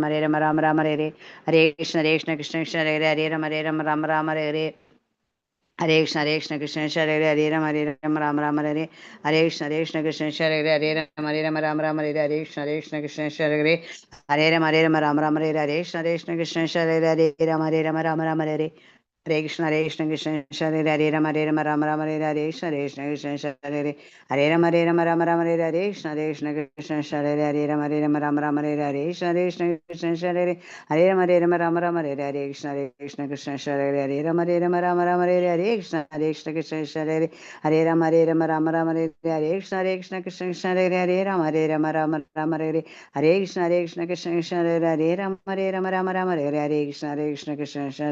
हरे राम राम राम हरे हरे हरे कृष्ण कृष्ण कृष्ण हरे हरे हरे राम राम हरे हरे हरे कृष्ण कृष्ण हरे हरे राम राम हरे हरे हरे कृष्ण कृष्ण हरे हरे राम राम हरे हरे हरे कृष्ण कृष्ण हरे हरे राम राम हरे हरे कृष्ण कृष्ण हरे हरे राम राम हरे हरे हरे कृष्ण कृष्ण हरे राम राम हरे हरे कृष्ण कृष्ण हरे राम राम हरे हरे कृष्ण कृष्ण हरे राम राम हरे हरे कृष्ण कृष्ण हरे राम राम हरे हरे कृष्ण कृष्ण हरे राम राम हरे हरे कृष्ण कृष्ण हरे राम राम हरे हरे कृष्ण कृष्ण हरे राम हरे कृष्ण कृष्ण हरे राम राम हरे हरे कृष्ण कृष्ण हरे हरे राम राम हरे कृष्ण कृष्ण हरे राम हरे हरे कृष्ण हरे राम हरे कृष्ण कृष्ण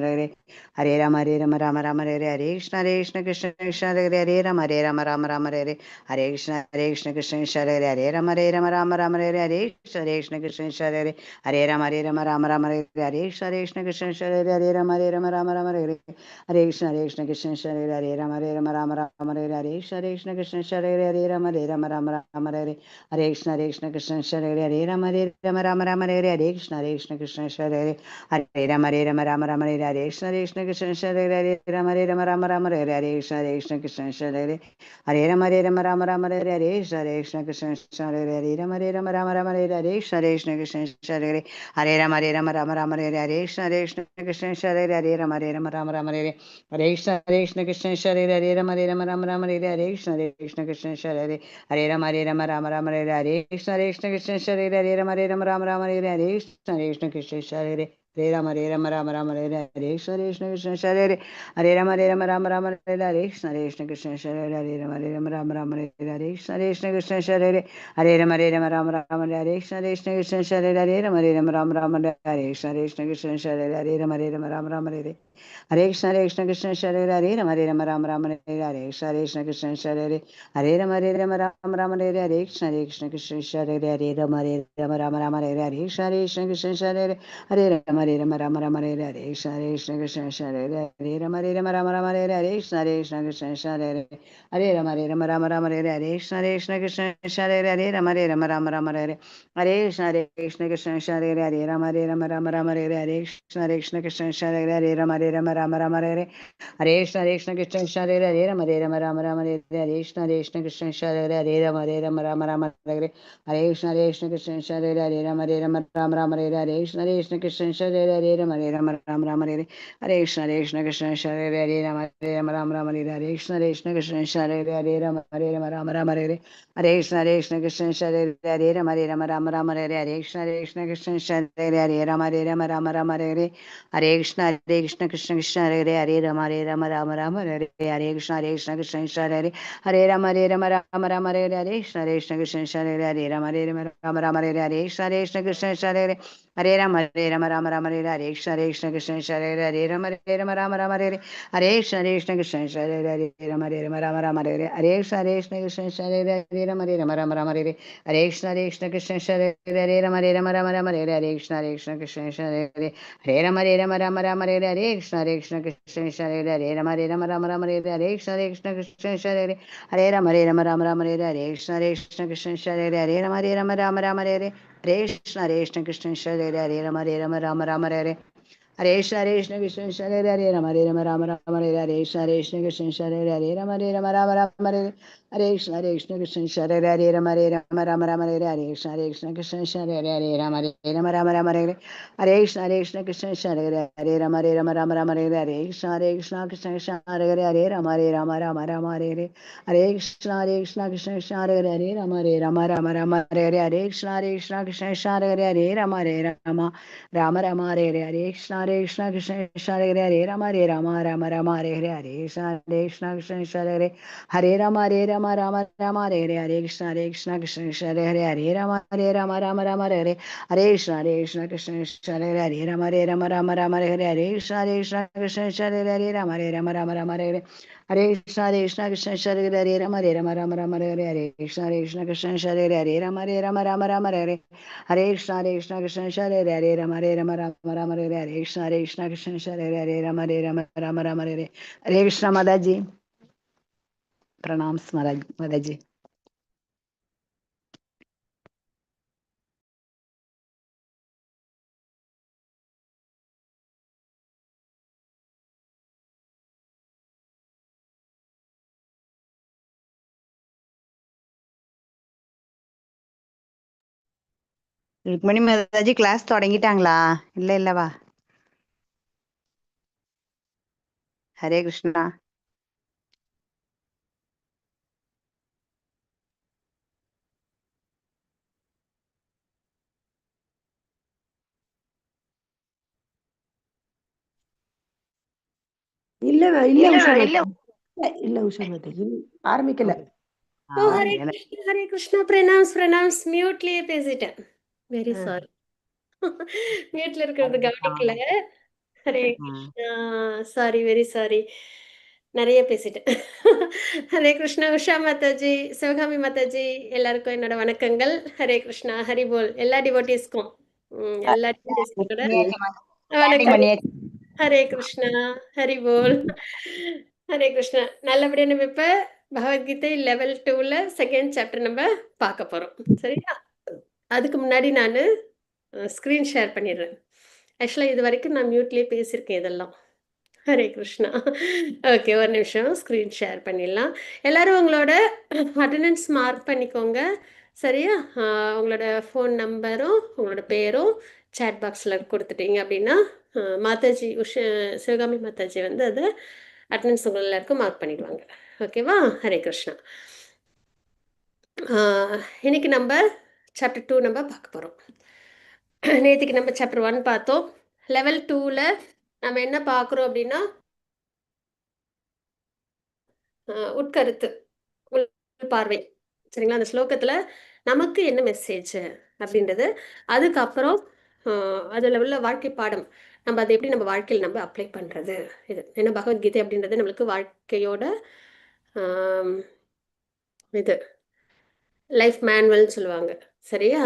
हरे राम हरे कृष्ण कृष्ण हरे राम कृष्ण कृष्ण हरे राम हरे कृष्ण कृष्ण हरे राम हरे कृष्ण कृष्ण हरे राम हरे कृष्ण कृष्ण हरे राम हरे कृष्ण कृष्ण हरे राम कृष्ण कृष्ण हरे राम हरे कृष्ण कृष्ण हरे राम हरे कृष्ण कृष्ण हरे राम हरे कृष्ण कृष्ण हरे राम हरे कृष्ण हरे राम हरे कृष्ण कृष्ण हरे राम हरे कृष्ण कृष्ण हरे राम हरे कृष्ण कृष्ण हरे राम हरे कृष्ण हरे राम हरे कृष्ण कृष्ण हरे राम हरे कृष्ण कृष्ण हरे राम हरे कृष्ण कृष्ण हरे राम हरे कृष्ण कृष्ण हरे राम हरे कृष्ण कृष्ण हरे राम हरे कृष्ण कृष्ण हरे राम हरे कृष्ण कृष्ण हरे राम हरे कृष्ण कृष्ण हरे राम हरे हरे कृष्ण कृष्ण हरे राम हरे कृष्ण कृष्ण हरे राम हरे कृष्ण कृष्ण हरे राम हरे कृष्ण कृष्ण हरे राम हरे कृष्ण कृष्ण हरे राम हरे कृष्ण कृष्ण हरे राम हरे कृष्ण कृष्ण हरे राम हरे कृष्ण कृष्ण हरे राम हरे कृष्ण कृष्ण हरे राम हरे कृष्ण कृष्ण हरे राम हरे कृष्ण कृष्ण हरे राम हरे कृष्ण कृष्ण हरे राम हरे कृष्ण कृष्ण हरे राम हरे कृष्ण कृष्ण हरे राम हरे कृष्ण हरे कृष्ण हरे राम हरे कृष्ण कृष्ण हरे कृष्ण हरे कृष्ण कृष्ण हरे राम हरे कृष्ण कृष्ण हरे कृष्ण हरे कृष्ण कृष्ण हरे कृष्ण कृष्ण हरे कृष्ण हरे राम हरे कृष्ण हरे कृष्ण हरे राम हरे कृष्ण हरे कृष्ण हरे राम हरे कृष्ण हरे राम हरे कृष्ण हरे कृष्ण हरे राम हरे कृष्ण राम हरे राम कृष्ण कृष्ण हरे राम हरे कृष्ण राम कृष्ण हरे राम कृष्ण हरे हरे कृष्ण हरे हरे कृष्ण हरे कृष्ण हरे हरे कृष्ण माता जी प्रणाम माता जी। ருக்மணி மாதாஜி கிளாஸ் தொடங்கிட்டாங்களா? இல்லவா? ஹரே கிருஷ்ணா. இல்ல உஷா இல்ல உஷா மாதாஜி ஆரம்பிக்கல. ஹரே கிருஷ்ணா. பிரணாம்ஸ். மியூட்லயே பேசிட்டேன். Very sorry. மியூட்ல இருக்கிறது கவனிக்கல. Hare Krishna. Sorry, very sorry. நிறைய பேசிட்டேன். ஹரே கிருஷ்ணா. உஷா மாதாஜி, சிவகாமி மாதாஜி, எல்லாருக்கும் என்னோட வணக்கங்கள். ஹரே கிருஷ்ணா. ஹரி போல். எல்லா டிவோட்டீஸ்க்கும் எல்லா டிவோட்டீஸ்க்கும் கூட வணக்கம். ஹரே கிருஷ்ணா. ஹரி போல். ஹரே கிருஷ்ணா. நல்லபடியா நம்ம இப்ப பகவத்கீதை லெவல் 2ல செகண்ட் சாப்டர் நம்ம பார்க்க போறோம். சரியா? அதுக்கு முன்னாடி நான் ஸ்க்ரீன் ஷேர் பண்ணிடுறேன். ஆக்சுவலாக இது வரைக்கும் நான் மியூட்லேயே பேசியிருக்கேன் இதெல்லாம். ஹரே கிருஷ்ணா. ஓகே, ஒரு நிமிஷம் ஸ்க்ரீன் ஷேர் பண்ணிடலாம். எல்லாரும் உங்களோட அட்டண்டன்ஸ் மார்க் பண்ணிக்கோங்க. சரியா? உங்களோட ஃபோன் நம்பரும் உங்களோட பேரும் சேட் பாக்ஸில் கொடுத்துட்டீங்க அப்படின்னா மாதாஜி சிவகாமி மாதாஜி வந்து அதை அட்டண்டன்ஸ் உங்கள் எல்லாருக்கும் மார்க் பண்ணிடுவாங்க. ஓகேவா? ஹரே கிருஷ்ணா. இன்னைக்கு நம்ம சாப்டர் 2 நம்ம பார்க்க போகிறோம். நேற்றுக்கு நம்ம சாப்டர் 1 பார்த்தோம். லெவல் 2ல நம்ம என்ன பார்க்குறோம் அப்படின்னா உட்கருத்து, பார்வை. சரிங்களா? அந்த ஸ்லோகத்தில் நமக்கு என்ன மெசேஜ் அப்படின்றது, அதுக்கப்புறம் அதில் உள்ள வாழ்க்கை பாடம், நம்ம அதை எப்படி நம்ம வாழ்க்கையில் நம்ம அப்ளை பண்ணுறது, இது என்ன பகவத்கீதை அப்படின்றது நம்மளுக்கு வாழ்க்கையோட இது லைஃப் மேனுவல்னு சொல்லுவாங்க. சரியா?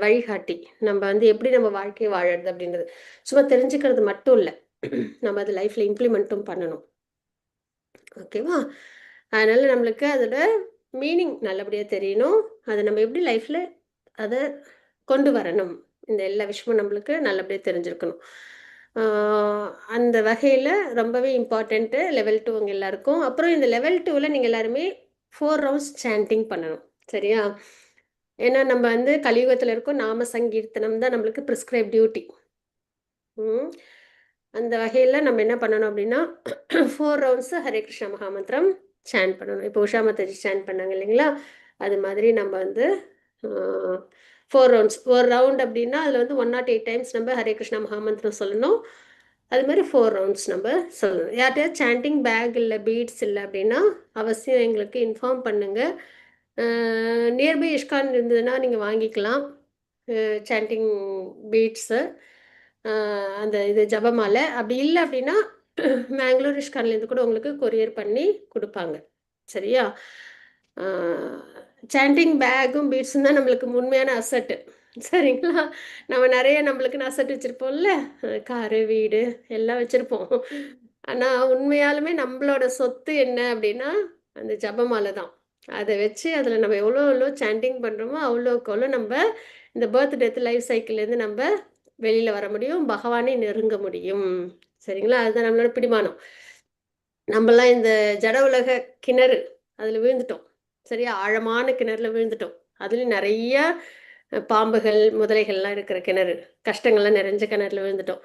வழிகாட்டி, நம்ம வந்து எப்படி நம்ம வாழ்க்கையை வாழறது அப்படின்றது சும்மா தெரிஞ்சுக்கிறது மட்டும் இல்லை, நம்ம அது லைஃப்பில் இம்ப்ளிமெண்ட்டும் பண்ணணும். ஓகேவா? அதனால் நம்மளுக்கு அதோட மீனிங் நல்லபடியாக தெரியணும். அதை நம்ம எப்படி லைஃப்பில் அதை கொண்டு வரணும், இந்த எல்லா விஷயமும் நம்மளுக்கு நல்லபடியாக தெரிஞ்சிருக்கணும். அந்த வகையில் ரொம்பவே இம்பார்ட்டண்ட்டு லெவல் 2 உங்கள் எல்லாருக்கும். அப்புறம் இந்த லெவல் 2ல் நீங்கள் எல்லாருமே 4 ரவுண்ட்ஸ் சாண்டிங் பண்ணணும். சரியா? ஏன்னா நம்ம வந்து கலியுகத்தில் இருக்கோம், நாம சங்கீர்த்தனம் தான் நம்மளுக்கு ப்ரிஸ்கிரைப் டியூட்டி. அந்த வகையில் நம்ம என்ன பண்ணணும் அப்படின்னா 4 ரவுண்ட்ஸு ஹரே கிருஷ்ணா மகாமந்திரம் சாண்ட் பண்ணணும். இப்போ உஷா மாதாஜி சாண்ட் பண்ணாங்க இல்லைங்களா? அது மாதிரி நம்ம வந்து 4 ரவுண்ட்ஸ், ஒரு ரவுண்ட் அப்படின்னா அதில் வந்து 108 டைம்ஸ் நம்ம ஹரே கிருஷ்ணா மகாமந்திரம் சொல்லணும். அது மாதிரி 4 ரவுண்ட்ஸ் நம்ம சொல்லணும். யார்கிட்டயாவது சாண்டிங் பேக் இல்லை, பீட்ஸ் இல்லை அப்படின்னா அவசியம் எங்களுக்கு இன்ஃபார்ம் பண்ணுங்கள். நியர்பை இஷ்கான் இருந்ததுன்னா நீங்கள் வாங்கிக்கலாம் சாண்டிங் பீட்ஸு, அந்த இது ஜபமாலை. அப்படி இல்லை அப்படின்னா மேங்களூர் இஷ்கான்லேருந்து கூட உங்களுக்கு கொரியர் பண்ணி கொடுப்பாங்க. சரியா? சாண்டிங் பேக்கும் பீட்ஸும் தான் நம்மளுக்கு உண்மையான அசட்டு. சரிங்களா? நம்ம நிறைய நம்மளுக்குன்னு அசட் வச்சுருப்போம்ல, காரு வீடு எல்லாம் வச்சுருப்போம். ஆனால் உண்மையாலுமே நம்மளோட சொத்து என்ன அப்படின்னா அந்த ஜபமாலை தான். அதை வச்சு அதில் நம்ம எவ்வளோ சாண்டிங் பண்ணுறோமோ அவ்வளோக்கு அவ்வளோ நம்ம இந்த பர்த் டெத் லைஃப் சைக்கிள்லேருந்து நம்ம வெளியில் வர முடியும், பகவானை நெருங்க முடியும். சரிங்களா? அதுதான் நம்மளோட பிடிமானம். நம்மலாம் இந்த ஜட உலக கிணறு அதில் விழுந்துட்டோம். சரியா? ஆழமான கிணறுல விழுந்துட்டோம். அதுலேயும் நிறைய பாம்புகள் முதலைகள்லாம் இருக்கிற கிணறு, கஷ்டங்கள்லாம் நிறைஞ்ச கிணறுல விழுந்துட்டோம்.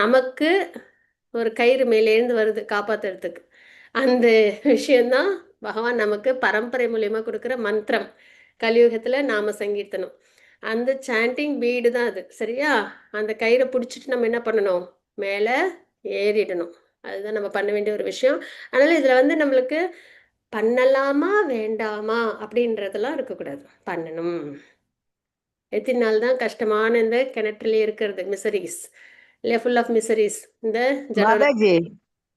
நமக்கு ஒரு கயிறு மேலேருந்து வருது காப்பாற்றுறதுக்கு. அந்த விஷயந்தான் பகவான் நமக்கு பரம்பரை மூலியமாக கொடுக்குற மந்திரம், கலியுகத்தில் நாம சங்கீர்த்தனம். அந்த சாண்டிங் பீடு தான் அது. சரியா? அந்த கயிறை பிடிச்சிட்டு நம்ம என்ன பண்ணணும், மேலே ஏறிடணும். அதுதான் நம்ம பண்ண வேண்டிய ஒரு விஷயம். அதனால் இதில் வந்து நம்மளுக்கு பண்ணலாமா வேண்டாமா அப்படின்றதெல்லாம் இருக்கக்கூடாது, பண்ணணும். எத்தனை நாள் தான் கஷ்டமான இந்த கிணற்றுல இருக்கிறது, மிசரிஸ் இல்லை, ஃபுல் ஆஃப் மிசரிஸ். இந்த மாதாஜி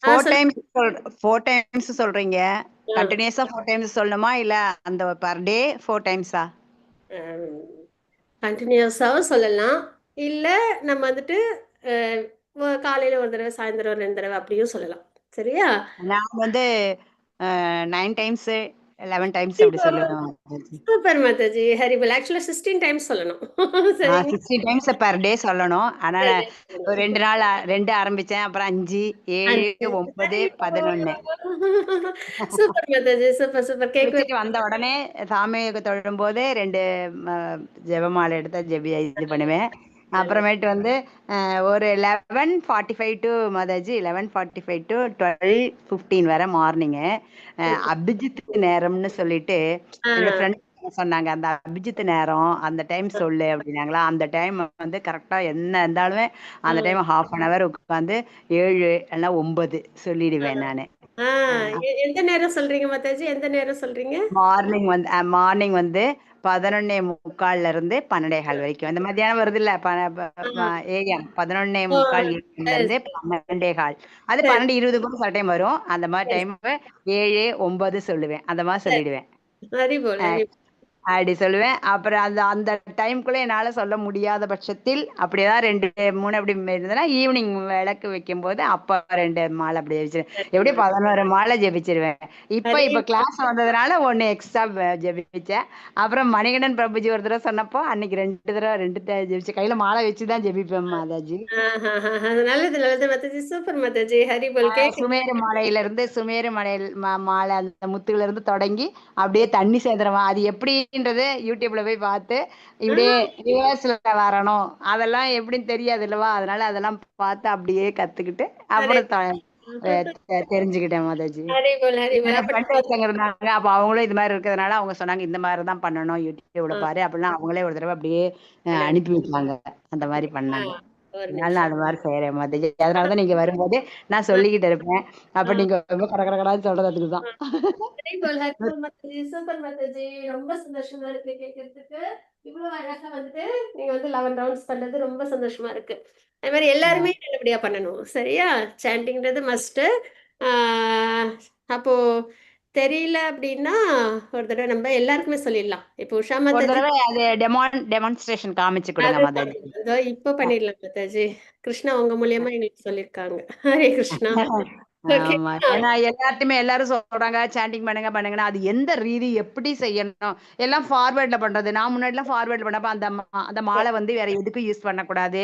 4 டைம்ஸ் சொல்றீங்க, கண்டினியூஸா 4 டைம்ஸ் சொல்லணுமா இல்ல அந்த பர் டே 4 டைம்ஸா? கண்டினியூஸாகவும் சொல்லலாம், இல்லை நம்ம வந்துட்டு காலையில் ஒரு தடவை, சாயந்தரம் 2 தடவை அப்படியும் சொல்லலாம். சரியா? நான் வந்து 9 டைம்ஸ் 11 டைம்ஸ் அப்படி சொல்லுவேன் மாதாஜி. சூப்பர் மாதாஜி. ஹரிபோல். ஆக்சுவலா 16 டைம்ஸ் சொல்லணும். சரிங்களா? 16 டைம்ஸ் பெர் டே சொல்லணும். ஆனா சரி, நான் ஒரு 2 நாள் 2 ஆரம்பிச்சேன். அப்புறம் 5, 7, 9, 11 சூப்பர் மாதாஜி. Super, super. கேட்கவே குளிச்சுட்டு வந்த உடனே சாமி தொழும்போது 2 ஜெபமாலை எடுத்து இது பண்ணுவேன். அப்புறமேட்டு வந்து ஒரு 11:45 டு மாதாஜி 11:45 டு 12:15 வரை மார்னிங்கு அபிஜித் நேரம்னு சொல்லிட்டு ஆ, என்னோட ஃப்ரெண்ட் சொன்னாங்க. அந்த அபிஜித் நேரம் அந்த டைம் சொல்லு அப்படின்னாங்களா. அந்த டைம் வந்து கரெக்டா என்ன இருந்தாலுமே அந்த டைம் ½ அன் ஹவர் உட்காந்து 7 இல்லைன்னா 9 சொல்லிடுவேன் நான். ஆ. எந்த நேரம் சொல்றீங்க மாதாஜி? எந்த நேரம் சொல்றீங்க? மார்னிங் வந்து 11:45 இருந்து 12:15 வரைக்கும். இந்த மத்தியானம் வருது இல்ல ஏஎம் 11:45 AM சரி, இருந்து 12:15. அது சரி, 12:20 கூட சில டைம் வரும். அந்த மாதிரி சரி, டைம் 7, 9 சொல்லுவேன். அந்த மாதிரி சரி. சொல்லிடுவேன். ஹரிபோல், ஹரிபோல். அப்படி சொல்லுவேன். அப்புறம் அந்த அந்த டைம்குள்ள என்னால சொல்ல முடியாத பட்சத்தில் அப்படியேதான் 2, 3 அப்படி இருந்ததுன்னா ஈவினிங் விளக்கு வைக்கும்போது அப்ப 2 மாலை அப்படியே வச்சிருவேன். எப்படி சரிம்மா. 11 மாலை ஜெபிச்சிருவேன். இப்ப ஹரிபோல். கிளாஸ் வந்ததுனால 1 எக்ஸ்ட்ரா ஜெபிச்சேன். அப்புறம் மணிகண்டன் பிரபுஜி ஒரு தடவை சொன்னப்போ அன்னைக்கு 2 ஜெபிச்சேன். கையில மாலை வச்சுதான் ஜெபிப்பேன் மாதாஜி. நல்லது, நல்லது மாதாஜி. சூப்பர் மாதாஜி. ஹரிபோல். கேட்க சுமேரு மலையில இருந்து சுமேரு மலையில் மாலை அந்த முத்துகுல இருந்து தொடங்கி அப்படியே தண்ணி சேந்திரமா அது எப்படின்றது யூடியூப்ல போய் பார்த்து இப்படியே ரிவர்ஸ்ல வரணும் அதெல்லாம் எப்படின்னு தெரியாது இல்லவா, அதனால அதெல்லாம் பார்த்து அப்படியே கத்துக்கிட்டு ஹரி- அப்புறம் தெரிஞ்சுக்கிட்டேன் மாதாஜி. ஹரிபோல், ஹரிபோல். என்னோட அப்ப ஃப்ரெண்ட் ஒருத்தங்க இருந்தாங்க. அப்ப அவங்களும் இது மாதிரி இருக்கிறதுனால அவங்க சொன்னாங்க இந்த மாதிரி தான் பண்ணணும் யூடியூப்ல பாரு அப்படின்னா அவங்களே ஒரு தடவை அப்படியே அனுப்பி விட்டாங்க. அந்த மாதிரி பண்ணாங்க. ஒரு அதனால நான் நிமிஷம். அந்த மாதிரி செய்யறேன் மாதாஜி. அதனாலதான் நீங்க வரும்போது நான் சொல்லிக்கிட்டு இருப்பேன். அப்ப நீங்க ரொம்ப கடகடகடான்னு சொல்றதுக்கு தான். ஹரிபோல், ஹரிபோல் மாதாஜி. சூப்பர் மாதாஜி. ரொம்ப சந்தோஷமா இருக்கு கேட்கறதுக்கு. இவ்வளவு அழகா வந்துட்டு நீங்க வந்து 11 ரவுண்ட்ஸ் பண்றது ரொம்ப சந்தோஷமா இருக்கு. அது மாதிரி எல்லாருமே நல்லபடியா பண்ணணும். சரியா? சாண்டிங்ன்றது மஸ்ட். அப்போ தெரியல அப்படின்னா ஒரு தடவை நம்ம எல்லாருக்குமே சொல்லிடலாம். இப்போ உஷா ஒரு மாதாஜி தடவை அது டெமான்ஸ்ட்ரேஷன் காமிச்சு கொடுங்க மாதாஜி. அதோ இப்ப பண்ணிடலாம் மாதாஜி. கிருஷ்ணா உங்க மூலியமா எங்களுக்கு சொல்லியிருக்காங்க. ஹரே கிருஷ்ணா. ஓகே. ஆமா. ஏன்னா எல்லாரும் சொல்றாங்க சாண்டிங் பண்ணுங்க பண்ணுங்கன்னா அது எந்த ரீதி எப்படி செய்யணும் எல்லாம் ஃபார்வேர்ட்ல பண்றது. நான் முன்னாடிலாம் ஃபார்வேர்ட்ல பண்ணப்ப அந்த மாலை வந்து வேற எதுக்கும் யூஸ் பண்ணக்கூடாது.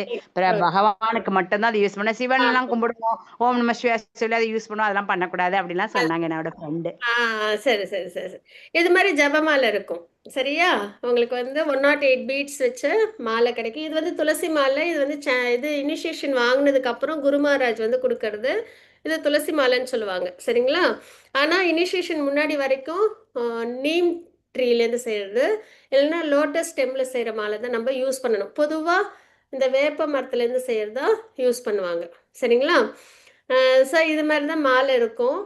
பகவானுக்கு மட்டும்தான் அதை யூஸ் பண்ண. சிவன் எல்லாம் கும்பிடுவோம், ஓம் நம சிவாய சொல்லி அதை யூஸ் பண்ணுவோம், அதெல்லாம் பண்ணக்கூடாது அப்படிலாம் சொன்னாங்க என்னோட ஃப்ரெண்டு. சரி, சரி, சரி, சரி. இது மாதிரி ஜெபமாலை இருக்கும். சரியா? உங்களுக்கு வந்து 108 பீட்ஸ் வச்ச மாலை கிடைக்கும். இது வந்து துளசி மாலை. இது வந்து இது இனிஷியேஷன் வாங்குனதுக்கு அப்புறம் குரு மகாராஜ் வந்து குடுக்கறது. இது துளசி மாலைன்னு சொல்லுவாங்க. சரிங்களா? ஆனா இனிஷியேஷன் முன்னாடி வரைக்கும் நீம் ட்ரீலேருந்து செய்றது, இல்லைன்னா லோட்டஸ் ஸ்டெம்ல செய்ற மாலை தான் நம்ம யூஸ் பண்ணணும். பொதுவா இந்த வேப்ப மரத்துலேருந்து செய்றது தான் யூஸ் பண்ணுவாங்க. சரிங்களா? ஸோ இது மாரி தான் மாலை இருக்கும்.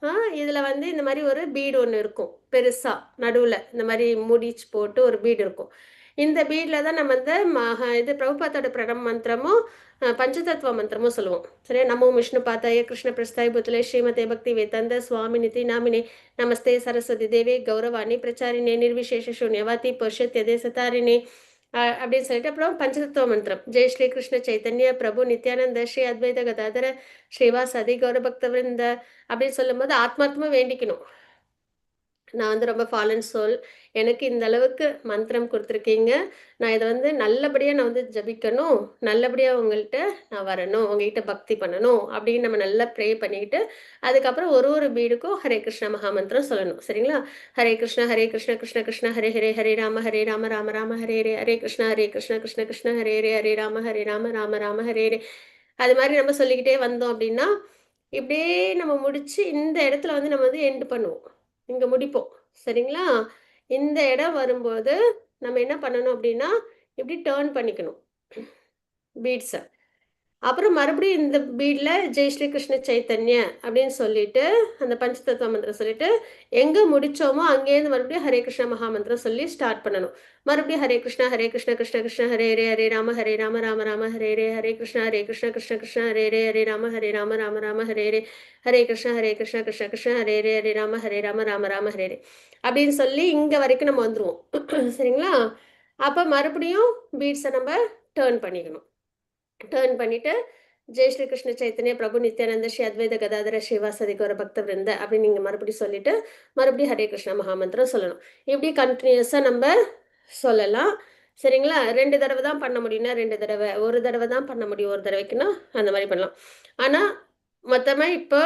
ஆ இதுல வந்து இந்த மாரி ஒரு பீடு ஒண்ணு இருக்கும். பெருசா நடுவுல இந்த மாரி முடிச்சு போட்டு ஒரு பீடு இருக்கும். இந்த பீட்ல தான் நம்ம வந்து இது பிரபுபாதோட பிரணவ மந்திரமும், பஞ்சதத்துவ மந்திரமும் சொல்லுவோம். சரியா? நமோ விஷ்ணு பாதாய கிருஷ்ண பிரஸ்தாய புத்லே ஸ்ரீமதே பக்தி வேதாந்த சுவாமி நிதி நாமினே நமஸ்தே சரஸ்வதி தேவே கௌரவாணி பிரச்சாரிணே நிர்விசேஷ சூன்யவாதி பர்ஷத்யதே சதாரிணே அப்படின்னு சொல்லிட்டு அப்புறம் பஞ்சதத்துவ மந்திரம். ஜெய் ஸ்ரீ கிருஷ்ண சைத்தன்ய பிரபு நித்யானந்த ஸ்ரீ அத்வைத கதாதர ஸ்ரீவாஸ் அதி கௌர பக்தவிருந்த அப்படின்னு சொல்லும்போது ஆத்மார்த்தமா வேண்டிக்கணும். நான் வந்து ரொம்ப ஃபாலன் சோல். எனக்கு இந்த அளவுக்கு மந்திரம் குடுத்துருக்கீங்க. நான் இத வந்து நல்லபடியா நான் வந்து ஜபிக்கணும். நல்லபடியா உங்கள்ட்ட நான் வரணும். உங்ககிட்ட பக்தி பண்ணணும். அப்படின்னு நம்ம நல்லா ப்ரே பண்ணிக்கிட்டு, அதுக்கப்புறம் ஒரு ஒரு பீடுக்கும் ஹரே கிருஷ்ணா மகாமந்திரம் சொல்லணும். சரிங்களா? ஹரே கிருஷ்ணா, ஹரே கிருஷ்ணா, கிருஷ்ண கிருஷ்ண ஹரே ஹரே, ஹரே ராம, ராம ராம ஹரே ஹரே, ஹரே கிருஷ்ணா, கிருஷ்ண கிருஷ்ண ஹரே ஹரே, ஹரே ராம, ராம ஹரே ஹரே. அது மாரி நம்ம சொல்லிக்கிட்டே வந்தோம் அப்படின்னா, இப்படியே நம்ம முடிச்சு இந்த இடத்துல வந்து நம்ம வந்து எண்ட் பண்ணுவோம். இங்க முடிப்போம். சரிங்களா? இந்த இடம் வரும்போது நம்ம என்ன பண்ணணும் அப்படின்னா, இப்படி டர்ன் பண்ணிக்கணும் பீட்ஸ. அப்புறம் மறுபடியும் இந்த பீட்ல ஜெய் ஸ்ரீ கிருஷ்ண சைத்தன்ய அப்படின்னு சொல்லிட்டு, அந்த பஞ்சதத்துவ மந்திரம் சொல்லிட்டு, எங்க முடிச்சோமோ அங்கேருந்து மறுபடியும் ஹரே கிருஷ்ண மகாமந்திரம் சொல்லி ஸ்டார்ட் பண்ணணும். மறுபடியும் ஹரே கிருஷ்ணா, கிருஷ்ண கிருஷ்ண ஹரே ஹரே, ஹரே ராம, ராம ஹரே ஹரே, ஹரே கிருஷ்ணா, கிருஷ்ண கிருஷ்ண ஹரே ஹரே, ஹரே ராம, ராம ஹரே ஹரே, ஹரே கிருஷ்ண கிருஷ்ண கிருஷ்ண ஹரே ஹரே, ஹரே ராம, ராம ஹரே ஹரே. அப்படின்னு சொல்லி இங்க வரைக்கும் நம்ம வந்துருவோம். சரிங்களா? அப்ப மறுபடியும் பீட்ஸ நம்ம டர்ன் பண்ணிக்கணும். டர்ன் பண்ணிட்டு ஜெய் ஸ்ரீ கிருஷ்ண சைத்தன்ய பிரபு நித்யானந்த ஸ்ரீ அத்வைத கதாதர ஸ்ரீவாசதி கௌர பக்த விருந்த அப்படின்னு நீங்கள் மறுபடியும் சொல்லிட்டு மறுபடியும் ஹரே கிருஷ்ணா மகாமந்திரம் சொல்லணும். இப்படி கண்டினியூஸாக நம்ம சொல்லலாம். சரிங்களா? 2 தடவை தான் பண்ண முடியும்னா 2 தடவை, ஒரு தடவை தான் பண்ண முடியும் ஒரு தடவைக்குன்னா அந்த மாதிரி பண்ணலாம். ஆனால் மொத்தமாக இப்போ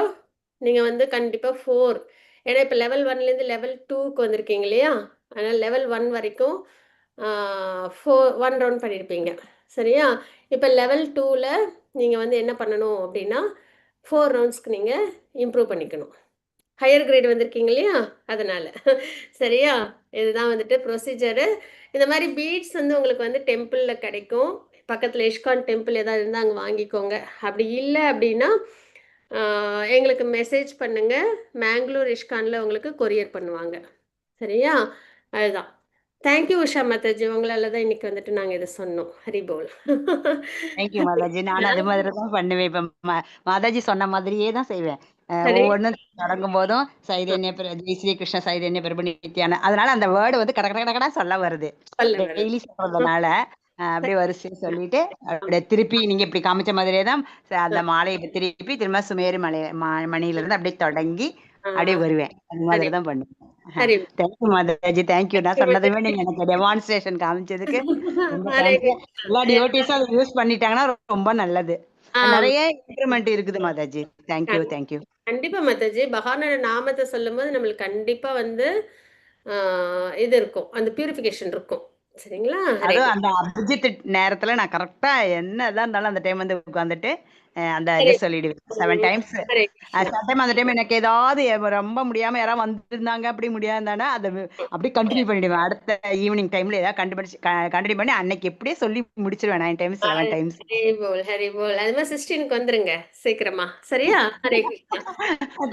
நீங்கள் வந்து கண்டிப்பாக 4, ஏன்னா இப்போ லெவல் 1லேருந்து லெவல் 2க்கு வந்திருக்கீங்க இல்லையா? அதனால் லெவல் 1 வரைக்கும் 1 ரவுண்ட் பண்ணியிருப்பீங்க. சரியா? இப்போ லெவல் 2ல் நீங்கள் வந்து என்ன பண்ணணும் அப்படின்னா 4 ரவுண்ட்ஸ்க்கு நீங்கள் இம்ப்ரூவ் பண்ணிக்கணும். ஹையர் கிரேட் வந்திருக்கீங்க இல்லையா? அதனால் சரியா? இதுதான் வந்துட்டு ப்ரொசீஜரு. இந்த மாதிரி பீட்ஸ் வந்து உங்களுக்கு வந்து டெம்பிளில் கிடைக்கும். பக்கத்தில் இஷ்கான் டெம்பிள் ஏதாவது இருந்தால் அங்கே வாங்கிக்கோங்க. அப்படி இல்லை அப்படின்னா எங்களுக்கு மெசேஜ் பண்ணுங்கள். மேங்களூர் இஷ்கானில் உங்களுக்கு கொரியர் பண்ணுவாங்க. சரியா? அதுதான். தேங்க்யூ உஷா மாதாஜி, உங்களால தான் இன்னைக்கு வந்துட்டு நாங்கள் இதை சொன்னோம். ஹரிபோல். தேங்க்யூ மாதாஜி. நான் அது மாதிரி தான் பண்ணுவேன். இப்ப மாதாஜி சொன்ன மாதிரியே தான் செய்வேன். சரி, ஒவ்வொன்றும் தொடங்கும் போதும் சைதன்ய ஜெய் ஸ்ரீ கிருஷ்ண சைதன்ய பிரபு நித்யான, அதனால அந்த வேர்டு வந்து கட கட கட கடா சொல்ல வருது. சொல்ல வருது. டெய்லி சொல்றதுனால அப்படியே வரிசையை சொல்லிட்டு அப்படியே திருப்பி நீங்க இப்படி காமிச்ச மாதிரியே தான் அந்த மாலையை திருப்பி திரும்ப சுமேறு மணியில இருந்து அப்படியே தொடங்கி அப்படியே வருவேன். அந்த மாதிரி தான் பண்ணுவேன். ஹரி தேங்க்யூ மாதாஜி, தேங்க்யூ. நான் சொன்னதுமே நீங்க எனக்கு டெமான்ஸ்ட்ரேஷன் காமிச்சதுக்கு ரொம்ப ஹரே தேங்க்ஸ். எல்லா டிவோட்டிஸும் அதை யூஸ் பண்ணிட்டாங்கன்னா ரொம்ப நல்லது. நிறைய இம்ப்ரூவ்மெண்ட் இருக்குது மாதாஜி. Thank you thank you. கண்டிப்பா மாதாஜி, பகவானோட நாமத்தை சொல்லும்போது நம்மளுக்கு கண்டிப்பா வந்து இது இருக்கும், அந்த பியூரிஃபிகேஷன் இருக்கும். சரிங்களா? ஹரே அதுவும் அந்த அபிஜித் நேரத்துல நான் கரெக்டா என்னதான் இருந்தாலும் அந்த டைம் வந்து உட்காந்துட்டு அந்த ஹரே இது சொல்லிடுவேன் 7 டைம்ஸ். ஹரே டைம் அந்த டைம் எனக்கு ஏதாவது ரொம்ப முடியாம யாராவது வந்திருந்தாங்க அப்படி முடியாதானா அதை அப்படியே கண்டினியூ பண்ணிடுவேன். அடுத்த ஈவினிங் டைம்ல ஏதாவது கண்டினியூ பண்ணி அன்னைக்கு எப்படியே சொல்லி முடிச்சிருவேன் 9 டைம்ஸ் 11 டைம்ஸ். ஹரி போல். அது மாதிரி 16க்கு வந்துருங்க சீக்கிரமா. சரியா? ஹரே கிருஷ்ணா.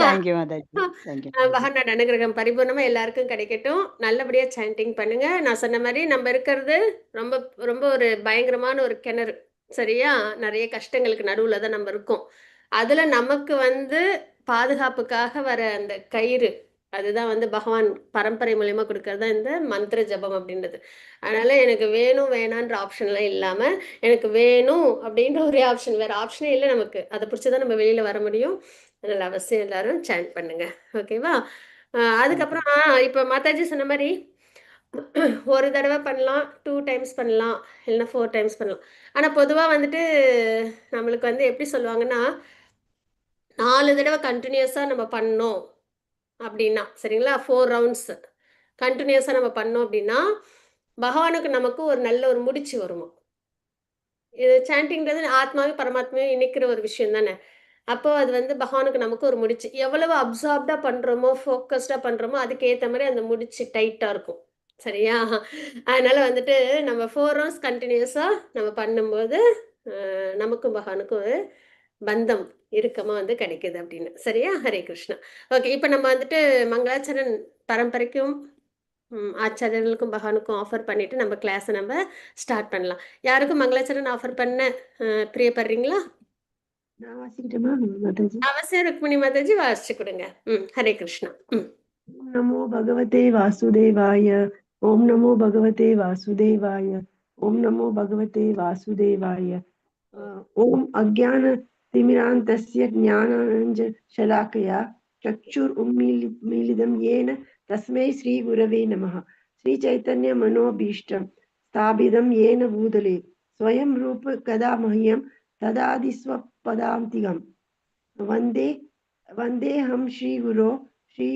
தேங்க்யூ மாதாஜி, தேங்க்யூ. பகவானோட அனுகிரகம் பரிபூர்ணமா எல்லாருக்கும் கிடைக்கட்டும். நல்லபடியா சாண்டிங் பண்ணுங்க. நான் சொன்ன மாதிரி நம்ம இருக்கிறது ரொம்ப ரொம்ப ஒரு பயங்கரமான ஒரு கிணறு. சரியா? நிறைய கஷ்டங்களுக்கு நடுவுல தான் நம்ம இருக்கோம். அதுல நமக்கு வந்து பாதுகாப்புக்காக வர அந்த கயிறு, அதுதான் வந்து பகவான் பரம்பரை மூலியமா கொடுக்கறது தான் இந்த மந்திர ஜபம் அப்படின்றது. அதனால எனக்கு வேணும் வேணான்ற ஆப்ஷன்லாம் இல்லாம, எனக்கு வேணும் அப்படின்ற ஒரே ஆப்ஷன், வேற ஆப்ஷனே இல்லை நமக்கு. அதை பிடிச்சதான் நம்ம வெளியில வர முடியும். அதனால அவசியம் எல்லாரும் சாண்ட் பண்ணுங்க. ஓகேவா? அதுக்கப்புறம் இப்போ மாதாஜி சொன்ன மாதிரி ஒரு தடவை பண்ணலாம், 2 டைம்ஸ் பண்ணலாம், இல்லைன்னா 4 டைம்ஸ் பண்ணலாம். ஆனால் பொதுவாக வந்துட்டு நம்மளுக்கு வந்து எப்படி சொல்லுவாங்கன்னா 4 தடவை கண்டினியூஸாக நம்ம பண்ணோம் அப்படின்னா, சரிங்களா? 4 ரவுண்ட்ஸ் கண்டினியூஸாக நம்ம பண்ணோம் அப்படின்னா பகவானுக்கு நமக்கு ஒரு நல்ல ஒரு முடிச்சு வருமா. இது சாண்டிங்கிறது ஆத்மாவையும் பரமாத்மாவையும் இணைக்கிற ஒரு விஷயம் தானே. அப்போ அது வந்து பகவானுக்கு நமக்கு ஒரு முடிச்சு. எவ்வளவு அப்சார்ப்டா பண்றோமோ, ஃபோக்கஸ்டா பண்றோமோ, அதுக்கு ஏத்த மாரி அந்த முடிச்சு டைட்டா இருக்கும். சரியா? அதனால வந்துட்டு நம்ம 4 ரவுண்ட்ஸ் கன்டினியூஸா நம்ம பண்ணும்போது, நமக்கும் பகவானுக்கும் ஒரு பந்தம் இறுக்கமா வந்து கிடைக்குது அப்படின்னு. சரியா? ஹரே கிருஷ்ணா. ஓகே. இப்ப நம்ம வந்துட்டு மங்களாச்சரண் பரம்பரைக்கும், ஆச்சாரியர்களுக்கும் பகவானுக்கும் ஆஃபர் பண்ணிட்டு நம்ம கிளாஸ நம்ம ஸ்டார்ட் பண்ணலாம். யாருக்கும் மங்களாச்சரண் ஆஃபர் பண்ண பிரியப்படுறீங்களா? நான் வாசிக்கிட்டேமா மாதாஜி? அவசியம் ருக்மிணி மாதாஜி வாசிச்சு கொடுங்க. ஹரே கிருஷ்ணா. ஓம் நமோ பகவதே வாசுதேவாய. ஓம் நமோ பகவதே வாசுதேவாய. ஓம் நமோ பகவதே வாசுதேவாய. ஓம் அஜ்ஞான திமிராந்தஸ்ய ஞானானஞ்சலாக்கயா சக்ஷுர் உன்மீலிதம் येन तस्मै श्री गुरवे नमः. श्री चैतन्य मनोभीष्टं स्थापितं येन भूतले स्वयं रूप कदा मह्यं ददाति स्वपदान्तिकं. वन्दे वन्देऽहं श्रीगुरो श्री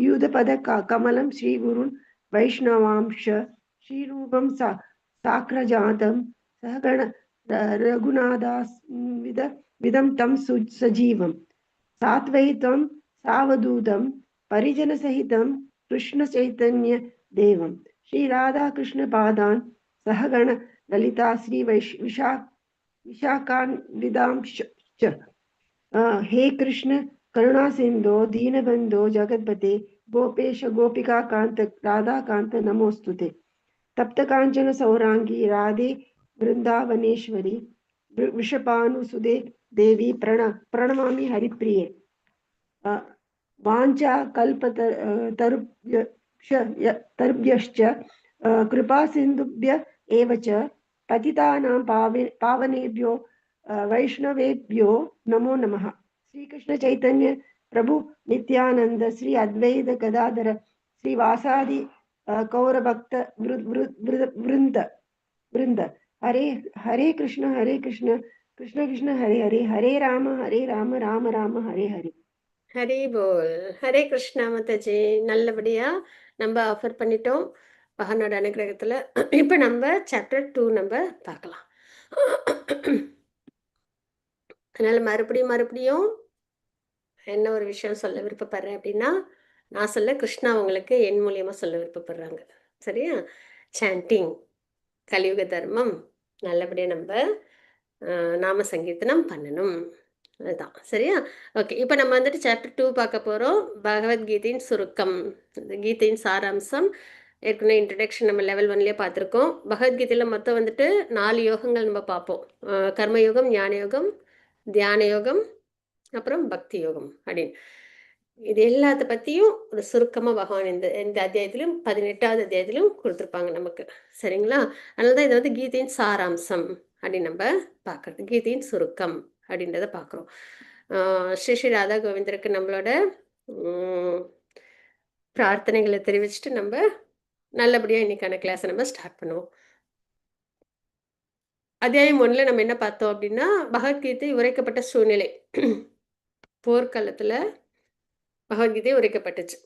युधपद कमलं श्रीगुरुन् वैष्णवांश श्रीरूपं साग्रजातं सहगण रघुनाथास्विदं तं सजीवं सात्वैतं सावधूतं परिजनसहितं कृष्णचैतन्य देवं श्री राधाकृष्णपादान् सहगण ललिता श्री विशाखान्विदांश्च। हे कृष्ण करुणा सिंधो दीनबंधो जगतपते गोपेश गोपिका कांत राधा कांत नमोस्तुते। तप्त कांचन सौरांगी राधे वृंदावनेश्वरी वृषभानुसुदे देवी प्रणमामि हरिप्रिये। वाञ्छा कल्पतरुभ्यश्च कृपा सिन्धुभ्य एव च पतितानां पावनेभ्यो वैष्णवेभ्यो नमो नमः। श्रीकृष्ण चैतन्य प्रभु नित्यानंद श्री अद्वैत गदाधर श्रीवासादि कौरभक्त वृंद वृंद। हरे हरे कृष्ण कृष्ण कृष्ण हरे हरे, हरे राम राम राम हरे हरे. ஹரி போல். ஹரே கிருஷ்ணா மாதாஜி. நல்லபடியா நம்ம ஆஃபர் பண்ணிட்டோம் பகவானோட அனுகிரகத்துல. இப்ப நம்ம சாப்டர் 2 நம்ம பார்க்கலாம். அதனால மறுபடியும் என்ன ஒரு விஷயம் சொல்ல விருப்பப்படுறேன் அப்படின்னா, நான் சொல்ல கிருஷ்ணா உங்களுக்கு என் மூலியமா சொல்ல விருப்பப்படுறாங்க. சரியா? சாண்டிங், கலியுக தர்மம், நல்லபடியா நம்ம நாம சங்கீர்த்தனம் பண்ணணும். அதுதான். சரியா? ஓகே. இப்போ நம்ம வந்துட்டு சாப்டர் 2 பார்க்க போறோம். பகவத்கீதையின் சுருக்கம், கீதையின் சாராம்சம். ஏற்கனவே இன்ட்ரடக்ஷன் நம்ம லெவல் 1லயே பார்த்துருக்கோம். பகவத்கீதையில் மொத்தம் வந்துட்டு 4 யோகங்கள் நம்ம பார்ப்போம். கர்மயோகம், ஞான யோகம், தியான யோகம், அப்புறம் பக்தி யோகம் அப்படின்னு. இது எல்லாத்த பற்றியும் ஒரு சுருக்கமாக பகவான் இந்த அத்தியாயத்திலும் 18வது அத்தியாயத்திலும் கொடுத்துருப்பாங்க நமக்கு. சரிங்களா? அதனால தான் இது வந்து கீதையின் சாராம்சம் அப்படின்னு நம்ம பார்க்குறது. கீதையின் சுருக்கம் அப்படின்றத பார்க்குறோம். ஸ்ரீ ஸ்ரீ ராதா கோவிந்தருக்கு நம்மளோட பிரார்த்தனைகளை தெரிவிச்சுட்டு நம்ம நல்லபடியாக இன்னைக்கான கிளாஸை நம்ம ஸ்டார்ட் பண்ணுவோம். அத்தியாயம் 1ல் நம்ம என்ன பார்த்தோம் அப்படின்னா, பகவத்கீதை உரைக்கப்பட்ட சூழ்நிலை. போர்க்களத்தில் பகவத்கீதை உரைக்கப்பட்டுச்சு.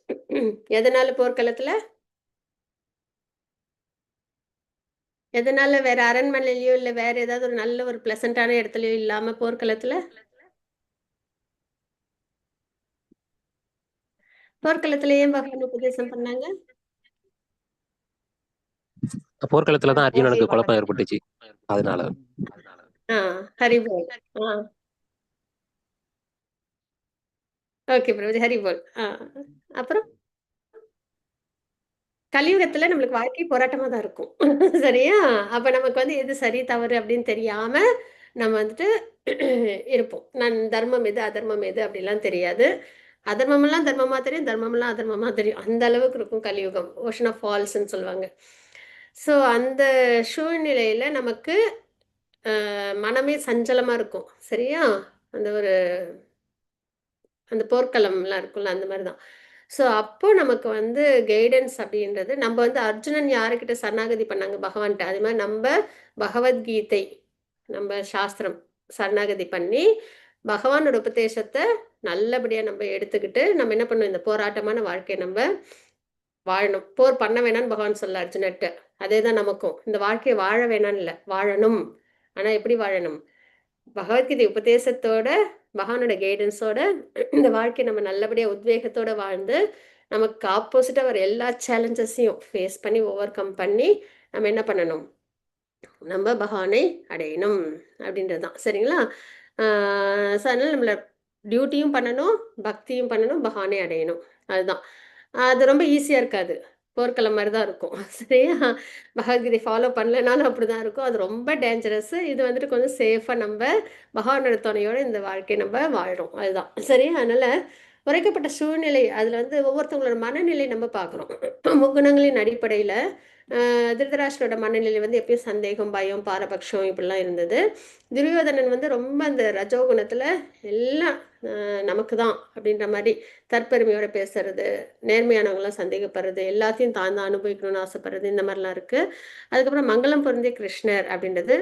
எதனால போர்க்களத்தில்? எதனால? வேற அரண்மனையிலயோ இல்லை வேற ஏதாவது ஒரு நல்ல ஒரு பிளசண்டான இடத்துலயோ இல்லாம போர்க்களத்தில் ஏன் பகவான் உபதேசம் பண்ணாங்க? போர்க்களத்துல தான் அர்ஜுனனுக்கு குழப்பம் ஏற்பட்டுச்சு. அதனால ஹரிபோல். ஓகே பிரபுஜி, ஹரிபோல். அப்புறம் கலியுகத்துல நம்மளுக்கு வாழ்க்கை போராட்டமா தான் இருக்கும். சரியா? அப்ப நமக்கு வந்து எது சரி தவறு அப்படின்னு தெரியாம நம்ம வந்துட்டு இருப்போம். நான் தர்மம் எது அதர்மம் எது அப்படிலாம் தெரியாது. அதர்மமெல்லாம் தர்மமா தெரியும், தர்மமெல்லாம் அதர்மமா தெரியும். அந்த அளவுக்கு இருக்கும் கலியுகம். ஓஷன் ஆஃப் ஃபால்ஸ்ன்னு சொல்லுவாங்க. ஸோ அந்த சூழ்நிலையில நமக்கு மனமே சஞ்சலமா இருக்கும். சரியா? அந்த போர்க்களம்லாம் இருக்கும்ல, அந்த மாதிரி தான். ஸோ அப்போ நமக்கு வந்து கைடன்ஸ் அப்படின்றது, நம்ம வந்து அர்ஜுனன் யாருக்கிட்ட சரணாகதி பண்ணாங்க? பகவான்கிட்ட. அது மாதிரி நம்ம பகவத்கீதை, நம்ம சாஸ்திரம் சரணாகதி பண்ணி பகவானோட உபதேசத்தை நல்லபடியாக நம்ம எடுத்துக்கிட்டு நம்ம என்ன பண்ணணும்? இந்த போராட்டமான வாழ்க்கையை நம்ம வாழணும். போர் பண்ண வேணான்னு பகவான் சொல்ல அர்ஜுனர்கிட்ட. அதே தான் நமக்கும். இந்த வாழ்க்கையை வாழ வேணான்னு இல்லை, வாழணும். ஆனால் எப்படி வாழணும்? பகவத்கீதை உபதேசத்தோட பகவானோட கைடன்ஸோட இந்த வாழ்க்கையை நம்ம நல்லபடியாக உத்வேகத்தோட வாழ்ந்து நமக்கு ஆப்போசிட்டாக வர எல்லா சேலஞ்சஸையும் ஃபேஸ் பண்ணி ஓவர் கம் பண்ணி நம்ம என்ன பண்ணணும்? நம்ம பகவானை அடையணும் அப்படின்றது தான். சரிங்களா? ஸோ அதனால் நம்மளை டியூட்டியும் பண்ணணும், பக்தியும் பண்ணணும், பகவானை அடையணும். அதுதான். அது ரொம்ப ஈஸியாக இருக்காது. போர்க்களம் மாதிரி தான் இருக்கும். சரியா? பகவத்கீதை ஃபாலோ பண்ணலனாலும் அப்படி தான் இருக்கும். அது ரொம்ப டேஞ்சரஸ். இது வந்துட்டு கொஞ்சம் சேஃபாக நம்ம பகவானோட துணையோட இந்த வாழ்க்கையை நம்ம வாழ்கிறோம். அதுதான். சரியா? அதனால் உரைக்கப்பட்ட சூழ்நிலை அதில் வந்து ஒவ்வொருத்தவங்களோட மனநிலை நம்ம பார்க்குறோம். முக்குணங்களின் அடிப்படையில் திருதராஷ்டிரோட மனநிலை வந்து எப்பயும் சந்தேகம், பயம், பாரபட்சம் இப்படிலாம் இருந்தது. துரியோதனன் வந்து ரொம்ப அந்த ரஜோகுணத்தில் எல்லாம் நமக்கு தான் அப்படின்ற மாதிரி தற்பெருமையோட பேசுறது, நேர்மையானவங்களாம் சந்தேகப்படுறது, எல்லாத்தையும் தான் தான் அனுபவிக்கணும்னு ஆசைப்படுறது, இந்த மாதிரிலாம் இருக்குது. அதுக்கப்புறம் மங்களம் பொருந்திய கிருஷ்ணர் அப்படின்றது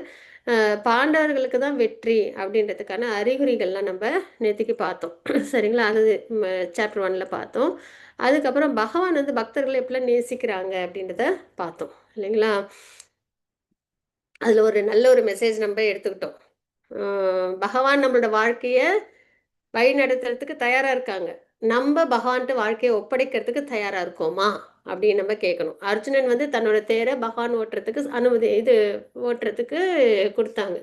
பாண்டவர்களுக்கு தான் வெற்றி அப்படின்றதுக்கான அறிகுறிகள்லாம் நம்ம நேற்றுக்கு பார்த்தோம். சரிங்களா? அது சாப்டர் 1ல் பார்த்தோம். அதுக்கப்புறம் பகவான் வந்து பக்தர்களை எப்படிலாம் நேசிக்கிறாங்க அப்படின்றத பார்த்தோம். இல்லைங்களா? அதில் ஒரு நல்ல ஒரு மெசேஜ் நம்ம எடுத்துக்கிட்டோம். பகவான் நம்மளோட வாழ்க்கையை வழி நடத்துறதுக்கு தயாராக இருக்காங்க. நம்ம பகவான்கிட்ட வாழ்க்கையை ஒப்படைக்கிறதுக்கு தயாராக இருக்கோமா அப்படின்னு நம்ம கேட்கணும். அர்ஜுனன் வந்து தன்னோட தேரை பகவான் ஓட்டுறதுக்கு கொடுத்தாங்க.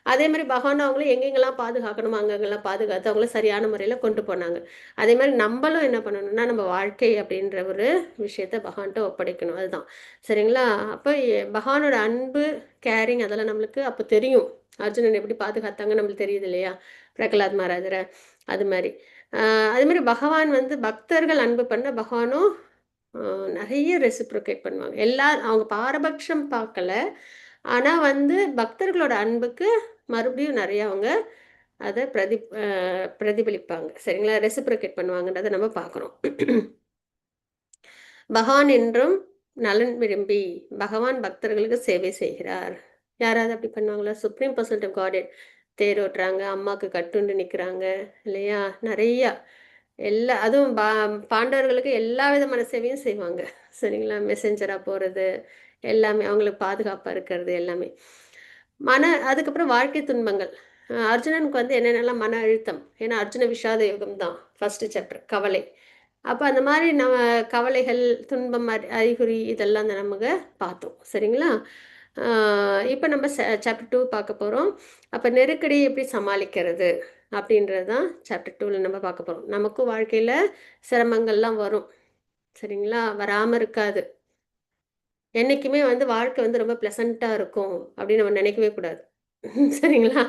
அதே மாதிரி பகவான் அவங்களும் எங்கெங்கெல்லாம் பாதுகாக்கணுமோ அங்கெங்கெல்லாம் பாதுகாத்து அவங்கள சரியான முறையில் கொண்டு போனாங்க. அதே மாதிரி நம்மளும் என்ன பண்ணணும்னா நம்ம வாழ்க்கை அப்படின்ற ஒரு விஷயத்த பகவான்கிட்ட ஒப்படைக்கணும். அதுதான். சரிங்களா? அப்போ பகவானோட அன்பு, கேரிங் அதெல்லாம் நம்மளுக்கு அப்போ தெரியும். அர்ஜுனன் எப்படி பாதுகாத்தாங்க நம்மளுக்கு தெரியுது இல்லையா? பிரகலாத் மகாராஜரை. அது மாதிரி பகவான் வந்து பக்தர்கள் அன்பு பண்ண பகவானும் நிறைய ரெசிப்ரோகேட் பண்ணுவாங்க. அவங்க பாரபட்சம் பார்க்கல. ஆனால் வந்து பக்தர்களோட அன்புக்கு மறுபடியும் நிறைய அவங்க அதை பிரதிபலிப்பாங்க. சரிங்களா? ரெசிப்ரோகேட் பண்ணுவாங்கன்றதை நம்ம பார்க்குறோம். பகவான் என்றும் நலன் விரும்பி பகவான் பக்தர்களுக்கு சேவை செய்கிறார். யாராவது அப்படி பண்ணுவாங்களா? சுப்ரீம் பர்சன்ட் ஆஃப் காட் தேரோட்டுறாங்க, அம்மாவுக்கு கட்டுண்டு நிற்கிறாங்க இல்லையா? நிறையா அதுவும் பாண்டவர்களுக்கு எல்லா விதமான சேவையும் செய்வாங்க. சரிங்களா? மெசஞ்சராக போகிறது எல்லாமே, அவங்களுக்கு பாதுகாப்பாக இருக்கிறது எல்லாமே. அதுக்கப்புறம் வாழ்க்கை துன்பங்கள். அர்ஜுனனுக்கு வந்து என்னென்னலாம் மன அழுத்தம், ஏன்னா அர்ஜுன விஷாத யுகம் தான் ஃபர்ஸ்ட் சாப்டர், கவலை. அப்போ அந்த மாதிரி நம்ம கவலைகள், துன்பம், அறிகுறி இதெல்லாம் நமக்கு பார்த்தோம். சரிங்களா? இப்போ நம்ம சாப்டர் 2 பார்க்க போகிறோம். அப்போ நெருக்கடியை எப்படி சமாளிக்கிறது அப்படின்றது தான் சாப்டர் 2ல் நம்ம பார்க்க போகிறோம். நமக்கும் வாழ்க்கையில் சிரமங்கள்லாம் வரும். சரிங்களா? வராமல் இருக்காது. என்றைக்குமே வந்து வாழ்க்கை வந்து ரொம்ப ப்ளசண்ட்டாக இருக்கும் அப்படின்னு நம்ம நினைக்கவே கூடாது. சரிங்களா?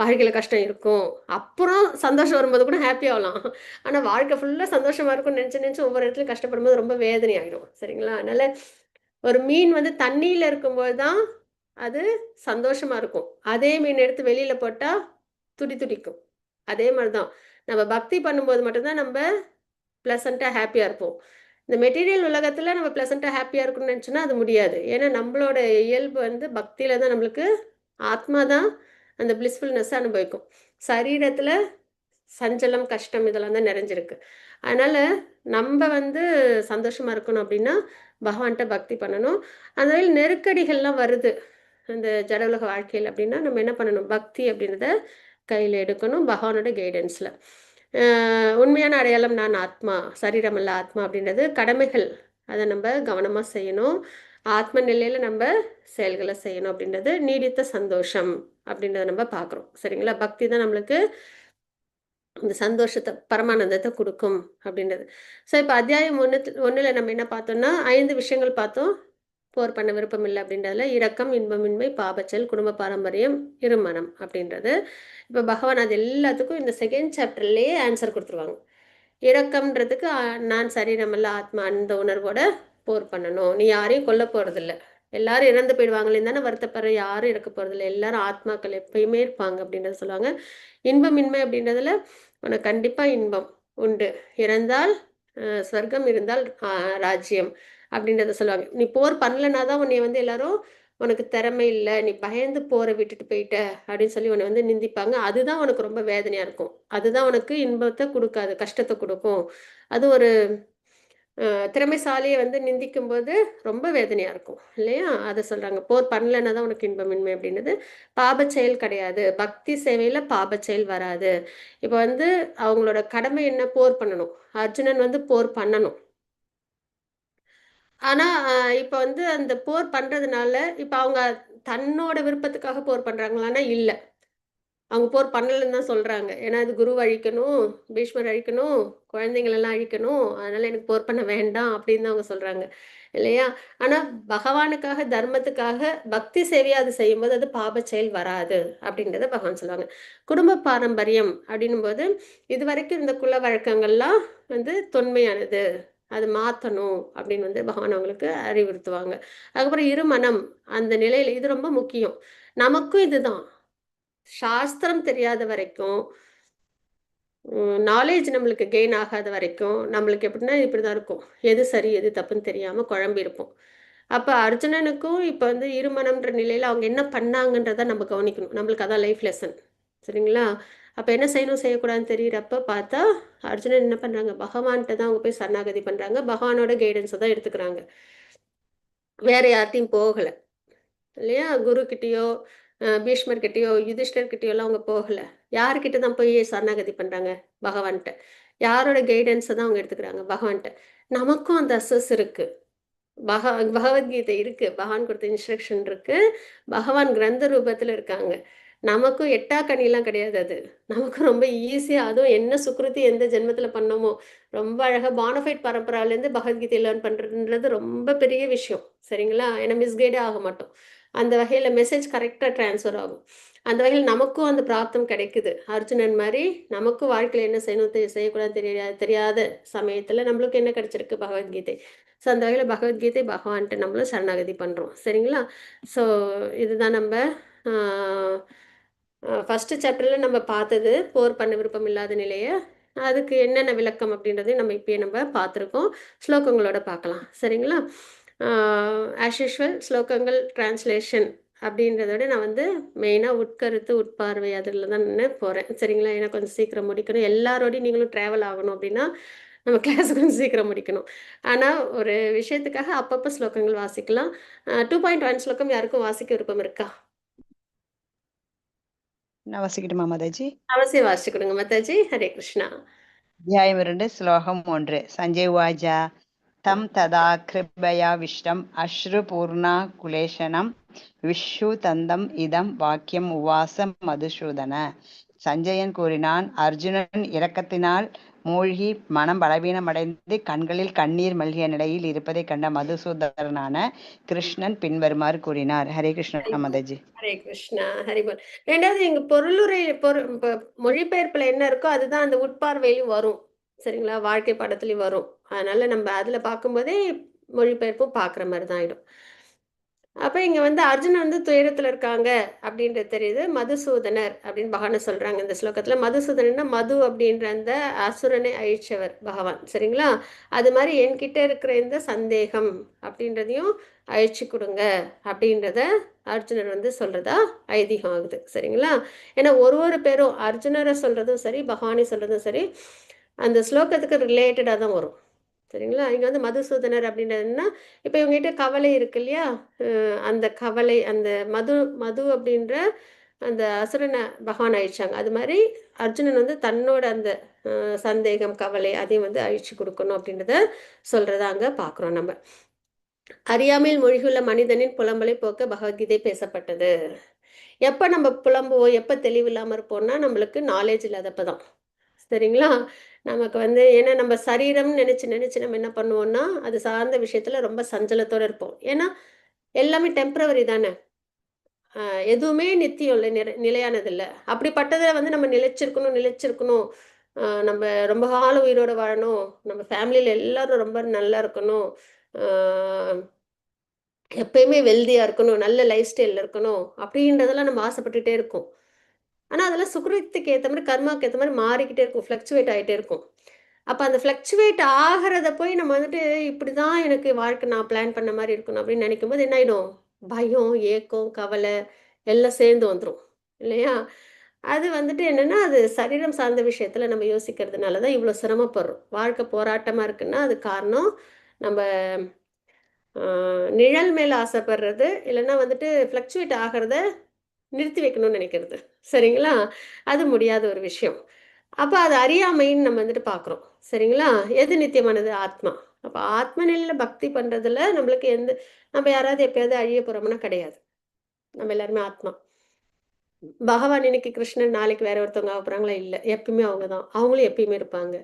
வாழ்க்கையில் கஷ்டம் இருக்கும், அப்புறம் சந்தோஷம் வரும்போது கூட ஹாப்பி ஆகலாம். ஆனால் வாழ்க்கை ஃபுல்லாக சந்தோஷமாக இருக்கும்னு நினச்சி ஒவ்வொரு இடத்துலையும் கஷ்டப்படும்போது ரொம்ப வேதனை ஆகிடும். சரிங்களா? அதனால் ஒரு மீன் வந்து தண்ணியில் இருக்கும்போது தான் அது சந்தோஷமாக இருக்கும். அதே மீன் எடுத்து வெளியில் போட்டால் துடிக்கும். அதே மாதிரி தான் நம்ம பக்தி பண்ணும்போது மட்டும்தான் நம்ம ப்ளசண்ட்டாக ஹாப்பியாக இருப்போம். இந்த மெட்டீரியல் உலகத்தில் நம்ம ப்ளசண்ட்டாக ஹாப்பியாக இருக்கணும்னு நினச்சோன்னா அது முடியாது. ஏன்னா நம்மளோட இயல்பு வந்து பக்தியில் தான் நம்மளுக்கு ஆத்மா தான் அந்த பிளிஸ்ஃபுல்னஸ்ஸை அனுபவிக்கும். சரீரத்தில் சஞ்சலம், கஷ்டம் இதெல்லாம் தான் நிறைஞ்சிருக்கு. அதனால் நம்ம வந்து சந்தோஷமாக இருக்கணும் அப்படின்னா பகவான்கிட்ட பக்தி பண்ணணும். அந்த நெருக்கடிகள்லாம் வருது அந்த ஜட உலக வாழ்க்கையில் அப்படின்னா நம்ம என்ன பண்ணணும்? பக்தி அப்படின்றத கையில் எடுக்கணும் பகவானோட கைடன்ஸில். உண்மையான அடையாளம் நான் ஆத்மா, சரீரம் அல்ல ஆத்மா அப்படின்றது கடமைகள், அதை நம்ம கவனமாக செய்யணும். ஆத்ம நிலையில் நம்ம செயல்களை செய்யணும் அப்படின்றது நீடித்த சந்தோஷம் அப்படின்றத நம்ம பார்க்குறோம். சரிங்களா? பக்தி தான் நம்மளுக்கு இந்த சந்தோஷத்தை, பரமானந்தத்தை கொடுக்கும் அப்படின்றது. ஸோ இப்போ அத்தியாயம் 1ல் நம்ம என்ன பார்த்தோம்னா 5 விஷயங்கள் பார்த்தோம். போர் பண்ண விருப்பம் இல்லை அப்படின்றதுல இரக்கம், இன்பமின்மை, பாபச்சல், குடும்ப பாரம்பரியம், இருமனம் அப்படின்றது. இப்போ பகவான் அது எல்லாத்துக்கும் இந்த செகண்ட் சாப்டர்லேயே ஆன்சர் கொடுத்துருவாங்க. இரக்கம்ன்றதுக்கு நான் சரீரமல்ல ஆத்மா, அந்த உணர்வோட போர் பண்ணணும். நீ யாரையும் கொல்ல போகிறதில்ல, எல்லாரும் இறந்து போயிடுவாங்களேன்னு தானே வருத்தப்படுற, யாரும் இறக்க போகிறதில்ல, எல்லாரும் ஆத்மாக்கள் எப்பயுமே இருப்பாங்க அப்படின்றத சொல்லுவாங்க. இன்பமின்மை அப்படின்றதுல உனக்கு கண்டிப்பாக இன்பம் உண்டு, இறந்தால் ஸ்வர்க்கம், இருந்தால் ராஜ்யம் அப்படின்றத சொல்லுவாங்க. நீ போர் பண்ணலனா தான் உன்னை வந்து எல்லாரும் உனக்கு திறமை இல்லை, நீ பயந்து போரை விட்டுட்டு போயிட்ட அப்படின்னு சொல்லி உன்னை வந்து நிந்திப்பாங்க. அதுதான் உனக்கு ரொம்ப வேதனையாக இருக்கும். அதுதான் உனக்கு இன்பத்தை கொடுக்காது, கஷ்டத்தை கொடுக்கும். அது ஒரு திறமைசாலியை வந்து நிந்திக்கும் போது ரொம்ப வேதனையாக இருக்கும் இல்லையா? அதை சொல்கிறாங்க. போர் பண்ணலன்னா தான் உனக்கு இன்பமின்மை அப்படின்றது. பாபச் செயல் கிடையாது, பக்தி சேவையில் பாபச் செயல் வராது. இப்போ வந்து அவங்களோட கடமை என்ன? போர் பண்ணணும். அர்ஜுனன் வந்து போர் பண்ணணும். ஆனால் இப்போ வந்து அந்த போர் பண்ணுறதுனால இப்போ அவங்க தன்னோட விருப்பத்துக்காக போர் பண்ணுறாங்களான்னா இல்லை, அவங்க போர் பண்ணலன்னு தான் சொல்கிறாங்க. ஏன்னா அது குரு அழிக்கணும், பீஷ்மர் அழிக்கணும், குழந்தைங்களெல்லாம் அழிக்கணும், அதனால் எனக்கு போர் பண்ண வேண்டாம் அப்படின்னு தான் அவங்க சொல்கிறாங்க இல்லையா? ஆனால் பகவானுக்காக, தர்மத்துக்காக பக்தி சேவையை அது செய்யும்போது அது பாப செயல் வராது அப்படின்றத பகவான் சொல்லுவாங்க. குடும்ப பாரம்பரியம் அப்படின்னும் போது இது வரைக்கும் இந்த குல வழக்கங்கள்லாம் வந்து தொன்மையானது, அது மாற்றணும் அப்படின்னு வந்து பகவான் அவங்களுக்கு அறிவுறுத்துவாங்க. அதுக்கப்புறம் இருமனம், அந்த நிலையில் இது ரொம்ப முக்கியம். நமக்கும் இதுதான், சாஸ்திரம் தெரியாத வரைக்கும், நாலேஜ் நம்மளுக்கு கெயின் ஆகாத வரைக்கும் நம்மளுக்கு எப்படின்னா இப்படி தான் இருக்கும், எது சரி எது தப்புன்னு தெரியாமல் குழம்பி இருப்போம். அப்போ அர்ஜுனனுக்கும் இப்போ வந்து இருமனம்ன்ற நிலையில் அவங்க என்ன பண்ணாங்கன்றதை நம்ம கவனிக்கணும். நம்மளுக்கு அதான் லைஃப் லெசன். சரிங்களா? அப்போ என்ன செய்யணும் செய்யக்கூடாதுன்னு தெரியிறப்ப பார்த்தா அர்ஜுனன் என்ன பண்ணுறாங்க? பகவான்கிட்ட தான் அவங்க போய் சரணாகதி பண்ணுறாங்க. பகவானோட கைடன்ஸை தான் எடுத்துக்கிறாங்க, வேற யார்ட்டையும் போகலை இல்லையா? குருக்கிட்டேயோ பீஷ்மர்கிட்டயோ யுதிஷ்டர்கிட்டயோலாம் அவங்க போகலை. யார்கிட்ட தான் போய் சரணாகதி பண்ணுறாங்க? பகவான்கிட்ட. யாரோட கைடன்ஸை தான் அவங்க எடுத்துக்கிறாங்க? பகவான்கிட்ட. நமக்கும் அந்த அசஸ் இருக்குது. பகவத்கீதை இருக்குது, பகவான் கொடுத்த இன்ஸ்ட்ரக்ஷன் இருக்குது, பகவான் கிரந்த ரூபத்தில் இருக்காங்க. நமக்கும் எட்டாக்கணிலாம் கிடையாது. அது நமக்கும் ரொம்ப ஈஸியாக, அதுவும் என்ன சுக்ருதி எந்த ஜென்மத்தில் பண்ணோமோ ரொம்ப அழகாக பானஃபைட் பரம்பராலேருந்து பகவத்கீதை லேர்ன் பண்ணுறதுன்றது ரொம்ப பெரிய விஷயம். சரிங்களா? ஏன்னா மிஸ்கைடே ஆக மாட்டோம். அந்த வகையில் மெசேஜ் கரெக்டாக ட்ரான்ஸ்ஃபர் ஆகும். அந்த வகையில் நமக்கும் அந்த பிராப்தம் கிடைக்குது. அர்ஜுனன் மாதிரி நமக்கும் வாழ்க்கையில் என்ன செய்யணும் செய்யக்கூடாது தெரியாத சமயத்தில் நம்மளுக்கு என்ன கிடைச்சிருக்கு? பகவத்கீதை. ஸோ அந்த வகையில் பகவத்கீதை பகவான்கிட்ட நம்மளும் சரணாகதி பண்ணுறோம். சரிங்களா? ஸோ இதுதான் நம்ம ஃபஸ்ட்டு சாப்டரில் நம்ம பார்த்தது போர் பண்ண விருப்பம் இல்லாத நிலையை, அதுக்கு என்னென்ன விளக்கம் அப்படின்றதையும் நம்ம இப்பயே நம்ம பார்த்துருக்கோம். ஸ்லோகங்களோட பார்க்கலாம். சரிங்களா? ஆஸ் யூஷுவல் ஸ்லோகங்கள் டிரான்ஸ்லேஷன் அப்படின்றத விட நான் வந்து மெயினாக உட்கருத்து உட்பார்வை அதில் தான் போகிறேன். சரிங்களா? ஏன்னா கொஞ்சம் சீக்கிரம் முடிக்கணும். எல்லாரோடையும் நீங்களும் ட்ராவல் ஆகணும் அப்படின்னா நம்ம கிளாஸ் கொஞ்சம் சீக்கிரம் முடிக்கணும். ஆனால் ஒரு விஷயத்துக்காக அப்பப்போ ஸ்லோகங்கள் வாசிக்கலாம். 2.1 ஸ்லோகம் யாருக்கும் வாசிக்க விருப்பம் இருக்கா? நான் வசிக்கட்டுமா மாதாஜி? அவசியம் வாசிச்சு கொடுங்க மாதாஜி. ஹரே கிருஷ்ணா. அத்தியாயம் 2 ஸ்லோகம் 1. சஞ்சய் உவாச்ச தம் ததா கிருபயா விஷ்டம் அஸ்ருபூர்ணா குலேஷனம் விஷ்ணு தந்தம் இதம் வாக்கியம் உவாச மதுசூதன. சஞ்சயன் கூறினான், அர்ஜுனன் இரக்கத்தினால் மூழ்கி மனம் பலவீனமடைந்து கண்களில் கண்ணீர் மல்கிய நிலையில் இருப்பதை கண்ட மதுசூதனான கிருஷ்ணன் பின்வருமாறு கூறினார். ஹரே கிருஷ்ணா மாதாஜி. ஹரே கிருஷ்ணா. ஹரிபோல். ரெண்டாவது இங்க பொருளுரை மொழிபெயர்ப்புல என்ன இருக்கோ அதுதான் அந்த உட்பார்வையிலும் வரும். சரிங்களா? வாழ்க்கை பாடத்துலயும் வரும். அதனால நம்ம அதுல பார்க்கும்போதே மொழிபெயர்ப்பும் பார்க்குற மாதிரி தான் ஆயிடும். அப்ப இங்க வந்து அர்ஜுனன் வந்து துயரத்துல இருக்காங்க அப்படின்றது தெரியுது. மதுசூதனர் அப்படின்னு பகவான் சொல்றாங்க இந்த ஸ்லோகத்துல. மதுசூதனன்னா மது அப்படின்ற அந்த அசுரனை அழிச்சவர் பகவான். சரிங்களா? அது மாதிரி என்கிட்ட இருக்கிற இந்த சந்தேகம் அப்படின்றதையும் அழிச்சு கொடுங்க அப்படின்றத அர்ஜுனர் வந்து சொல்றதா ஐதீகம் ஆகுது. சரிங்களா? ஏன்னா ஒரு பேரும் அர்ஜுனரை சொல்றதும் சரி, பகவானை சொல்றதும் சரி, அந்த ஸ்லோகத்துக்கு ரிலேட்டடாக தான் வரும். சரிங்களா? இங்கே வந்து மதுசூதனர் அப்படின்றதுன்னா, இப்போ இவங்ககிட்ட கவலை இருக்கு இல்லையா? அந்த கவலை, அந்த மது அப்படின்ற அந்த அசுரனை பகவான் அழிச்சாங்க. அது மாதிரி அர்ஜுனன் வந்து தன்னோட அந்த சந்தேகம், கவலை அதையும் வந்து அழிச்சு கொடுக்கணும் அப்படின்றத சொல்றதா அங்கே பார்க்குறோம் நம்ம. அறியாமையில் மூழ்கியுள்ள மனிதனின் புலம்பலை போக்க பகவத்கீதை பேசப்பட்டது. எப்போ நம்ம புலம்புவோம், எப்போ தெளிவு இல்லாமல் இருப்போம்னா நம்மளுக்கு நாலேஜ் இல்லாதப்ப தான். சரிங்களா? நமக்கு வந்து ஏன்னா நம்ம சரீரம்னு நினச்சி நம்ம என்ன பண்ணுவோம்னா அது சார்ந்த விஷயத்தில் ரொம்ப சஞ்சலத்தோடு இருப்போம். ஏன்னா எல்லாமே டெம்பரவரி தானே. எதுவுமே நித்தியம் இல்லை, நிலையானது இல்லை. அப்படிப்பட்டதில் வந்து நம்ம நிலைச்சிருக்கணும். நம்ம ரொம்ப காலம் உயிரோடு வாழணும், நம்ம ஃபேமிலியில் எல்லாரும் ரொம்ப நல்லா இருக்கணும், எப்பயுமே வெல்தியாக இருக்கணும், நல்ல லைஃப் ஸ்டைலில் இருக்கணும் அப்படின்றதெல்லாம் நம்ம ஆசைப்பட்டுட்டே இருக்கோம். ஆனால் அதெல்லாம் சுக்ரத்துக்கு ஏற்ற மாதிரி, கர்மாவுக்கு ஏற்ற மாதிரி மாறிக்கிட்டே இருக்கும், ஃப்ளக்சுவேட் ஆகிட்டே இருக்கும். அப்போ அந்த ஃப்ளக்சுவேட் ஆகிறத போய் நம்ம வந்துட்டு இப்படி தான் எனக்கு வாழ்க்கை நான் பிளான் பண்ண மாதிரி இருக்கணும் அப்படின்னு நினைக்கும் போது என்ன ஆகிடும்? பயம், ஏக்கம், கவலை எல்லாம் சேர்ந்து வந்துடும் இல்லையா? அது வந்துட்டு என்னென்னா அது சரீரம் சார்ந்த விஷயத்தில் நம்ம யோசிக்கிறதுனால தான் இவ்வளோ சிரமப்படுறோம். வாழ்க்கை போராட்டமாக இருக்குன்னா அது காரணம் நம்ம நிழல் மேலே ஆசைப்படுறது, இல்லைன்னா வந்துட்டு ஃப்ளக்சுவேட் ஆகிறத நிறுத்தி வைக்கணும்னு நினைக்கிறது. சரிங்களா? அது முடியாத ஒரு விஷயம். அப்போ அது அறியாமைன்னு நம்ம வந்துட்டு பார்க்குறோம். சரிங்களா? எது நித்தியமானது? ஆத்மா. அப்போ ஆத்ம நிலையில் பக்தி பண்ணுறதுல நம்மளுக்கு நம்ம யாராவது எப்பயாவது அழிய போகிறோம்னா கிடையாது. நம்ம எல்லாருமே ஆத்மா. பகவான் இன்னைக்கு கிருஷ்ணன், நாளைக்கு வேற ஒருத்தவங்க ஆக போகிறாங்களா? இல்லை. எப்பயுமே அவங்க தான். அவங்களும் எப்பயுமே இருப்பாங்க.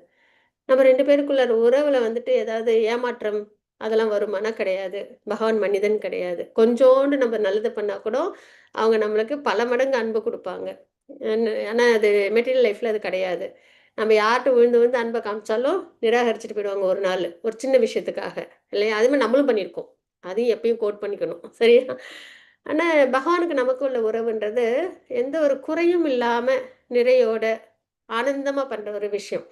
நம்ம 2 பேருக்குள்ள உறவில் வந்துட்டு ஏதாவது ஏமாற்றம் அதெல்லாம் வருமானா? கிடையாது. பகவான் மனிதன் கிடையாது. கொஞ்சோண்டு நம்ம நல்லது பண்ணால் கூட அவங்க நம்மளுக்கு பல மடங்கு அன்பு கொடுப்பாங்க. ஆனால் அது மெட்டீரியல் லைஃப்பில் அது கிடையாது. நம்ம யார்கிட்ட விழுந்து அன்பை காமிச்சாலும் நிராகரிச்சுட்டு போயிடுவாங்க ஒரு நாள், ஒரு சின்ன விஷயத்துக்காக இல்லையா? அது மாதிரி நம்மளும் பண்ணியிருக்கோம். அதையும் எப்பயும் கோட் பண்ணிக்கணும். சரியா? ஆனால் பகவானுக்கு நமக்கு உள்ள உறவுன்றது எந்த ஒரு குறையும் இல்லாமல் நிறையோட ஆனந்தமாக பண்ணுற ஒரு விஷயம்.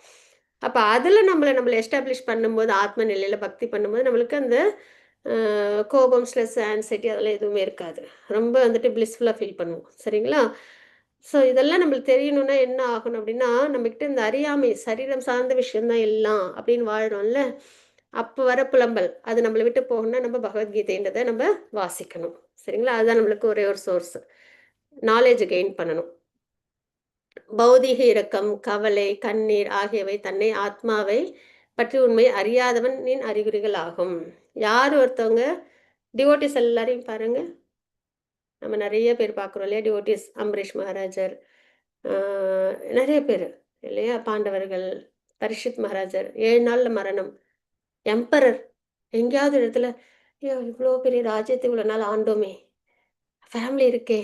அப்போ அதில் நம்மளை எஸ்டாப்ளிஷ் பண்ணும்போது, ஆத்ம நிலையில் பக்தி பண்ணும்போது நம்மளுக்கு அந்த கோபம், ஸ்ட்ரெஸ், ஆன்சைட்டி அதெல்லாம் எதுவுமே இருக்காது. ரொம்ப வந்துட்டு பிளிஸ்ஃபுல்லாக ஃபீல் பண்ணுவோம். சரிங்களா? ஸோ இதெல்லாம் நம்மளுக்கு தெரியணும்னா என்ன ஆகணும் அப்படின்னா, நம்மக்கிட்ட இந்த அறியாமை, சரீரம் சார்ந்த விஷயம்தான் எல்லாம் அப்படின்னு வாழ்கிறோம்ல, அப்போ வர புலம்பல் அது நம்மளை விட்டு போகணும்னா நம்ம பகவத்கீதைன்றதை நம்ம வாசிக்கணும். சரிங்களா? அதுதான் நம்மளுக்கு ஒரே ஒரு சோர்ஸ். நாலேஜ் கெயின் பண்ணணும். பௌதீக இரக்கம், கவலை, கண்ணீர் ஆகியவை தன்னை ஆத்மாவை பற்றி உண்மை அறியாதவனின் அறிகுறிகள் ஆகும். யார் ஒருத்தவங்க டிவோட்டிஸ் எல்லாரையும் பாருங்க, நம்ம நிறைய பேர் பார்க்குறோம் இல்லையா? டிவோட்டிஸ் அம்பரீஷ் மகாராஜர், நிறைய பேர் இல்லையா? பாண்டவர்கள், பரிஷித் மகாராஜர் 7 நாள்ல மரணம், எம்பரர் எங்கேயாவது இடத்துல ஐயோ இவ்வளோ பெரிய ராஜ்யத்தை இவ்வளோ நாள் ஆண்டோமே, ஃபேமிலி இருக்கே,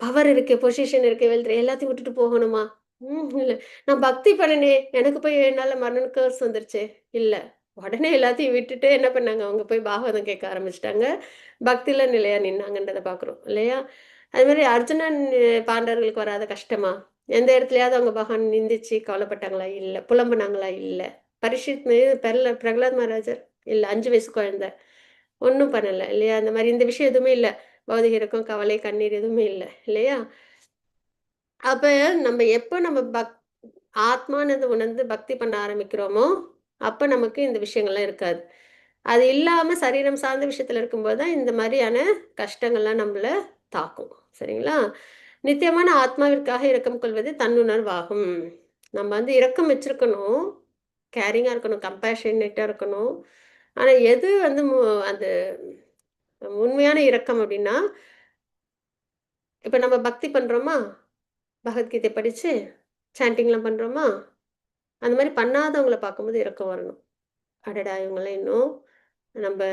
பவர் இருக்கு, பொசிஷன் இருக்கு, வெல்த் எல்லாத்தையும் விட்டுட்டு போகணுமா? இல்லை. நான் பக்தி பண்ணினே, எனக்கு போய் 7 நாள்ல மரண கேர்ஸ் வந்துருச்சு. இல்லை. உடனே எல்லாத்தையும் விட்டுட்டு என்ன பண்ணாங்க? அவங்க போய் பாகவதம் கேட்க ஆரம்பிச்சிட்டாங்க. பக்தியில் நிலையா நின்னாங்கன்றதை பார்க்குறோம் இல்லையா? அது மாதிரி அர்ஜுனன் பாண்டவர்களுக்கு வராத கஷ்டமா? எந்த இடத்துலயாவது அவங்க பகவான் நிந்திச்சு கவலைப்பட்டாங்களா? இல்ல. புலம்புனாங்களா? இல்ல. பரீட்சித் பிரகலாத் மகாராஜர் இல்ல. 5 வயசு குழந்தை. ஒண்ணும் பண்ணல இல்லையா? அந்த மாதிரி இந்த விஷயம் எதுவுமே இல்ல. பௌதிக இறக்கம், கவலை, கண்ணீர் எதுவுமே இல்ல இல்லையா? அப்ப எப்ப நம்ம ஆத்மானது உணர்ந்து பக்தி பண்ண ஆரம்பிக்கிறோமோ, அப்ப நமக்கு இந்த விஷயங்கள்லாம் இருக்காது. அது இல்லாம சரீரம் சார்ந்த விஷயத்துல இருக்கும்போது தான் இந்த மாதிரியான கஷ்டங்கள்லாம் நம்மள தாக்கும். சரிங்களா? நித்தியமான ஆத்மாவிற்காக இரக்கம் கொள்வது தன்னுணர்வாகும். நம்ம இரக்கம் வச்சிருக்கணும். கேரிங்கா இருக்கணும். கம்பேஷனேட்டா இருக்கணும். ஆனா எது அந்த உண்மையான இரக்கம் அப்படின்னா, இப்ப நம்ம பக்தி பண்றோமா? பகவத்கீதை படிச்சு சாண்டிங்லாம் பண்றோமா? அந்த மாரி பண்ணாதவங்கள பார்க்கும்போது இரக்கம் வரணும். அடடா! இவங்கலாம் இன்னும் நம்ப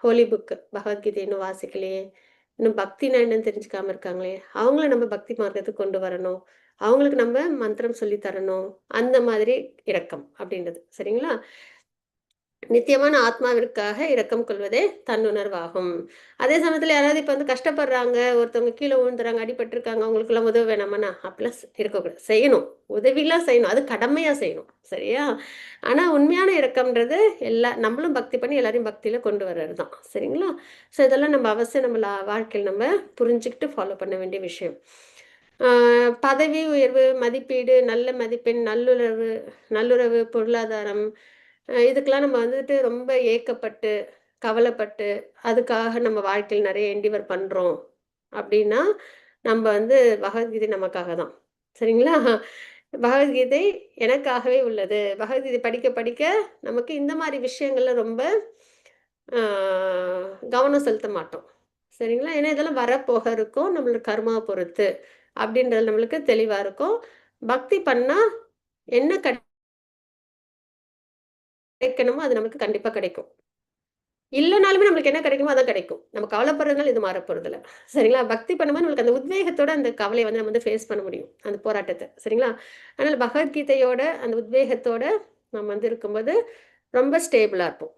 ஹோலி புக் பகவத்கீதை இன்னும் வாசிக்கலையே! இன்னும் பக்தினா என்னன்னு தெரிஞ்சுக்காம இருக்காங்களே! அவங்கள நம்ம பக்தி மார்க்கத்துக்கு கொண்டு வரணும். அவங்களுக்கு நம்ம மந்திரம் சொல்லி தரணும். அந்த மாதிரி இரக்கம் அப்படின்றது. சரிங்களா? நித்தியமான ஆத்மாவிற்காக இரக்கம் கொள்வதே தன்னுணர்வாகும். அதே சமயத்துல யாராவது இப்ப கஷ்டப்படுறாங்க, ஒருத்தவங்க கீழ விழுந்துறாங்க, அடிபட்டுருக்காங்க, அவங்களுக்கெல்லாம் உதவ வேணாமான்னா? அப்படிலாம் இருக்கக்கூடாது. செய்யணும். உதவிலாம் செய்யணும். அது கடமையா செய்யணும். சரியா? ஆனா உண்மையான இரக்கம்ன்றது நம்மளும் பக்தி பண்ணி எல்லாரையும் பக்தியில கொண்டு வர்றது தான். சரிங்களா? ஸோ இதெல்லாம் நம்ம அவசியம் வாழ்க்கையில நம்ம புரிஞ்சுக்கிட்டு ஃபாலோ பண்ண வேண்டிய விஷயம். ஆ பதவி உயர்வு, மதிப்பீடு, நல்ல மதிப்பெண், நல்லுறவு, பொருளாதாரம் இதுக்கெல்லாம் நம்ம ரொம்ப ஏக்கப்பட்டு, கவலைப்பட்டு, அதுக்காக நம்ம வாழ்க்கையில நெறைய என்டிவர் பண்றோம் அப்டின்னா, நம்ப பகவத்கீதை நமக்காக தான். சரிங்களா? பகவத்கீதை எனக்காகவே உள்ளது. பகவத்கீதை படிக்க படிக்க நமக்கு இந்த மாரி விஷயங்கள்ல ரொம்ப ஆ கவனம் செலுத்த மாட்டோம். சரிங்களா? ஏன்னா இதெல்லாம் வரப்போக இருக்கும். நம்மளோட கர்மாவ பொறுத்து. அப்டின்றது நம்மளுக்கு தெளிவா இருக்கும். பக்தி பண்ணா என்ன கிடைக்கணுமோ அது நமக்கு கண்டிப்பா கிடைக்கும். இல்லனாலுமே நம்மளுக்கு என்ன கிடைக்குமோ அதான் கிடைக்கும். நம்ம கவலைப்படுறதுனால எதுவும் மாறப்போறதில்ல. சரிங்களா? பக்தி பண்ணும்போது நம்மளுக்கு அந்த உத்வேகத்தோட அந்த கவலைய நம்ம ஃபேஸ் பண்ண முடியும். அந்த போராட்டத்த. சரிங்களா? அதனால பகவத்கீதையோட அந்த உத்வேகத்தோட நம்ம இருக்கும்போது ரொம்ப ஸ்டேபிளா இருப்போம்.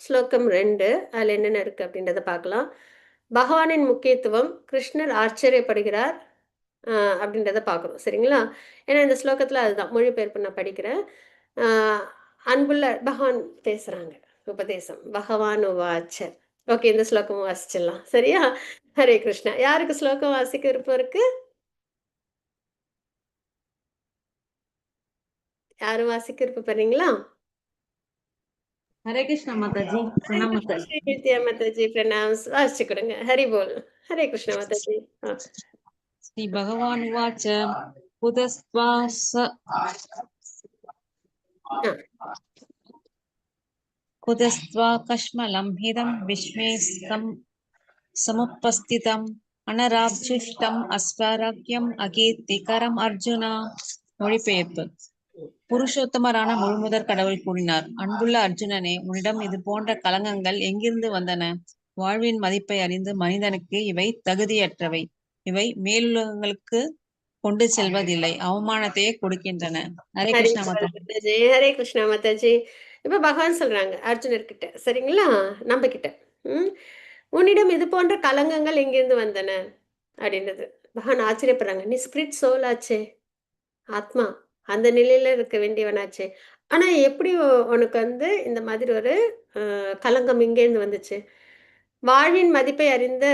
ஸ்லோகம் 2 அதுல என்னென்ன இருக்கு அப்படின்றத பார்க்கலாம். பகவானின் முக்கியத்துவம் கிருஷ்ணர் ஆச்சரியப்படுகிறார் அப்படின்றத பார்க்குறோம். சரிங்களா? ஏன்னா இந்த ஸ்லோகத்துல அதுதான் மொழிபெயர்ப்பு நான் படிக்கிறேன். ஆ அன்புள்ள பகவான் பேசுறாங்க. உபதேசம். பகவான் உவாச்ச. ஓகே. இந்த ஸ்லோகமும் வாசிச்சிடலாம். சரியா? ஹரே கிருஷ்ணா. யாருக்கு ஸ்லோகம் வாசிக்க விருப்பம் இருக்கு? யாரும் வாசிக்க விருப்பப்படுறீங்களா? हरे कृष्ण माता जी ஹரே प्रणाम கிருஷ்ணா माता जी ஸ்ரீ நித்யா மாதாஜி பிரணாம்ஸ். வாசிச்சு கொடுங்க. ஹரி போல். ஹரே கிருஷ்ணா மாதாஜி. श्री भगवान उवाच कुतस्त्वा कुतस्त्वा कश्मलं हिदं विश्वे समुपस्थितम् अनराब्जिष्टम् अस्वारग्यम् अकीर्तिकरम् अर्जुन. மொழிபெயர்ப்பு. புருஷோத்தமரான முழுமுதற் கடவுள் கூறினார், அன்புள்ள அர்ஜுனனே, உன்னிடம் இது போன்ற களங்கங்கள் எங்கிருந்து வந்தன? வாழ்வின் மதிப்பை அறிந்து மனிதனுக்கு இவை தகுதியற்றவை. இவை மேலுலகங்களுக்கு கொண்டு செல்வதில்லை, அவமானத்தையே கொடுக்கின்றன. ஹரே ஹரி கிருஷ்ணா மாதா. மாதாஜி. ஹரே கிருஷ்ணா மாதாஜி. இப்ப பகவான் சொல்றாங்க அர்ஜுனர்கிட்ட. சரிங்களா? நம்ம கிட்ட. ம். உன்னிடம் இது போன்ற கலங்கங்கள் எங்கிருந்து வந்தன? அப்படின்றது. பகவான் ஆச்சரியப்படுறாங்க. நீ ஸ்பிரிட் சோல் ஆச்சே. ஆத்மா. அந்த நிலையில இருக்க வேண்டியவனாச்சே. ஆனா எப்படி உனக்கு இந்த மாதிரி ஒரு களங்கம் எங்கேருந்து வந்துச்சு? வாழ்வின் மதிப்பை அறிந்த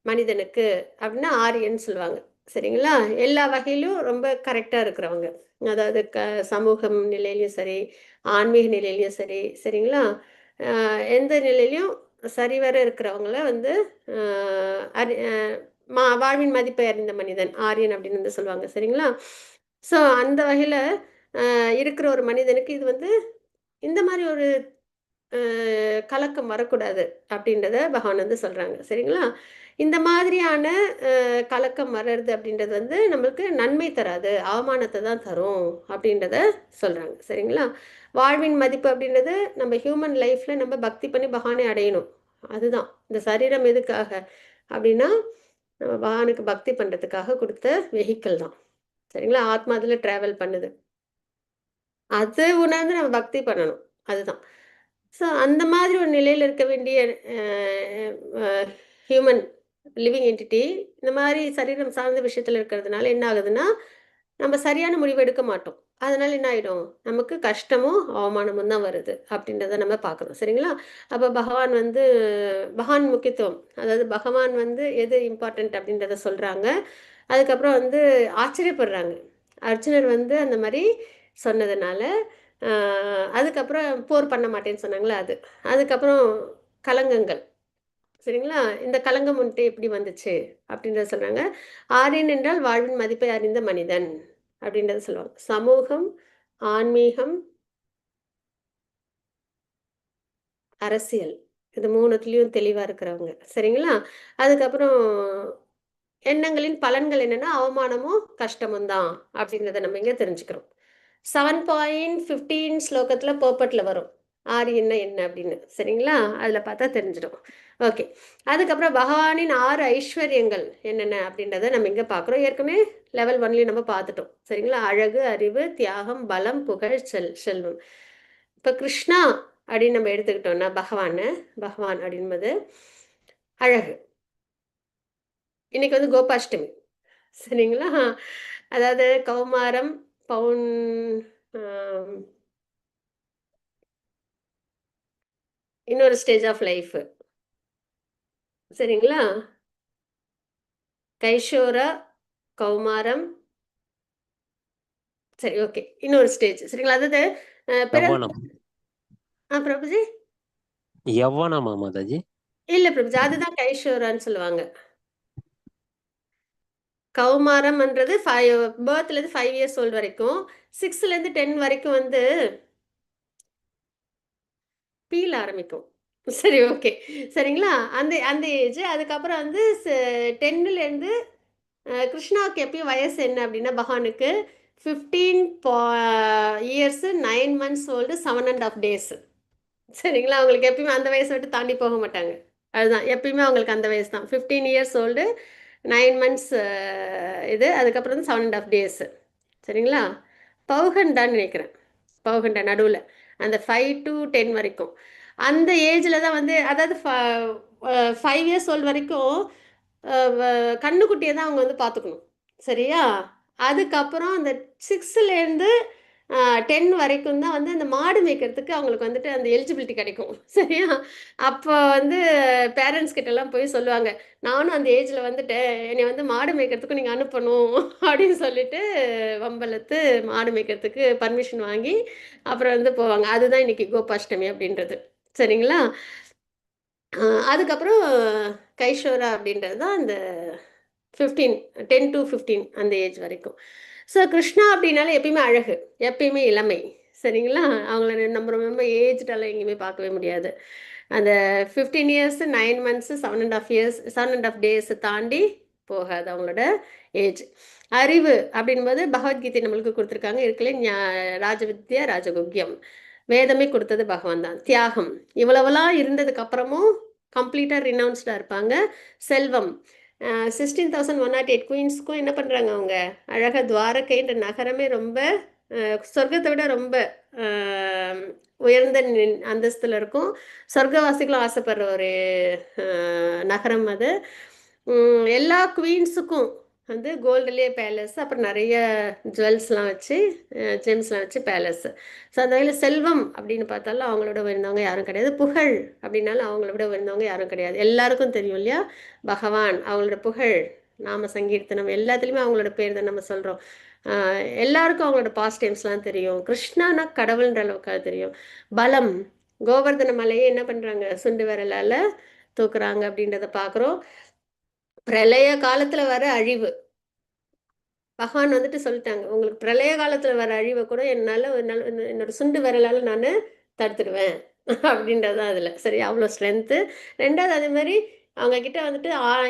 மனிதனுக்கு அப்படின்னா ஆரியன்னு சொல்லுவாங்க. சரிங்களா? எல்லா வகையிலும் ரொம்ப கரெக்ட்டா இருக்கிறவங்க. அதாவது சமூகம் நிலையிலயும் சரி, ஆன்மீக நிலையிலயும் சரி, சரிங்களா? அ எந்த நிலையிலயும் சரிவர இருக்கிறவங்கள அ அறி அ வாழ்வின் மதிப்பை அறிந்த மனிதன், ஆரியன் அப்படின்னு சொல்லுவாங்க. சரிங்களா? ஸோ அந்த வகையில இருக்கிற ஒரு மனிதனுக்கு இது இந்த மாரி ஒரு அ கலக்கம் வரக்கூடாது அப்படின்றத பகவான் சொல்றாங்க. சரிங்களா? இந்த மாதிரியான கலக்கம் வர்றது அப்படின்றது நம்மளுக்கு நன்மை தராது. அவமானத்த தான் தரும் அப்படின்றத சொல்றாங்க. சரிங்களா? வாழ்வின் மதிப்பு அப்படின்றது நம்ம ஹியூமன் லைஃப்ல நம்ம பக்தி பண்ணி பகவானை அடையணும். அதுதான். இந்த சரீரம் எதுக்காக? அப்படின்னா, நம்ம பகவானுக்கு பக்தி பண்றதுக்காக குடுத்த வெஹிக்கிள் தான். சரிங்களா? ஆத்மா அதுல டிராவல் பண்ணுது. அது உணர்ந்து நம்ம பக்தி பண்ணணும். அதுதான். ஸோ அந்த மாதிரி ஒரு நிலையில இருக்க வேண்டிய அ அ ஹியூமன் லிவிங் என்டிட்டி. இந்த மாதிரி சரீரம் சார்ந்த விஷயத்துல இருக்கிறதுனால என்ன ஆகுதுன்னா, நம்ம சரியான முடிவு எடுக்க மாட்டோம். அதனால என்ன ஆயிடும், நமக்கு கஷ்டமும் அவமானமும் தான் வருது அப்படின்றத நம்ம பார்க்கணும். சரிங்களா? அப்போ பகவான் முக்கியத்துவம், அதாவது பகவான் எது இம்பார்ட்டன்ட் அப்படின்றத சொல்றாங்க. அதுக்கப்புறம் ஆச்சரியப்படுறாங்க. அர்ஜுனர் அந்த மாதிரி சொன்னதுனால. அதுக்கப்புறம் போர் பண்ண மாட்டேன்னு சொன்னாங்களே அது. அதுக்கப்புறம் கலங்கங்கள். சரிங்களா? இந்த கலங்கம் எப்படி வந்துச்சு அப்படின்றத சொல்றாங்க. ஆரியன் என்றால் வாழ்வின் மதிப்பை அறிந்த மனிதன் அப்படின்றத சொல்லுவாங்க. சமூகம், ஆன்மீகம், அரசியல், இது 3த்துலயும் தெளிவா இருக்கிறவங்க. சரிங்களா? அதுக்கப்புறம் எண்ணங்களின் பலன்கள் என்னன்னா, அவமானமும், கஷ்டமும் தான் அப்படிங்கிறத நம்ம இங்க தெரிஞ்சுக்கிறோம். 7.15 ஸ்லோகத்துல பர்பட்ல வரும். ஆரியன்னா என்ன அப்படின்னு. சரிங்களா? அதுல பார்த்தா தெரிஞ்சிடும். ஓகே. அதுக்கப்புறம் பகவானின் 6 ஐஸ்வர்யங்கள் என்னென்ன அப்படின்றத நம்ம இங்க பார்க்குறோம். ஏற்கனவே லெவல் 1லயும் நம்ம பார்த்துட்டோம். சரிங்களா? அழகு, அறிவு, தியாகம், பலம், புகழ், செல்வம். இப்ப கிருஷ்ணா அப்படின்னு நம்ம எடுத்துக்கிட்டோம்னா பகவான் அப்படின்பது அழகு. இன்னைக்கு கோபாஷ்டமி. சரிங்களா? அதாவது கௌமாரம், பவுன், ஆம், இன்னொரு ஸ்டேஜ் ஆஃப் லைஃப். சரிங்களா? கைஷோர, கௌமாரம், சரி, ஓகே, இன்னொரு ஸ்டேஜ். சரிங்களா? அதாவது பிறந்த யவ்வனம். பிரபுஜி, யவ்வனமா மாதாஜி? இல்ல பிரபுஜி, அதுதான் கைஷோரான்னு சொல்லுவாங்க. கௌமாரம்ன்றது பர்த்லேருந்து 5 இயர்ஸ் ஓல்டு வரைக்கும், 6லேருந்து 10 வரைக்கும் பீல் ஆரம்பிக்கும். சரி, ஓகே. சரிங்களா? அந்த அந்த ஏஜ். அதுக்கப்புறம் 10லேருந்து கிருஷ்ணாவுக்கு எப்பயும் வயசு என்ன அப்படின்னா, பகவானுக்கு 15 இயர்ஸ் 9 மந்த்ஸ் ஓல்டு 7.5 டேஸ். சரிங்களா? அவங்களுக்கு எப்பயுமே அந்த வயசை விட்டு தாண்டி போக மாட்டாங்க. அதுதான் எப்பயுமே அவங்களுக்கு அந்த வயசு தான். 15 இயர்ஸ் ஓல்டு 9 மந்த்ஸ் அதுக்கப்புறம் 7.5 டேஸ். சரிங்களா? பௌகண்டான்னு நினைக்கிறேன். பௌகண்டா நடுவில் அந்த 5 to 10 வரைக்கும் அந்த ஏஜில் தான் அதாவது 5 இயர்ஸ் ஓல்டு வரைக்கும் கண்ணுக்குட்டியை தான் அவங்க பார்த்துக்கணும். சரியா? அதுக்கப்புறம் அந்த 6லேருந்து 10 வரைக்கும் தான் அந்த மாடு மேய்க்கிறதுக்கு அவங்களுக்கு அந்த எலிஜிபிலிட்டி கிடைக்கும். சரியா? அப்போ பேரண்ட்ஸ் கிட்டலாம் போய் சொல்லுவாங்க, நானும் அந்த ஏஜில் என்னை மாடு மேய்க்கிறதுக்கு நீங்கள் அனுப்பணும் அப்படின்னு சொல்லிட்டு வம்பலத்து மாடு மேய்க்கிறதுக்கு பர்மிஷன் வாங்கி அப்புறம் போவாங்க. அதுதான் இன்னைக்கு கோபாஷ்டமி அப்படின்றது. சரிங்களா? அதுக்கப்புறம் கைஷோரா அப்படின்றது தான் அந்த 10 to 15 அந்த ஏஜ் வரைக்கும். ஸோ கிருஷ்ணா அப்படின்னாலே எப்பயுமே அழகு, எப்பயுமே இளமை. சரிங்களா? அவங்கள நம்ம ரொம்ப ஏஜ்டெல்லாம் எங்கேயுமே பார்க்கவே முடியாது. அந்த 15 இயர்ஸ் 9 மந்த்ஸ் 7.5 இயர்ஸ் 7.5 டேஸ் தாண்டி போகாது அவங்களோட ஏஜ். அறிவு அப்படின்போது பகவத்கீதை நம்மளுக்கு கொடுத்துருக்காங்க. இருக்கலே ராஜவித்யா ராஜகுக்கியம், வேதமே கொடுத்தது பகவான் தான். தியாகம், இவ்வளவெல்லாம் இருந்ததுக்கு அப்புறமும் கம்ப்ளீட்டாக ரினவுன்ஸ்டாக இருப்பாங்க. செல்வம், 16,108 குயின்ஸ்க்கும் என்ன பண்ணுறாங்க, அவங்க அழகாக துவாரகைன்ற நகரமே ரொம்ப சொர்க்கத்தை விட ரொம்ப உயர்ந்த அந்தஸ்தில் இருக்கும். சொர்க்கவாசிகளும் ஆசைப்படுற ஒரு நகரம் அது. எல்லா குவீன்ஸுக்கும் கோல்டுலேயே பேலஸ், அப்புறம் நிறைய ஜுவல்ஸ்லாம் வச்சு ஜெம்ஸ்லாம் வச்சு பேலஸ். ஸோ அந்த வகையில் செல்வம் அப்படின்னு பார்த்தாலும் அவங்களோட உயர்ந்தவங்க யாரும் கிடையாது. புகழ் அப்படின்னாலும் அவங்கள விட உயர்ந்தவங்க யாரும் கிடையாது. எல்லாருக்கும் தெரியும் இல்லையா, பகவான் அவங்களோட புகழ், நாம சங்கீர்த்தனம் எல்லாத்துலேயுமே அவங்களோட பேர் தான் நம்ம சொல்கிறோம். எல்லாருக்கும் அவங்களோட பாஸ்ட் டைம்ஸ்லாம் தெரியும். கிருஷ்ணானா கடவுள்ன்ற அளவுக்கு தெரியும். பலம், கோவர்தன மலையை என்ன பண்ணுறாங்க, சுண்டு விரலால் தூக்குறாங்க அப்படின்றத பார்க்குறோம். பிரளய காலத்தில் வர அழிவு, பகவான் சொல்லிட்டாங்க, உங்களுக்கு பிரளய காலத்தில் வர அழிவை கூட என்னால் என்னோட சுண்டு விரலால் நான் தடுத்துடுவேன் அப்படின்றதான் அதில். சரி, அவ்வளோ ஸ்ட்ரென்த்து. ரெண்டாவது அதே மாதிரி அவங்க கிட்ட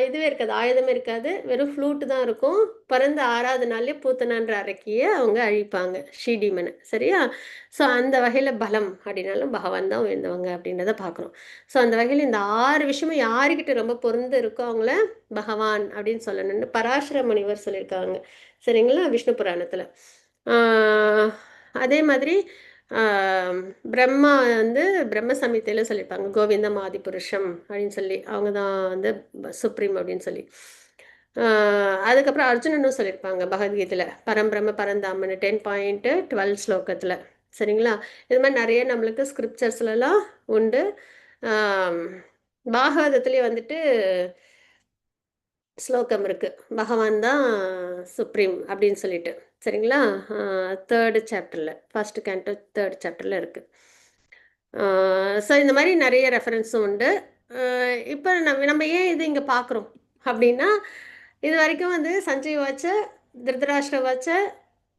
இதுவே இருக்காது, ஆயுதமே இருக்காது, வெறும் ஃப்ளூட்டு தான் இருக்கும். பிறந்த 6வது நாள்லேயே பூத்தனான்ற அரக்கியை அவங்க அழிப்பாங்க, ஷீடிமனை. சரியா? ஸோ அந்த வகையில் பலம் அப்படின்னாலும் பகவான் தான் உயர்ந்தவங்க அப்படின்றத பார்க்குறோம். ஸோ அந்த வகையில் இந்த 6 விஷயமும் யாருக்கிட்ட ரொம்ப பொருந்து இருக்கோ அவங்கள பகவான் அப்படின்னு சொல்லணும்னு பராசர முனிவர் சொல்லியிருக்காங்க. சரிங்களா? விஷ்ணு புராணத்தில். அதே மாதிரி பிரம்மா வந்து பிரம்ம சமித்தையில் சொல்லியிருப்பாங்க கோவிந்தம் ஆதி புருஷம் அப்படின்னு சொல்லி, அவங்க தான் வந்து சுப்ரீம் அப்படின்னு சொல்லி. அதுக்கப்புறம் அர்ஜுனனும் சொல்லியிருப்பாங்க பகவத்கீதையில் பரம்பிரம்ம பரந்தாமன்னு 10.12 ஸ்லோகத்தில். சரிங்களா? இது மாதிரி நிறைய நம்மளுக்கு ஸ்கிரிப்சர்ஸ்லாம் உண்டு. பாகவதத்துலேயே வந்துட்டு ஸ்லோகம் இருக்கு, பகவான் தான் சுப்ரீம் அப்படின்னு சொல்லிட்டு. சரிங்களா? 3rd சாப்டர்ல, ஃபர்ஸ்ட் கேண்டோ 3rd சாப்டர்ல இருக்கு. ஸோ இந்த மாதிரி நிறைய ரெஃபரன்ஸும் உண்டு. இப்போ நம்ம ஏன் இது இங்கே பார்க்குறோம் அப்படின்னா, இது வரைக்கும் வந்து சஞ்சய் வாட்சை, திருதராஷ்டிர வாட்சை,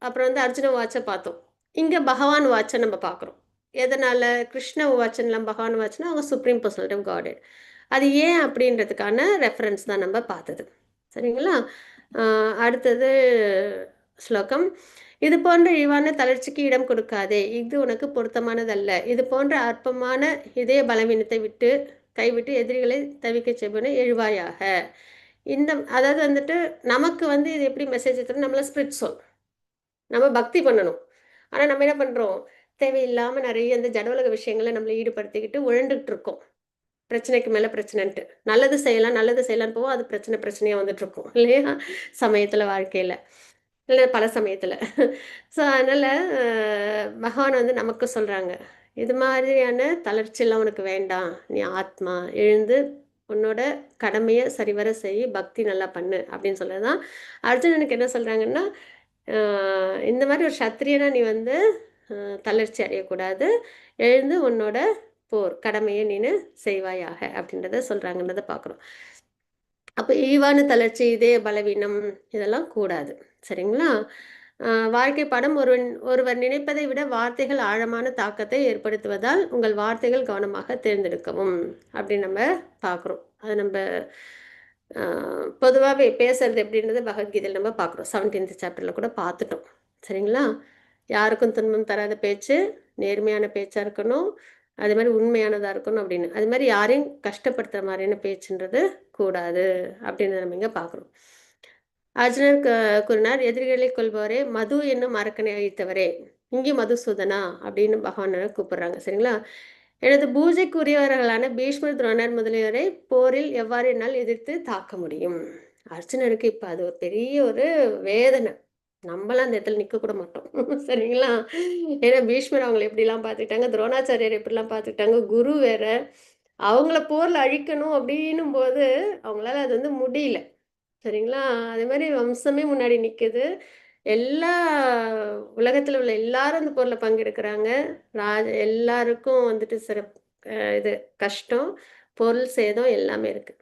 அப்புறம் வந்து அர்ஜுன வாட்சை பார்த்தோம். இங்கே பகவான் வாட்சை நம்ம பார்க்குறோம். எதனால கிருஷ்ண வாட்சன்லாம் பகவான் வாட்சனா அவங்க சுப்ரீம் பர்சனாலிட்டி ஆஃப் காட். அது ஏன் அப்படின்றதுக்கான ரெஃபரன்ஸ் தான் நம்ம பார்த்தது. சரிங்களா? அடுத்தது ஸ்லோகம். இது போன்ற இழிவான தளர்ச்சிக்கு இடம் கொடுக்காதே, இது உனக்கு பொருத்தமானதல்ல. இது போன்ற அற்பமான இதய பலவீனத்தை விட்டு கைவிட்டு எதிரிகளை தவிக்க செய்வன எழுவாயாக. இந்த அதாவது வந்துட்டு நமக்கு வந்து இது எப்படி மெசேஜ் தரும், நம்மள ஸ்பிரிட் சோல், நம்ம பக்தி பண்ணணும். ஆனால் நம்ம என்ன பண்ணுறோம், தேவையில்லாமல் நிறைய இந்த ஜடவுலக விஷயங்களை நம்மளை ஈடுபடுத்திக்கிட்டு உழண்டுகிட்டு இருக்கோம். பிரச்சனைக்கு மேலே பிரச்சனைன்ட்டு நல்லது செய்யலான்னு போவோம், அது பிரச்சனையாக வந்துட்டு இருக்கும் இல்லையா, சமயத்தில் வாழ்க்கையில் இல்லை பல சமயத்தில். ஸோ அதனால் பகவான் வந்து நமக்கு சொல்கிறாங்க, இது மாதிரியான தளர்ச்சியெல்லாம் உனக்கு வேண்டாம், நீ ஆத்மா எழுந்து உன்னோட கடமையை சரிவர செய், பக்தி நல்லா பண்ணு அப்படின்னு சொல்லதான் அர்ஜுனனுக்கு என்ன சொல்கிறாங்கன்னா, இந்த மாதிரி ஒரு சத்திரியனா நீ வந்து தளர்ச்சி அடையக்கூடாது, எழுந்து உன்னோட போர் கடமையை நீனு செய்வாயாக அப்படின்றத சொல்கிறாங்கன்றதை பார்க்குறோம். அப்போ இழிவான தளர்ச்சி, இதே பலவீனம் இதெல்லாம் கூடாது. சரிங்களா? வாழ்க்கை படம் ஒருவர் நினைப்பதை விட வார்த்தைகள் ஆழமான தாக்கத்தை ஏற்படுத்துவதால் உங்கள் வார்த்தைகள் கவனமாக தேர்ந்தெடுக்கவும் அப்படின்னு நம்ம பார்க்குறோம். அது நம்ம பொதுவாகவே பேசுறது எப்படின்றது பகவத்கீதையில் நம்ம பார்க்குறோம். 17th சாப்டரில் கூட பார்த்துட்டோம். சரிங்களா? யாருக்கும் துன்பம் தராத பேச்சு, நேர்மையான பேச்சாக இருக்கணும், அது மாதிரி உண்மையானதாக இருக்கணும் அப்படின்னு. அது மாதிரி யாரையும் கஷ்டப்படுத்துகிற மாதிரியான பேச்சுன்றது கூடாது அப்படின்றத நம்ம இங்கே பார்க்குறோம். அர்ஜுனர் கூறினார், எதிரிகளை கொள்பவரே, மது என்னும் அரக்கனை அழித்தவரே, இங்கே மதுசூதனா அப்படின்னு பகவானை கூப்பிடுறாங்க. சரிங்களா? எனது பூஜைக்குரியவர்களான பீஷ்மர், துரோணர் முதலியோரை போரில் எவ்வாறு என்னால் எதிர்த்து தாக்க முடியும்? அர்ஜுனருக்கு இப்போ அது ஒரு பெரிய ஒரு வேதனை. நம்மளாம் அந்த இடத்துல நிற்க கூட மாட்டோம். சரிங்களா? ஏன்னா பீஷ்மர் அவங்களை எப்படிலாம் பார்த்துக்கிட்டாங்க, துரோணாச்சாரியர் எப்படிலாம் பார்த்துக்கிட்டாங்க, குரு வேற, அவங்கள போரில் அழிக்கணும் அப்படின்னும் போது அவங்களால அது வந்து முடியல. சரிங்களா? அதே மாதிரி வம்சமே முன்னாடி நிற்குது, எல்லா உலகத்தில் உள்ள எல்லாரும் அந்த போரில் பங்கெடுக்கிறாங்க, எல்லாருக்கும் வந்துட்டு இது கஷ்டம், பொருள் சேதம் எல்லாமே இருக்குது.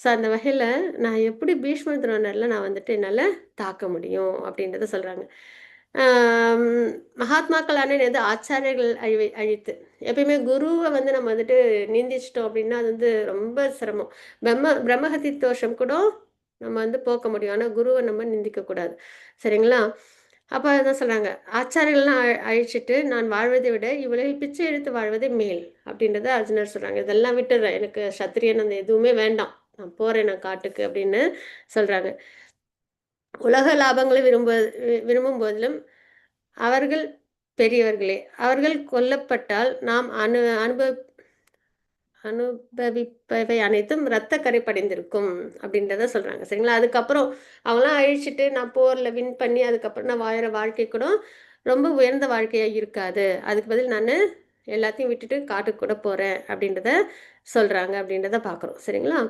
ஸோ அந்த வகையில் நான் எப்படி பீஷ்மர் துரோணரில் நான் வந்துட்டு என்னால் தாக்க முடியும் அப்படின்றத சொல்கிறாங்க. மகாத்மாக்களான எது ஆச்சாரியர்கள் அழித்து எப்பயுமே குருவை வந்து நம்ம வந்துட்டு நிந்திச்சிட்டோம் அப்படின்னா அது வந்து ரொம்ப சிரமம். பிரம்மஹத்தி தோஷம் கூட நம்ம வந்து போக்க முடியும், ஆனால் குருவை நம்ம நிந்திக்கக்கூடாது. சரிங்களா? அப்போ அதான் சொல்கிறாங்க, ஆச்சாரியர்கள்லாம் அழிச்சிட்டு நான் வாழ்வதை விட இவ்வுலகில் பிச்சை எடுத்து வாழ்வதே மேல் அப்படின்றத அர்ஜுனர் சொல்கிறாங்க. இதெல்லாம் விட்டுடுறேன், எனக்கு சத்திரியன் அந்த எதுவுமே வேண்டாம், நான் போகிறேன் நான் காட்டுக்கு அப்படின்னு சொல்கிறாங்க. உலக லாபங்களை விரும்பும் போதிலும் அவர்கள் பெரியவர்களே, அவர்கள் கொல்லப்பட்டால் நாம் அனுபவிப்பவை அனைத்தும் இரத்த கரை படிந்திருக்கும் அப்படின்றத சொல்கிறாங்க. சரிங்களா? அதுக்கப்புறம் அவங்களாம் அழிச்சிட்டு நான் போரில் வின் பண்ணி அதுக்கப்புறம் நான் வாழற வாழ்க்கை கூட ரொம்ப உயர்ந்த வாழ்க்கையாக இருக்காது, அதுக்கு பதில் நான் எல்லாத்தையும் விட்டுட்டு காட்டுக்கு கூட போகிறேன் அப்படின்றத சொல்கிறாங்க அப்படின்றத பார்க்குறோம். சரிங்களா?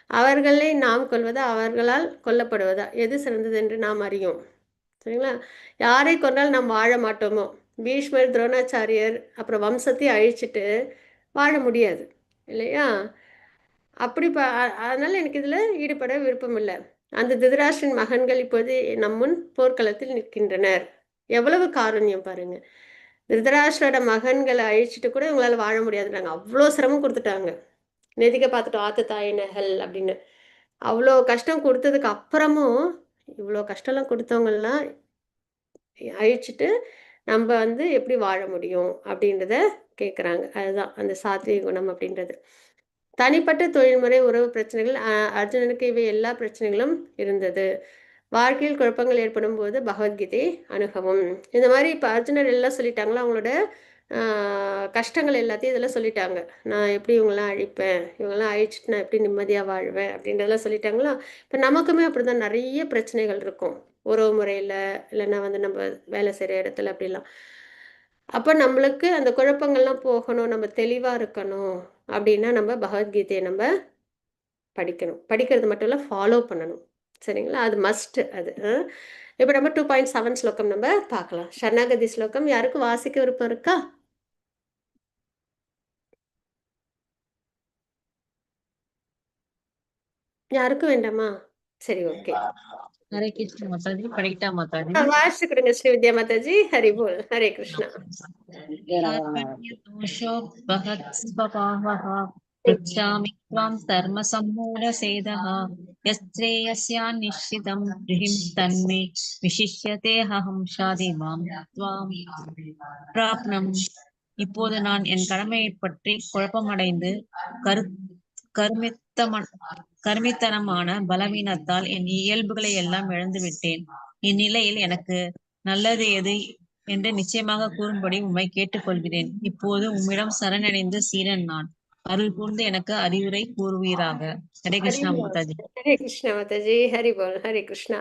அவர்களை நாம் கொல்வதா அவர்களால் கொல்லப்படுவதா எது சிறந்தது என்று நாம் அறியோம். சரிங்களா? யாரை கொண்டால் நாம் வாழ மாட்டோமோ, பீஷ்மர், துரோணாச்சாரியர் அப்புறம் வம்சத்தை அழிச்சிட்டு வாழ முடியாது இல்லையா? அப்படி அதனால் எனக்கு இதில் ஈடுபட விருப்பம் இல்லை. அந்த திருதராஷ்டிரன் மகன்கள் இப்போது நம் முன் போர்க்களத்தில் நிற்கின்றனர். எவ்வளவு காருண்யம் பாருங்க. திருதராஷ்டிரோட மகன்களை அழிச்சிட்டு கூட இவங்களால வாழ முடியாதுன்றாங்க. அவ்வளோ சிரமம் கொடுத்துட்டாங்க. நெதிக்க பார்த்துட்டோம், ஆத்த தாய் நகல் அப்படின்னு அவ்வளோ கஷ்டம் கொடுத்ததுக்கு அப்புறமும் இவ்வளோ கஷ்டம்லாம் கொடுத்தவங்கலாம் அழிச்சிட்டு நம்ம வந்து எப்படி வாழ முடியும் அப்படின்றத கேட்குறாங்க. அதுதான் அந்த சாத்விக குணம் அப்படின்றது. தனிப்பட்ட தொழில்முறை உறவு பிரச்சனைகள், அர்ஜுனனுக்கு இவை எல்லா பிரச்சனைகளும் இருந்தது. வாழ்க்கையில் குழப்பங்கள் ஏற்படும் போது பகவத்கீதை அணுகவும். இந்த மாதிரி இப்போ அர்ஜுனர் எல்லாம் சொல்லிட்டாங்களா, அவங்களோட கஷ்டங்கள் எல்லாத்தையும் இதில் சொல்லிட்டாங்க. நான் எப்படி இவங்களாம் அழிப்பேன், இவங்களாம் அழிச்சிட்டு நான் எப்படி நிம்மதியாக வாழ்வேன் அப்படின்றதெல்லாம் சொல்லிட்டாங்களா. இப்போ நமக்குமே அப்படி தான் நிறைய பிரச்சனைகள் இருக்கும், உறவு முறையில், இல்லைன்னா வந்து நம்ம வேலை செய்கிற இடத்துல அப்படிலாம். அப்போ நம்மளுக்கு அந்த குழப்பங்கள்லாம் போகணும், நம்ம தெளிவாக இருக்கணும் அப்படின்னா நம்ம பகவத்கீதையை நம்ம படிக்கணும். படிக்கிறது மட்டும் இல்லை, ஃபாலோ பண்ணணும். சரிங்களா, அது மஸ்ட் அது. இப்போ நம்ம 2.7 ஸ்லோகம் நம்ம பார்க்கலாம். சரணாகதி ஸ்லோகம் யாருக்கும் வாசிக்க விருப்பம் இருக்கா? யாருக்கும் வேண்டாமா? சரி, ஓகே. ஹரே கிருஷ்ண மாதாஜி, படிக்கட்டா மாதாஜி? வாசிச்சு கொடுங்க ஸ்ரீ வித்யா மாதாஜி. ஹரி போல். ஹரே கிருஷ்ணா. पृच्छामि त्वां धर्मसम्मूढसेदः यश्रेयस्यान् निश्चितं गृहीं तन्मे विशिष्यते अहं शादिमां त्वां प्राप्नं. இப்போது நான் என் கடமையைப் பற்றி குழப்பமடைந்து கருமித்தனமான பலவீனத்தால் என் இயல்புகளை எல்லாம் இழந்துவிட்டேன். இந்நிலையில் எனக்கு நல்லது எது என்று நிச்சயமாக கூறும்படி உம்மை கேட்டுக்கொள்கிறேன். இப்போது உம்மிடம் சரணடைந்து சீரன் நான். அருள் கூர்ந்து எனக்கு அறிவுரை கூறுவீராக. ஹரே கிருஷ்ணா மாதாஜி. ஹரே கிருஷ்ணா மாதாஜி. ஹரி போல். ஹரே கிருஷ்ணா.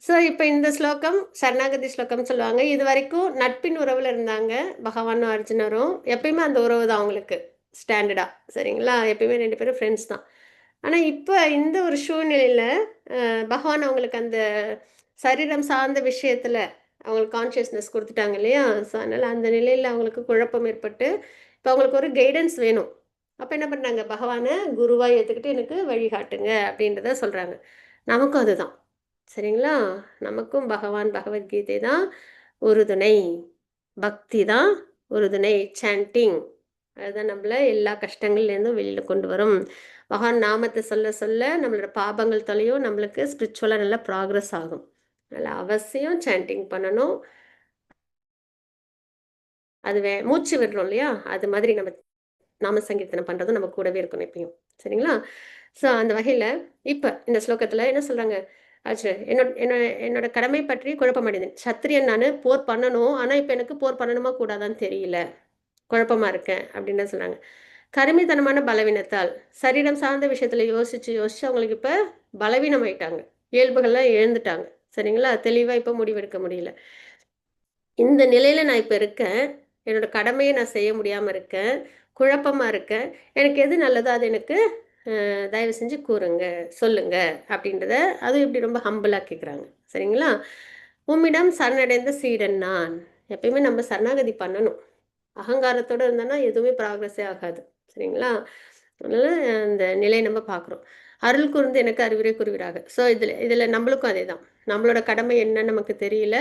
ஸோ இப்போ இந்த ஸ்லோகம் சரணாகதி ஸ்லோகம் சொல்லுவாங்க. இது வரைக்கும் நட்பின் உறவுல இருந்தாங்க பகவானும் அர்ஜுனரும். எப்பயுமே அந்த உறவு தான் அவங்களுக்கு ஸ்டாண்டர்டா. சரிங்களா, எப்பயுமே 2 பேரும் ஃப்ரெண்ட்ஸ் தான். ஆனால் இப்போ இந்த ஒரு சூழ்நிலையில பகவான் அவங்களுக்கு அந்த சரீரம் சார்ந்த விஷயத்துல அவங்களுக்கு கான்ஷியஸ்னஸ் கொடுத்துட்டாங்க இல்லையா. ஸோ அதனால அந்த நிலையில் அவங்களுக்கு குழப்பம் ஏற்பட்டு இப்போ அவங்களுக்கு ஒரு கைடன்ஸ் வேணும். அப்போ என்ன பண்ணாங்க, பகவானை குருவாக ஏற்றுக்கிட்டு எனக்கு வழிகாட்டுங்க அப்படின்றத சொல்கிறாங்க. நமக்கும் அதுதான். சரிங்களா, நமக்கும் பகவான் பகவத்கீதை தான் உறுதுணை, பக்தி தான் உறுதுணை, சாண்டிங் அதுதான் நம்மளை எல்லா கஷ்டங்கள்லேருந்தும் வெளியில் கொண்டு வரும். பகவான் நாமத்தை சொல்ல சொல்ல நம்மளோட பாபங்கள் தொலையும், நம்மளுக்கு ஸ்பிரிச்சுவலாக நல்லா ப்ராக்ரஸ் ஆகும். அதனால் அவசியம் சாண்டிங் பண்ணணும். அது மூச்சு விடுறோம் இல்லையா, அது மாதிரி நம்ம நாம சங்கீர்த்தனம் பண்ணுறதும் நம்ம கூடவே இருக்கணும் எப்பயும். சரிங்களா, ஸோ அந்த வகையில் இப்போ இந்த ஸ்லோகத்தில் என்ன சொல்கிறாங்க, ஆச்சு என்னோட கடமை பற்றி குழப்பமடைந்தேன். சத்திரியன் நான், போர் பண்ணணும், ஆனால் இப்போ எனக்கு போர் பண்ணணுமா கூடாதான்னு தெரியல, குழப்பமாக இருக்கேன் அப்படின்னு சொன்னாங்க. கருமித்தனமான பலவீனத்தால் சரீரம் சார்ந்த விஷயத்தில் யோசித்து அவங்களுக்கு இப்போ பலவீனம் ஆயிட்டாங்க, இயல்புகள்லாம் இழந்துட்டாங்க. சரிங்களா, தெளிவாக இப்போ முடிவெடுக்க முடியல. இந்த நிலையில் நான் இப்போ இருக்கேன், என்னோட கடமையை நான் செய்ய முடியாமல் இருக்கேன், குழப்பமாக இருக்கேன். எனக்கு எது நல்லதோ அது எனக்கு தயவு செஞ்சு கூறுங்க, சொல்லுங்க அப்படின்றத அதுவும் இப்படி ரொம்ப ஹம்பிளாக கேட்குறாங்க. சரிங்களா, உம்மிடம் சரணடைந்த சீடன் நான். எப்பயுமே நம்ம சரணாகதி பண்ணணும். அகங்காரத்தோடு இருந்தோன்னா எதுவுமே ப்ராக்ரஸே ஆகாது. சரிங்களா, அதனால் அந்த நிலையை நம்ம பார்க்குறோம். அருள் கூர்ந்து எனக்கு அறிவுரை கூறுவீராக. ஸோ இதில் நம்மளுக்கும் அதே தான். நம்மளோட கடமை என்னன்னு நமக்கு தெரியல.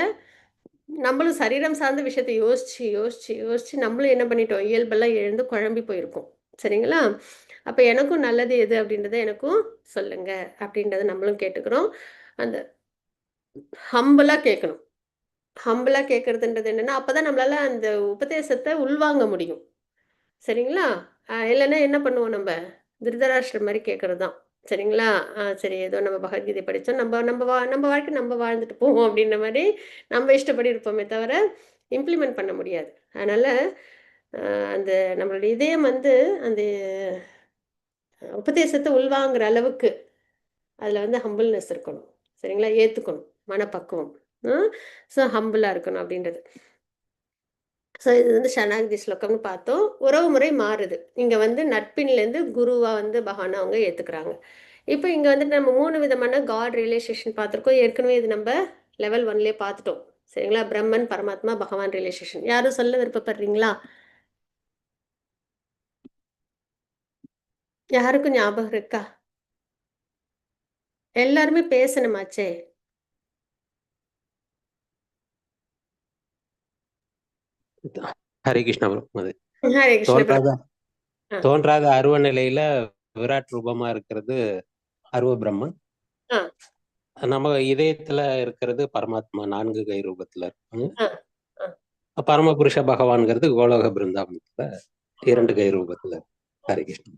நம்மளும் சரீரம் சார்ந்த விஷயத்தை யோசிச்சு நம்மளும் என்ன பண்ணிட்டோம், இயல்பெல்லாம் எழுந்து குழம்பி போயிருக்கோம். சரிங்களா, அப்போ எனக்கும் நல்லது எது அப்படின்றத எனக்கும் சொல்லுங்க அப்படின்றத நம்மளும் கேட்டுக்கிறோம். அந்த ஹம்பிளாக கேட்கணும். ஹம்பிளாக கேட்கறதுன்றது என்னென்னா, அப்போ தான் நம்மளால் அந்த உபதேசத்தை உள்வாங்க முடியும். சரிங்களா, இல்லைன்னா என்ன பண்ணுவோம், நம்ம திருதராஷ்டிரம் மாதிரி கேட்கறது தான். சரிங்களா, சரி ஏதோ நம்ம பகவத்கீதை படித்தோம், நம்ம வாழ்க்கை நம்ம வாழ்ந்துட்டு போவோம் அப்படின்ற மாதிரி நம்ம இஷ்டப்படி இருப்போமே தவிர இம்ப்ளிமெண்ட் பண்ண முடியாது. அதனால் அந்த நம்மளுடைய இதயம் வந்து அந்த உபதேசத்தை உள்வாங்கிற அளவுக்கு அதில் வந்து ஹம்பிள்னஸ் இருக்கணும். சரிங்களா, ஏற்றுக்கணும், மனப்பக்குவம். ஸோ ஹம்பிளாக இருக்கணும் அப்படின்றது. ஸோ இது வந்து சரணாகதி ஸ்லோகம்னு பார்த்தோம். உறவு முறை மாறுது. இங்கே வந்து நட்பின்லேருந்து குருவாக வந்து பகவானை அவங்க ஏற்றுக்கிறாங்க. இப்போ இங்கே வந்துட்டு நம்ம 3 விதமான காட் ரிலேஷேஷன் பார்த்துருக்கோம். ஏற்கனவே இது நம்ம லெவல் 1லேயே பார்த்துட்டோம். சரிங்களா, பிரம்மன், பரமாத்மா, பகவான் ரிலேஷேஷன். யாரும் சொல்ல விருப்பப்படுறீங்களா? யாருக்கும் ஞாபகம் இருக்கா? எல்லாருமே பேசணுமாச்சே. ஹரே கிருஷ்ணா பிரபு. ஹரே கிருஷ்ண பிரபு. தோன்றாத அருவ நிலையில விராட் ரூபமா இருக்கிறது அருவ பிரம்மன். நம்ம இதயத்துல இருக்கிறது பரமாத்மா 4 கை ரூபத்துல இருப்பாங்க. பரமபுருஷ பகவான்கிறது கோலோக பிருந்தாவனத்துல 2 கை ரூபத்துல. ஹரே கிருஷ்ணா.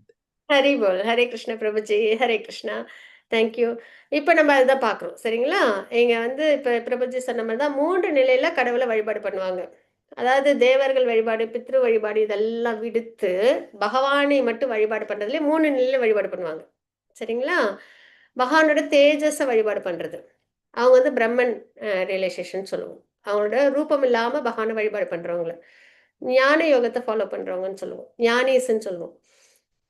ஹரி போல். ஹரே கிருஷ்ண பிரபுஜி. ஹரே கிருஷ்ணா. தேங்க்யூ. இப்போ நம்ம அதுதான் பார்க்குறோம். சரிங்களா, இங்கே வந்து இப்போ பிரபுஜி சொன்ன மாதிரி தான் 3 நிலையில் கடவுளை வழிபாடு பண்ணுவாங்க. அதாவது தேவர்கள் வழிபாடு, பித்ரு வழிபாடு இதெல்லாம் விடுத்து பகவானை மட்டும் வழிபாடு பண்றதுல 3 நிலையில வழிபாடு பண்ணுவாங்க. சரிங்களா? பகவானோட தேஜஸ வழிபாடு பண்றது. அவங்க வந்து பிரம்மன் ரியலைசேஷன் சொல்லுவோம். அவங்களோட ரூபம் இல்லாம பகவானை வழிபாடு பண்றவங்கள. ஞான யோகத்தை ஃபாலோ பண்றவங்கன்னு சொல்லுவோம். ஞானீஸ்ன்னு சொல்லுவோம்.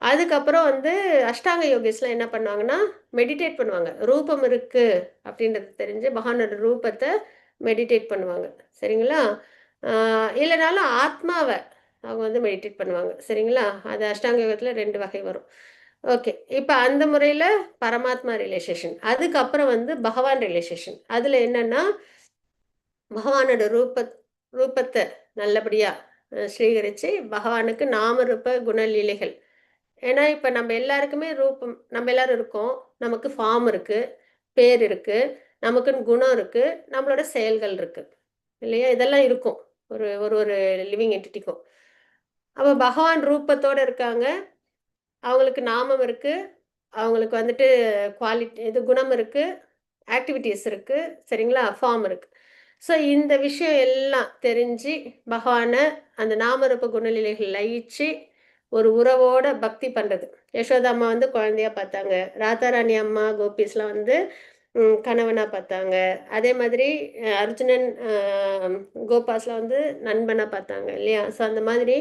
அதுக்கப்புறம் வந்து அஷ்டாங்க யோகிஸ்லாம் என்ன பண்ணுவாங்கன்னா, மெடிடேட் பண்ணுவாங்க. ரூபம் இருக்கு அப்படின்றது தெரிஞ்சு பகவானோட ரூபத்தை மெடிடேட் பண்ணுவாங்க. சரிங்களா? இல்லைனாலும் ஆத்மாவை அவங்க வந்து மெடிடேட் பண்ணுவாங்க. சரிங்களா? அது அஷ்டாங்க யோகத்துல 2 வகை வரும். ஓகே. இப்ப அந்த முறையில பரமாத்மா ரியலைசேஷன். அதுக்கப்புறம் வந்து பகவான் ரியலைசேஷன். அதுல என்னன்னா, பகவானோட ரூபத்தை நல்லபடியா ஸ்வீகரிச்சு பகவானுக்கு நாம ரூப குணலீலைகள். ஏன்னா இப்ப நம்ம எல்லாருக்குமே ரூபம், நம்ம எல்லாரும் இருக்கோம். நமக்கு ஃபார்ம் இருக்கு, பேர் இருக்கு, நமக்குன்னு குணம் இருக்கு, நம்மளோட செயல்கள் இருக்கு இல்லையா? இதெல்லாம் இருக்கும் ஒரு ஒரு ஒரு லிவிங் என்டிட்டிக்கும். அப்ப பகவான் ரூபத்தோட இருக்காங்க, அவங்களுக்கு நாமம் இருக்கு, அவங்களுக்கு வந்துட்டு குவாலிட்டி இது குணம் இருக்கு, ஆக்டிவிட்டீஸ் இருக்கு. சரிங்களா? ஃபார்ம் இருக்கு. ஸோ இந்த விஷயம் எல்லாம் தெரிஞ்சு பகவான அந்த நாமரூப குணநிலைகள் லயிச்சு ஒரு உறவோட பக்தி பண்றது. யசோதா அம்மா வந்து குழந்தையா பார்த்தாங்க, ராதாராணி அம்மா கோபிஸ்லாம் வந்து கணவனா பார்த்தாங்க. அதே மாதிரி அர்ஜுனன் கோபாஸ்லாம் வந்து நண்பனா பார்த்தாங்க இல்லையா? ஸோ அந்த மாதிரி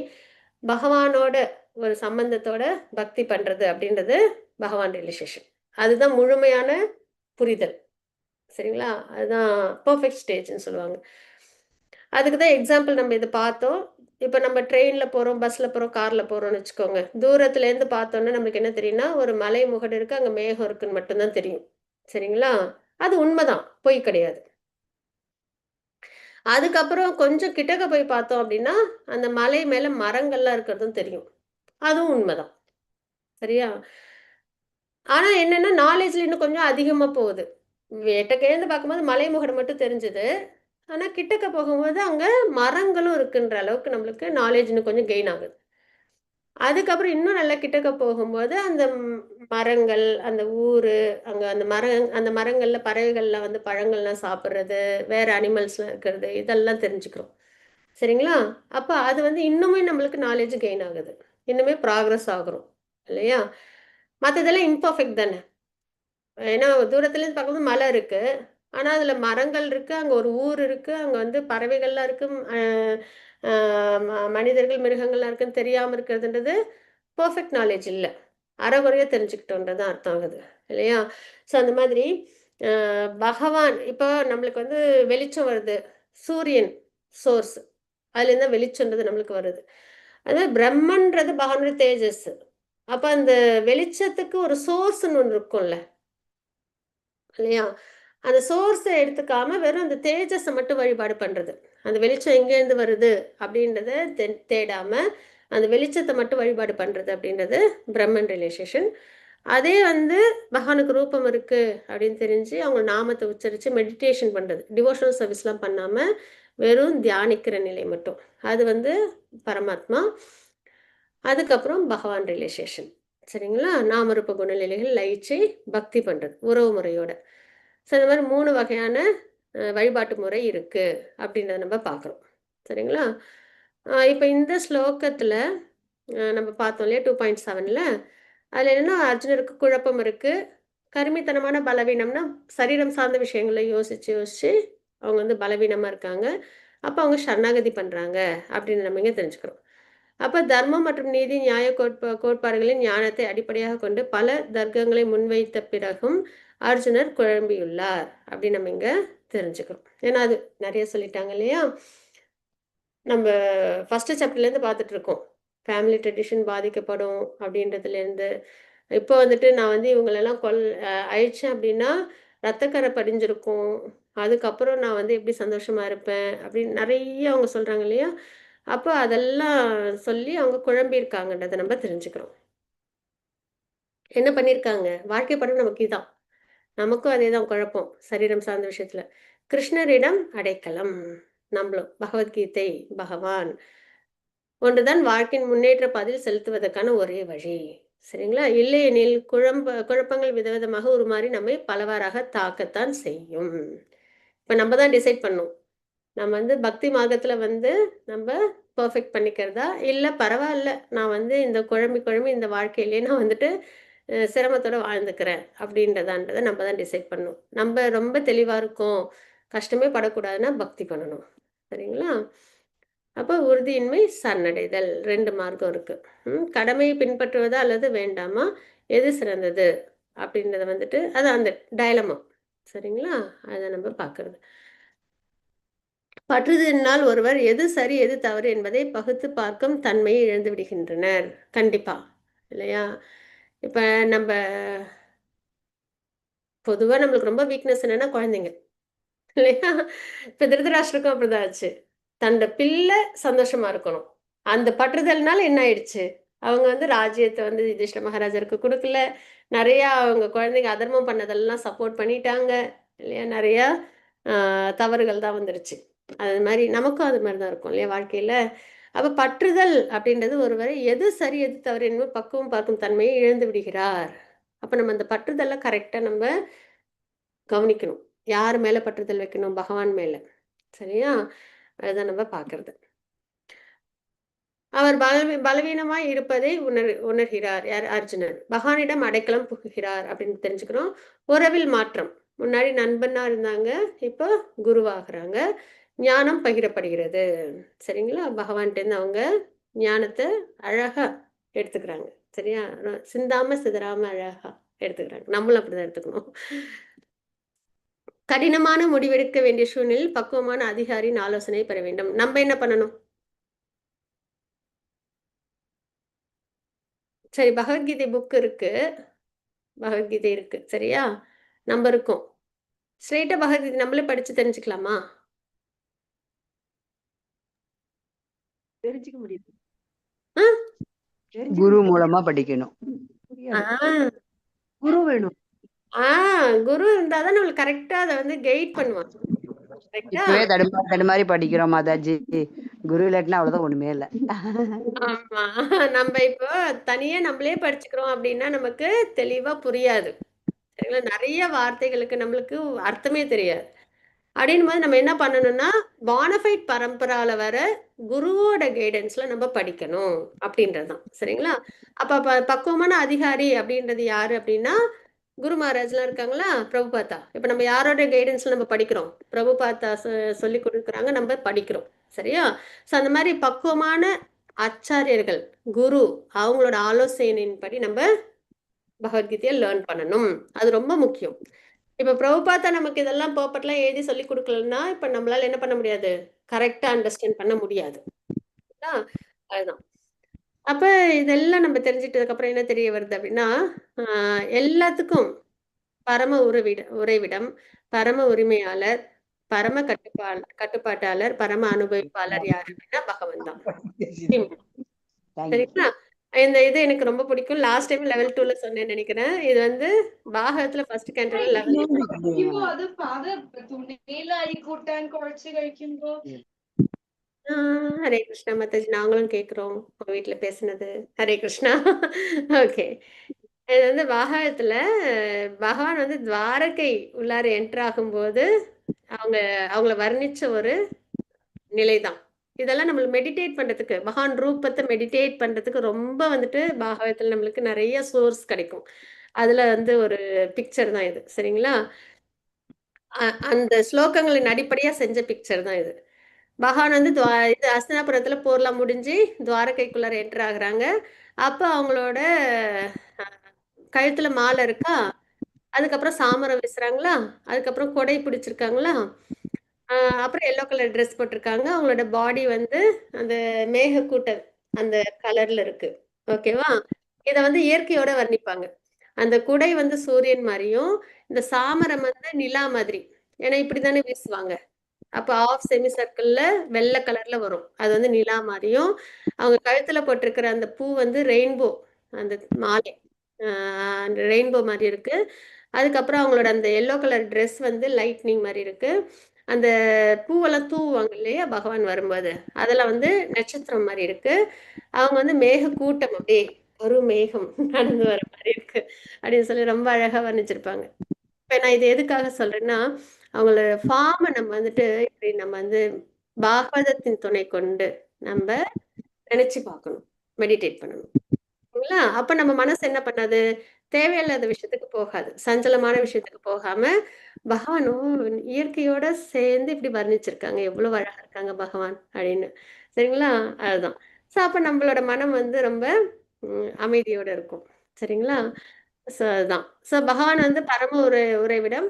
பகவானோட ஒரு சம்பந்தத்தோட பக்தி பண்றது அப்படின்றது பகவான் ரியலைசேஷன். அதுதான் முழுமையான புரிதல். சரிங்களா? அதுதான் பெர்ஃபெக்ட் ஸ்டேஜ்னு சொல்லுவாங்க. அதுக்கு தான் எக்ஸாம்பிள் நம்ம இதை பார்த்தோம். இப்போ நம்ம ட்ரெயினில் போகிறோம், பஸ்ஸில் போகிறோம், காரில் போகிறோம்னு வச்சுக்கோங்க. தூரத்துலேருந்து பார்த்தோன்னா நம்மளுக்கு என்ன தெரியும்னா, ஒரு மலை முகடு இருக்குது, அங்கே மேகம் இருக்குன்னு மட்டும்தான் தெரியும். சரிங்களா? அது உண்மைதான், பொய் கிடையாது. அதுக்கப்புறம் கொஞ்சம் கிட்டக்க போய் பார்த்தோம் அப்படின்னா, அந்த மலை மேலே மரங்கள்லாம் இருக்கிறதும் தெரியும். அதுவும் உண்மைதான். சரியா? ஆனா என்னன்னா, நாலேஜ்ல இன்னும் கொஞ்சம் அதிகமா போகுது. எட்டக்கையேருந்து பார்க்கும்போது மலைமுகடு மட்டும் தெரிஞ்சது. ஆனா கிட்டக்க போகும்போது அங்க மரங்களும் இருக்குன்ற அளவுக்கு நம்மளுக்கு நாலேஜ் இன்னும் கொஞ்சம் கெயின் ஆகுது. அதுக்கப்புறம் இன்னும் நல்லா கிட்டக்க போகும்போது அந்த மரங்கள், அந்த ஊரு, அங்க அந்த மரங்கள்ல பறவைகள்லாம் வந்து பழங்கள்லாம் சாப்பிடுறது, வேற அனிமல்ஸ்லாம் இருக்கிறது, இதெல்லாம் தெரிஞ்சுக்கிறோம். சரிங்களா? அப்ப அது வந்து இன்னுமே நம்மளுக்கு நாலேட்ஜ் கெயின் ஆகுது. இன்னுமே ப்ராக்ரஸ் ஆகுறோம். இல்லையா? மத்ததெல்லாம் இம்பர்ஃபெக்ட் தானே. ஏன்னா தூரத்துலேருந்து பார்க்கும்போது மலை இருக்கு. ஆனா அதுல மரங்கள் இருக்கு. அங்க ஒரு ஊர் இருக்கு. அங்க வந்து பறவைகள்லாம் இருக்கு. அ அ மனிதர்கள், மிருகங்கள்லாம் இருக்குன்னு தெரியாம இருக்கிறதுன்றது பெர்ஃபெக்ட் நாலேட்ஜ் இல்ல. அரைகுறையா தெரிஞ்சுக்கிட்டோன்றது தான் அர்த்தம் ஆகுது. இல்லையா? ஸோ அந்த மாதிரி அ பகவான் இப்போ நம்மளுக்கு வந்து வெளிச்சம் வருது. சூரியன் சோர்ஸ். அதுலேருந்து தான் வெளிச்சம்ன்றது நம்மளுக்கு வருது. அதாவது பிரம்மன்றது பகவானுடைய தேஜஸ். அப்ப அந்த வெளிச்சத்துக்கு ஒரு சோர்ஸ்ன்னு ஒண்ணு இருக்கும்ல. இல்லையா? அந்த சோர்ஸ எடுத்துக்காம வெறும் அந்த தேஜஸ மட்டும் வழிபாடு பண்றது. அந்த வெளிச்சம் எங்கேருந்து வருது அப்படின்றத தேடாம, அந்த வெளிச்சத்த மட்டும் வழிபாடு பண்றது அப்படின்றது பிரம்மன் ரியலைசேஷன். அதே வந்து பகவானுக்கு ரூபம் இருக்கு அப்படின்னு தெரிஞ்சு, அவங்க நாமத்த உச்சரிச்சு மெடிடேஷன் பண்றது. டிவோஷனல் சர்வீஸ்லாம் பண்ணாம, வெறும் தியானிக்கிற நிலை மட்டும். அது வந்து பரமாத்மா. அதுக்கப்புறம் பகவான் ரியலைசேஷன். சரிங்களா? நாமரூப குணநிலைகள் லயிச்சு பக்தி பண்றது. உறவு முறையோட. ஸோ இந்த மாதிரி 3 வகையான வழிபாட்டு முறை இருக்கு அப்படின்றத நம்ம பார்க்குறோம். சரிங்களா? இப்போ இந்த ஸ்லோகத்துல நம்ம பார்த்தோம் இல்லையா 2.7ல அதுல என்னன்னா அர்ஜுனருக்கு குழப்பம் இருக்கு. கருமித்தனமான பலவீனம்னா சரீரம் சார்ந்த விஷயங்களை யோசிச்சு யோசிச்சு அவங்க வந்து பலவீனமா இருக்காங்க. அப்ப அவங்க சரணாகதி பண்றாங்க அப்படின்னு நம்ம இங்க தெரிஞ்சுக்கிறோம். அப்ப தர்மம் மற்றும் நீதி நியாய கோட்பாடுகளின் ஞானத்தை அடிப்படையாக கொண்டு பல தர்க்கங்களை முன்வைத்த பிறகும் அர்ஜுனர் குழம்பியுள்ளார் அப்படின்னு நம்ம இங்க தெரிஞ்சுக்கிறோம். ஏன்னா அது நிறைய சொல்லிட்டாங்க இல்லையா? நம்ம ஃபர்ஸ்ட் சாப்டர்லேருந்து பார்த்துட்டு இருக்கோம். ஃபேமிலி ட்ரெடிஷன் பாதிக்கப்படும் அப்படின்றதுலேருந்து இப்போ வந்துட்டு நான் வந்து இவங்களெல்லாம் அழிச்சேன் அப்படின்னா ரத்தக்கரை படிஞ்சிருக்கும். அதுக்கப்புறம் நான் வந்து எப்படி சந்தோஷமா இருப்பேன் அப்படின்னு நிறைய அவங்க சொல்றாங்க இல்லையா? அப்போ அதெல்லாம் சொல்லி அவங்க குழம்பியிருக்காங்கன்றதை நம்ம தெரிஞ்சுக்கிறோம். என்ன பண்ணியிருக்காங்க? வாழ்க்கை படம் நமக்கு இதான். நமக்கும் அதேதான் குழப்பம். சரீரம் சார்ந்த விஷயத்துல. கிருஷ்ணரிடம் அடைக்கலம். நம்மளும் பகவத்கீதை, பகவான் ஒன்றுதான் வாழ்க்கையின் முன்னேற்ற பாதையில் செலுத்துவதற்கான ஒரே வழி. சரிங்களா? இல்லையெனில் குழப்பங்கள் விதவிதமாக உருமாறி நம்மை பலவாறாக தாக்கத்தான் செய்யும். இப்ப நம்ம தான் டிசைட் பண்ணணும். நம்ம வந்து பக்தி மார்க்கத்துல வந்து நம்ம பெர்ஃபெக்ட் பண்ணிக்கிறதா, இல்ல பரவாயில்ல நான் வந்து இந்த குழம்பி இந்த வாழ்க்கையிலேயே நான் வந்துட்டு சிரமத்தோட வாழ்ந்துக்கிறேன் அப்படின்றதான்றதை நம்ம தான் டிசைட் பண்ணணும். நம்ம ரொம்ப தெளிவா இருக்கோம், கஷ்டமே படக்கூடாதுன்னா பக்தி பண்ணணும். சரிங்களா? அப்போ உறுதியின்மை, சரணடைதல் 2 மார்க்கம் இருக்கு. கடமையை பின்பற்றுவதா அல்லது வேண்டாமா, எது சிறந்தது அப்படின்றத வந்துட்டு அது அந்த டயலமா. சரிங்களா? அதை நம்ம பார்க்கறது. பற்றுதலினால் ஒருவர் எது சரி எது தவறு என்பதை பகுத்து பார்க்கும் தன்மையை இழந்து விடுகின்றனர். கண்டிப்பா இல்லையா? இப்ப நம்ம பொதுவா நம்மளுக்கு ரொம்ப வீக்னஸ் என்னன்னா குழந்தைங்க இல்லையா? இப்ப திருதராஷ்டிரக்கும் அப்படிதான் ஆச்சு. தன்னோட பிள்ளை சந்தோஷமா இருக்கணும். அந்த பற்றுதல்னால என்ன ஆயிடுச்சு? அவங்க வந்து ராஜ்யத்தை வந்து யுதிஷ்ட மகாராஜருக்கு கொடுக்கல. நிறைய அவங்க குழந்தைங்க அதர்மம் பண்ணதெல்லாம் சப்போர்ட் பண்ணிட்டாங்க இல்லையா? நிறைய தவறுகள் தான் வந்துருச்சு. அது மாதிரி நமக்கும் அது மாதிரி தான் இருக்கும் இல்லையா வாழ்க்கையில? அப்ப பற்றுதல் அப்படின்றது ஒருவரை எது சரி எது தவறு என்பது பக்குவம் பார்க்கும் தன்மையை இழந்து விடுகிறார். அப்ப நம்ம அந்த பற்றுதலை கரெக்டா நம்ம கவனிக்கணும். யார் மேல பற்றுதல் வைக்கணும்? பகவான் மேல. சரியா? அதுதான் நம்ம பார்க்கிறது. அவர் பலவீனமாய் இருப்பதை உணர்கிறார். யார்? அர்ஜுனன். பகவானிடம் அடைக்கலம் புகுகிறார் அப்படின்னு தெரிஞ்சுக்கிறோம். உறவில் மாற்றம். முன்னாடி நண்பனா இருந்தாங்க, இப்போ குருவாகிறாங்க. ஞானம் பகிரப்படுகிறது. சரிங்களா? பகவான்கிட்ட இருந்து அவங்க ஞானத்தை அழகா எடுத்துக்கிறாங்க. சரியா? சிந்தாம சிதறாம அழகா எடுத்துக்கிறாங்க. நம்மளும் அப்படிதான் எடுத்துக்கணும். கடினமான முடிவெடுக்க வேண்டிய சூழ்நிலையில் பக்குவமான அதிகாரியின் ஆலோசனை பெற வேண்டும். நம்ம என்ன பண்ணணும்? சரி, பகவத்கீதை புக் இருக்கு. பகவத்கீதை இருக்கு. சரியா? நம்ம இருக்கோம். ஸ்ட்ரெயிட்டா பகவத்கீதை நம்மளே படிச்சு தெரிஞ்சுக்கலாமா? தெரிஞ்சுக்க முடியுது. ஆ? குரு மூலமா படிக்கணும். குரு வேணும். குரு இருந்தாதான் நம்மளுக்கு கரெக்டா அதை வந்து கைட் பண்ணுவாங்க. இப்பவே தடுமாறி படிக்கிறோம் மாதாஜி. குரு இல்லாட்டினா அவ்வளவுதான், ஒண்ணுமே இல்ல. ஆமா. நம்ம இப்போ தனியா நம்மளே படிச்சுக்கிறோம் அப்படின்னா நமக்கு தெளிவா புரியாது. சரிங்களா? நிறைய வார்த்தைகளுக்கு நம்மளுக்கு அர்த்தமே தெரியாது. அப்படின்னும் போது நம்ம என்ன பண்ணணும்னா, பானஃபைட் பரம்பரால வர குருவோட கைடன்ஸ்ல நம்ம படிக்கணும் அப்படின்றதுதான். சரிங்களா? அப்ப பக்குவமான அதிகாரி அப்படின்றது யாரு அப்படின்னா, குரு மகாராஜ்லாம் இருக்காங்களா, பிரபுபாதா. இப்ப நம்ம யாரோட கைடன்ஸ்ல நம்ம படிக்கிறோம்? பிரபுபாதா சொல்லி கொடுக்குறாங்க, நம்ம படிக்கிறோம். சரியா? ஸோ அந்த மாதிரி பக்குவமான ஆச்சாரியர்கள், குரு அவங்களோட ஆலோசனையின்படி நம்ம பகவத்கீதையை லேர்ன் பண்ணணும். அது ரொம்ப முக்கியம். இப்ப பிரபுபாதா நமக்கு இதெல்லாம் பர்ஃபெக்ட்லாம் எழுதி சொல்லி கொடுக்கலன்னா, இப்ப நம்மளால என்ன பண்ண முடியாது? கரெக்டா அண்டர்ஸ்டாண்ட் பண்ண முடியாது. அதுதான். அப்ப இதெல்லாம் நம்ம தெரிஞ்சுட்டதுக்கு அப்புறம் என்ன தெரிய வருது அப்படின்னா, எல்லாத்துக்கும் பரம உறைவிடம், பரம உரிமையாளர், பரம கட்டுப்பாட்டாளர், பரம அனுபவிப்பாளர் யாரு அப்படின்னா பகவான் தான். சரிங்களா? இந்த இது எனக்கு ரொம்ப பிடிக்கும். லாஸ்ட் டைம் லெவல் 2ல சொன்னேன்னு நினைக்கிறேன். இது வந்து பாகவத்துல ஃபர்ஸ்ட் கேண்டோல ஹரே கிருஷ்ணா மாதாஜி, நாங்களும் கேட்கிறோம் உங்க வீட்டுல பேசுனது. ஹரே கிருஷ்ணா. ஓகே. இது வந்து பாகவத்துல பகவான் வந்து துவாரகை உள்ளார என்டர் ஆகும்போது அவங்கள வர்ணிச்ச ஒரு நிலைதான். இதெல்லாம் நம்மளுக்கு மெடிடேட் பண்றதுக்கு, பகவான் ரூபத்தை மெடிடேட் பண்றதுக்கு ரொம்ப வந்துட்டு பாகவத்துல நம்மளுக்கு நிறைய சோர்ஸ் கிடைக்கும். அதுல வந்து ஒரு பிக்சர் தான் இது. சரிங்களா? அந்த ஸ்லோகங்களின் அடிப்படையா செஞ்ச பிக்சர் தான் இது. பகவான் வந்து இது அஸ்தினாபுரத்துல போர்லாம் முடிஞ்சு துவாரகைக்குள்ளார என்டர் ஆகுறாங்க. அப்ப அவங்களோட கழுத்துல மாலை இருக்கா, அதுக்கப்புறம் சாமரம் வீசுறாங்களா, அதுக்கப்புறம் கொடை பிடிச்சிருக்காங்களா, அப்புறம் எல்லோ கலர் ட்ரெஸ் போட்டிருக்காங்க. அவங்களோட பாடி வந்து அந்த மேகக்கூட்டம் அந்த கலர்ல இருக்கு. ஓகேவா? இதை வந்து இயற்கையோட வர்ணிப்பாங்க. அந்த குடை வந்து சூரியன் மாதிரியும், இந்த சாமரம் வந்து நிலா மாதிரி. ஏன்னா இப்படித்தானே வீசுவாங்க. அப்ப ஆஃப் செமி சர்க்கிள்ல வெள்ளை கலர்ல வரும். அது வந்து நிலா மாதிரியும், அவங்க கழுத்துல போட்டிருக்கிற அந்த பூ வந்து ரெயின்போ, அந்த மாலை அந்த ரெயின்போ மாதிரி இருக்கு. அதுக்கப்புறம் அவங்களோட அந்த எல்லோ கலர் ட்ரெஸ் வந்து லைட்னிங் மாதிரி இருக்கு. அந்த பூவெல்லாம் தூவுவாங்க இல்லையா பகவான் வரும்போது, அதெல்லாம் வந்து நட்சத்திரம் மாதிரி இருக்கு. அவங்க வந்து மேக கூட்டம் அப்படியே ஒரு மேகம் நடந்து வர மாதிரி இருக்கு அப்படின்னு சொல்லி ரொம்ப அழகா வர்ணிச்சிருப்பாங்க. இப்ப நான் இது எதுக்காக சொல்றேன்னா, அவங்களோட ஃபார்மை நம்ம வந்துட்டு இப்படி நம்ம வந்து பாகவதத்தின் துணை கொண்டு நம்ம நினைச்சு பார்க்கணும், மெடிடேட் பண்ணணும். சரிங்களா? அப்ப நம்ம மனசு என்ன பண்ணாது, தேவையில்லாத விஷயத்துக்கு போகாது, சஞ்சலமான விஷயத்துக்கு போகாம பகவானும் இயற்கையோட சேர்ந்து இப்படி வர்ணிச்சிருக்காங்க, எவ்வளவு அழகா இருக்காங்க பகவான் அப்படின்னு. சரிங்களா? அதுதான். ஸோ அப்ப நம்மளோட மனம் வந்து ரொம்ப அமைதியோட இருக்கும். சரிங்களா? ஸோ அதுதான். ஸோ பகவான் வந்து பரம உறைவிடம்,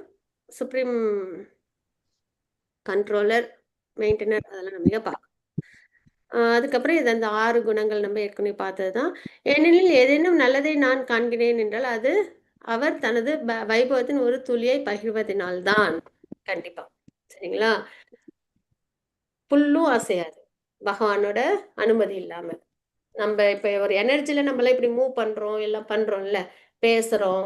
சுப்ரீம் கண்ட்ரோலர், மெயின்டெனர், அதெல்லாம் நம்ம இங்க பார்க்கணும். அதுக்கப்புறம் இது அந்த 6 குணங்கள் நம்ம ஏற்கனவே பார்த்ததுதான். ஏனெனில் ஏதேனும் நல்லதை நான் காண்கிறேன் என்றால் அது அவர் தனது வைபவத்தின் ஒரு துளியை பகிர்வதனால்தான். கண்டிப்பா. சரிங்களா? புல்லும் அசையாது பகவானோட அனுமதி இல்லாம. நம்ம இப்ப ஒரு எனர்ஜில நம்மளாம் இப்படி மூவ் பண்றோம், எல்லாம் பண்றோம்ல, பேசுறோம்.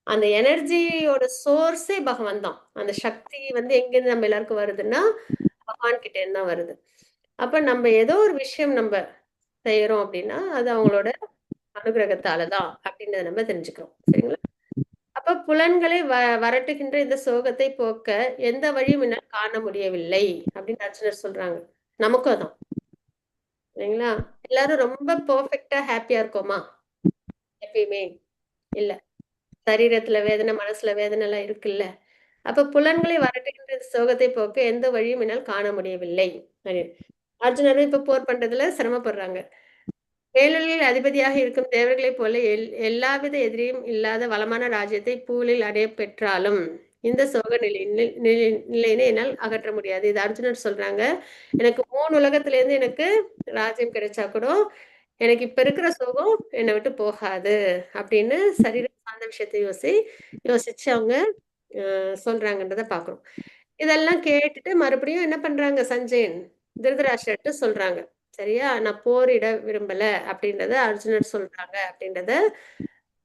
அந்த எனர்ஜியோட சோர்ஸே பகவான் தான். அந்த சக்தி வந்து எங்கிருந்து நம்ம எல்லாருக்கும் வருதுன்னா பகவான் கிட்ட இருந்து தான் வருது. அப்ப நம்ம ஏதோ ஒரு விஷயம் நம்ம செய்யறோம் அப்படின்னா அது அவங்களோட அனுகிரகத்தாலதான் அப்படின்றத நம்ம தெரிஞ்சுக்கிறோம். சரிங்களா? அப்ப புலன்களை வரட்டுகின்ற இந்த சோகத்தை போக்க எந்த வழியும் என்னால் காண முடியவில்லை அப்படின்னு அர்ஜுனர் சொல்றாங்க. நமக்கும் அதான். சரிங்களா? எல்லாரும் ரொம்ப பெர்ஃபெக்டா ஹாப்பியா இருக்கோமா? எப்பயுமே இல்ல. சரீரத்துல வேதனை, மனசுல வேதனை எல்லாம் இருக்குல்ல. அப்ப புலன்களை வரட்டுகின்ற சோகத்தை போக்க எந்த வழியும் என்னால் காண முடியவில்லை. அர்ஜுனரும் இப்ப போர் பண்றதுல சிரமப்படுறாங்க. வேலுளில் அதிபதியாக இருக்கும் தேவர்களைப் போல எல்லாவித எதிரியும் இல்லாத வளமான ராஜ்யத்தை பூலில் அடைய பெற்றாலும் இந்த சோக நிலையினை என்னால் அகற்ற முடியாது. இது அர்ஜுனர் சொல்றாங்க. எனக்கு 3 உலகத்துல இருந்து எனக்கு ராஜ்யம் கிடைச்சா கூட எனக்கு இப்ப இருக்கிற சோகம் என்னை விட்டு போகாது அப்படின்னு சரீரம் சார்ந்த விஷயத்தை யோசிச்சு அவங்க சொல்றாங்கன்றத பாக்குறோம். இதெல்லாம் கேட்டுட்டு மறுபடியும் என்ன பண்றாங்க சஞ்சயன் திருதராஷ்டிரர்கிட்ட சொல்றாங்க. சரியா? நான் போரிட விரும்பல அப்படின்றத அர்ஜுனர் சொல்றாங்க அப்படின்றத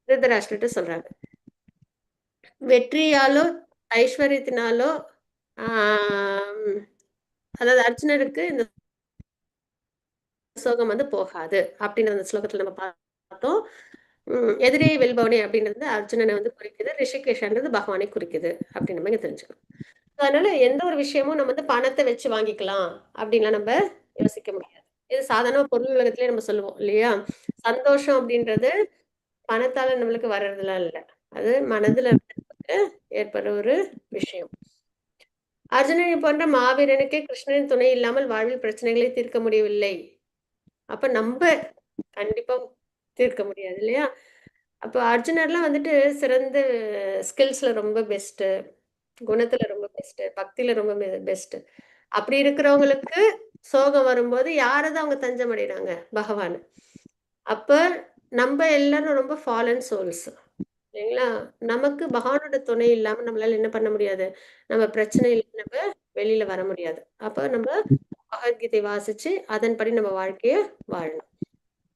திருதராஷ்டிரர்கிட்ட சொல்றாங்க. வெற்றியாலோ ஐஸ்வர்யத்தினாலோ அதாவது அர்ஜுனருக்கு இந்த சோகம் வந்து போகாது அப்படின்ற அந்த ஸ்லோகத்துல நம்ம பார்த்தோம். எதிரியை வெல்பவனே அப்படின்றது அர்ஜுனனை வந்து குறிக்குது, ரிஷிகேஷன்றது பகவானை குறிக்குது அப்படின்னு நம்ம இங்க தெரிஞ்சுக்கணும். அதனால எந்த ஒரு விஷயமும் நம்ம வந்து பணத்தை வச்சு வாங்கிக்கலாம் அப்படின்லாம் நம்ம யோசிக்க முடியாது. இது சாதாரண பொருள் உலகத்திலே நம்ம சொல்லுவோம் இல்லையா? சந்தோஷம் அப்படின்றது பணத்தால நம்மளுக்கு வர்றதுலாம் இல்லை, அது மனதுல ஏற்படுற ஒரு விஷயம். அர்ஜுனனை போன்ற மாவீரனுக்கே கிருஷ்ணனின் துணை இல்லாமல் வாழ்வில் பிரச்சனைகளை தீர்க்க முடியவில்லை. அப்ப நம்ம கண்டிப்பா தீர்க்க முடியாது இல்லையா? அப்போ அர்ஜுனர்லாம் வந்துட்டு சிறந்த ஸ்கில்ஸ்ல ரொம்ப பெஸ்ட், குணத்துல ரொம்ப பெஸ்ட், பக்தியில ரொம்ப பெஸ்ட். அப்படி இருக்கிறவங்களுக்கு சோகம் வரும்போது யாரதான் அவங்க தஞ்சம் அடைகிறாங்க? பகவான். அப்ப நம்ம எல்லாரும் ரொம்ப ஃபாலன் சோல்ஸ் இல்லைங்களா? நமக்கு பகவானோட துணை இல்லாம நம்மளால என்ன பண்ண முடியாது? நம்ம பிரச்சனையில நம்ம வெளியில வர முடியாது. அப்ப நம்ம பகவத்கீதை வாசிச்சு அதன்படி நம்ம வாழ்க்கைய வாழணும்.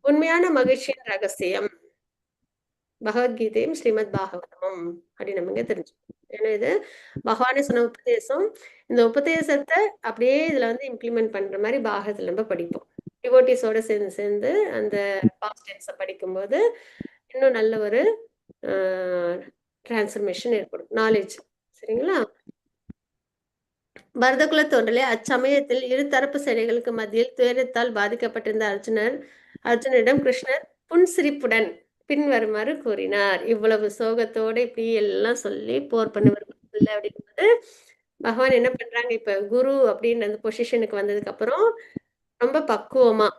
உண்மையான மகிழ்ச்சியின் ரகசியம் பகவத்கீதையும் ஸ்ரீமத் பாகவதமும் அப்படின்னு நம்ம இங்க தெரிஞ்சுக்கணும். ஏன்னா இது பகவானே சொன்ன உபதேசம். இந்த உபதேசத்தை அப்படியே இதுல வந்து இம்ப்ளிமெண்ட் பண்ற மாதிரி பாகவதத்துல நம்ம படிப்போம். டிவோட்டிஸோட சேர்ந்து அந்த பாஸ்ட் டென்ஸை படிக்கும்போது இன்னும் நல்ல ஒரு டிரான்ஸ்ஃபர்மேஷன் ஏற்படும், நாலேஜ். சரிங்களா? பரதகுல தோன்றலே அச்சமயத்தில் இருதரப்பு சேனைகளுக்கு மத்தியில் துயரத்தால் பாதிக்கப்பட்டிருந்த அர்ஜுனரிடம் கிருஷ்ணர் புன்சிரிப்புடன் பின்வருமாறு கூறினார். இவ்வளவு சோகத்தோட இப்படி எல்லாம் சொல்லி போர் பண்ண வருவதில்லை அப்படிங்கும்போது பகவான் என்ன பண்றாங்க? இப்ப குரு அப்படின்னு அந்த பொசிஷனுக்கு வந்ததுக்கு அப்புறம் ரொம்ப பக்குவமா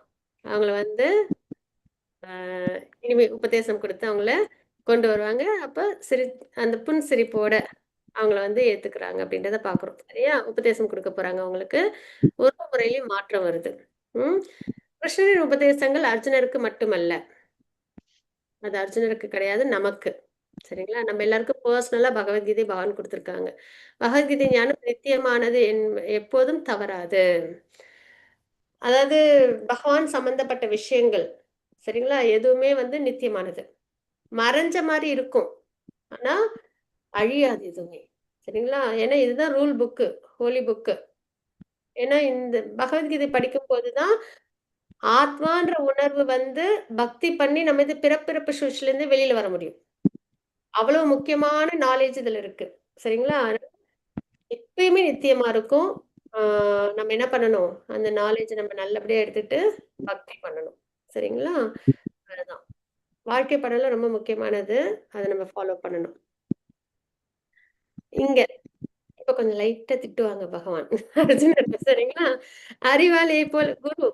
அவங்கள வந்து இனிமே உபதேசம் கொடுத்து அவங்கள கொண்டு வருவாங்க. அப்ப அந்த புன்சிரிப்போட அவங்கள வந்து ஏத்துக்கிறாங்க அப்படின்றத பாக்குறோம். சரியா? உபதேசம் கொடுக்க போறாங்க அவங்களுக்கு. ஒரு முறையிலும் மாற்றம் வருது. கிருஷ்ணரின் உபதேசங்கள் அர்ஜுனருக்கு மட்டுமல்ல, அது அர்ஜுனருக்கு கிடையாது, நமக்கு. சரிங்களா? நம்ம எல்லாருக்கும் பர்சனலா பகவத்கீதை பகவான் கொடுத்திருக்காங்க. பகவத்கீதை ஞானம் நித்தியமானது, எப்போதும் தவறாது. அதாவது பகவான் சம்பந்தப்பட்ட விஷயங்கள் சரிங்களா, எதுவுமே வந்து நித்தியமானது. மறைஞ்ச மாதிரி இருக்கும், ஆனா அழியாது எதுவுமே. சரிங்களா? ஏன்னா இதுதான் ரூல் புக்கு, ஹோலி புக்கு. ஏன்னா இந்த பகவத்கீதை படிக்கும் போதுதான் ஆத்மான்ற உணர்வு வந்து பக்தி பண்ணி நம்ம இது பிறப்பிறப்பு சூழ்ச்சில இருந்து வெளியில வர முடியும். அவ்வளவு முக்கியமான நாலேஜ் இதுல இருக்கு. சரிங்களா? எப்பயுமே நித்தியமா இருக்கும். நம்ம என்ன பண்ணணும், அந்த நாலேஜ் நம்ம நல்லபடியா எடுத்துட்டு பக்தி பண்ணணும். சரிங்களா? அதுதான் வாழ்க்கை பாடம்லாம் ரொம்ப முக்கியமானது. அதை நம்ம ஃபாலோ பண்ணணும். இங்க இப்ப கொஞ்சம் லைட்டா திட்டுவாங்க பகவான் அர்ஜுனன். சரிங்களா? அறிவாளியை போல் குரு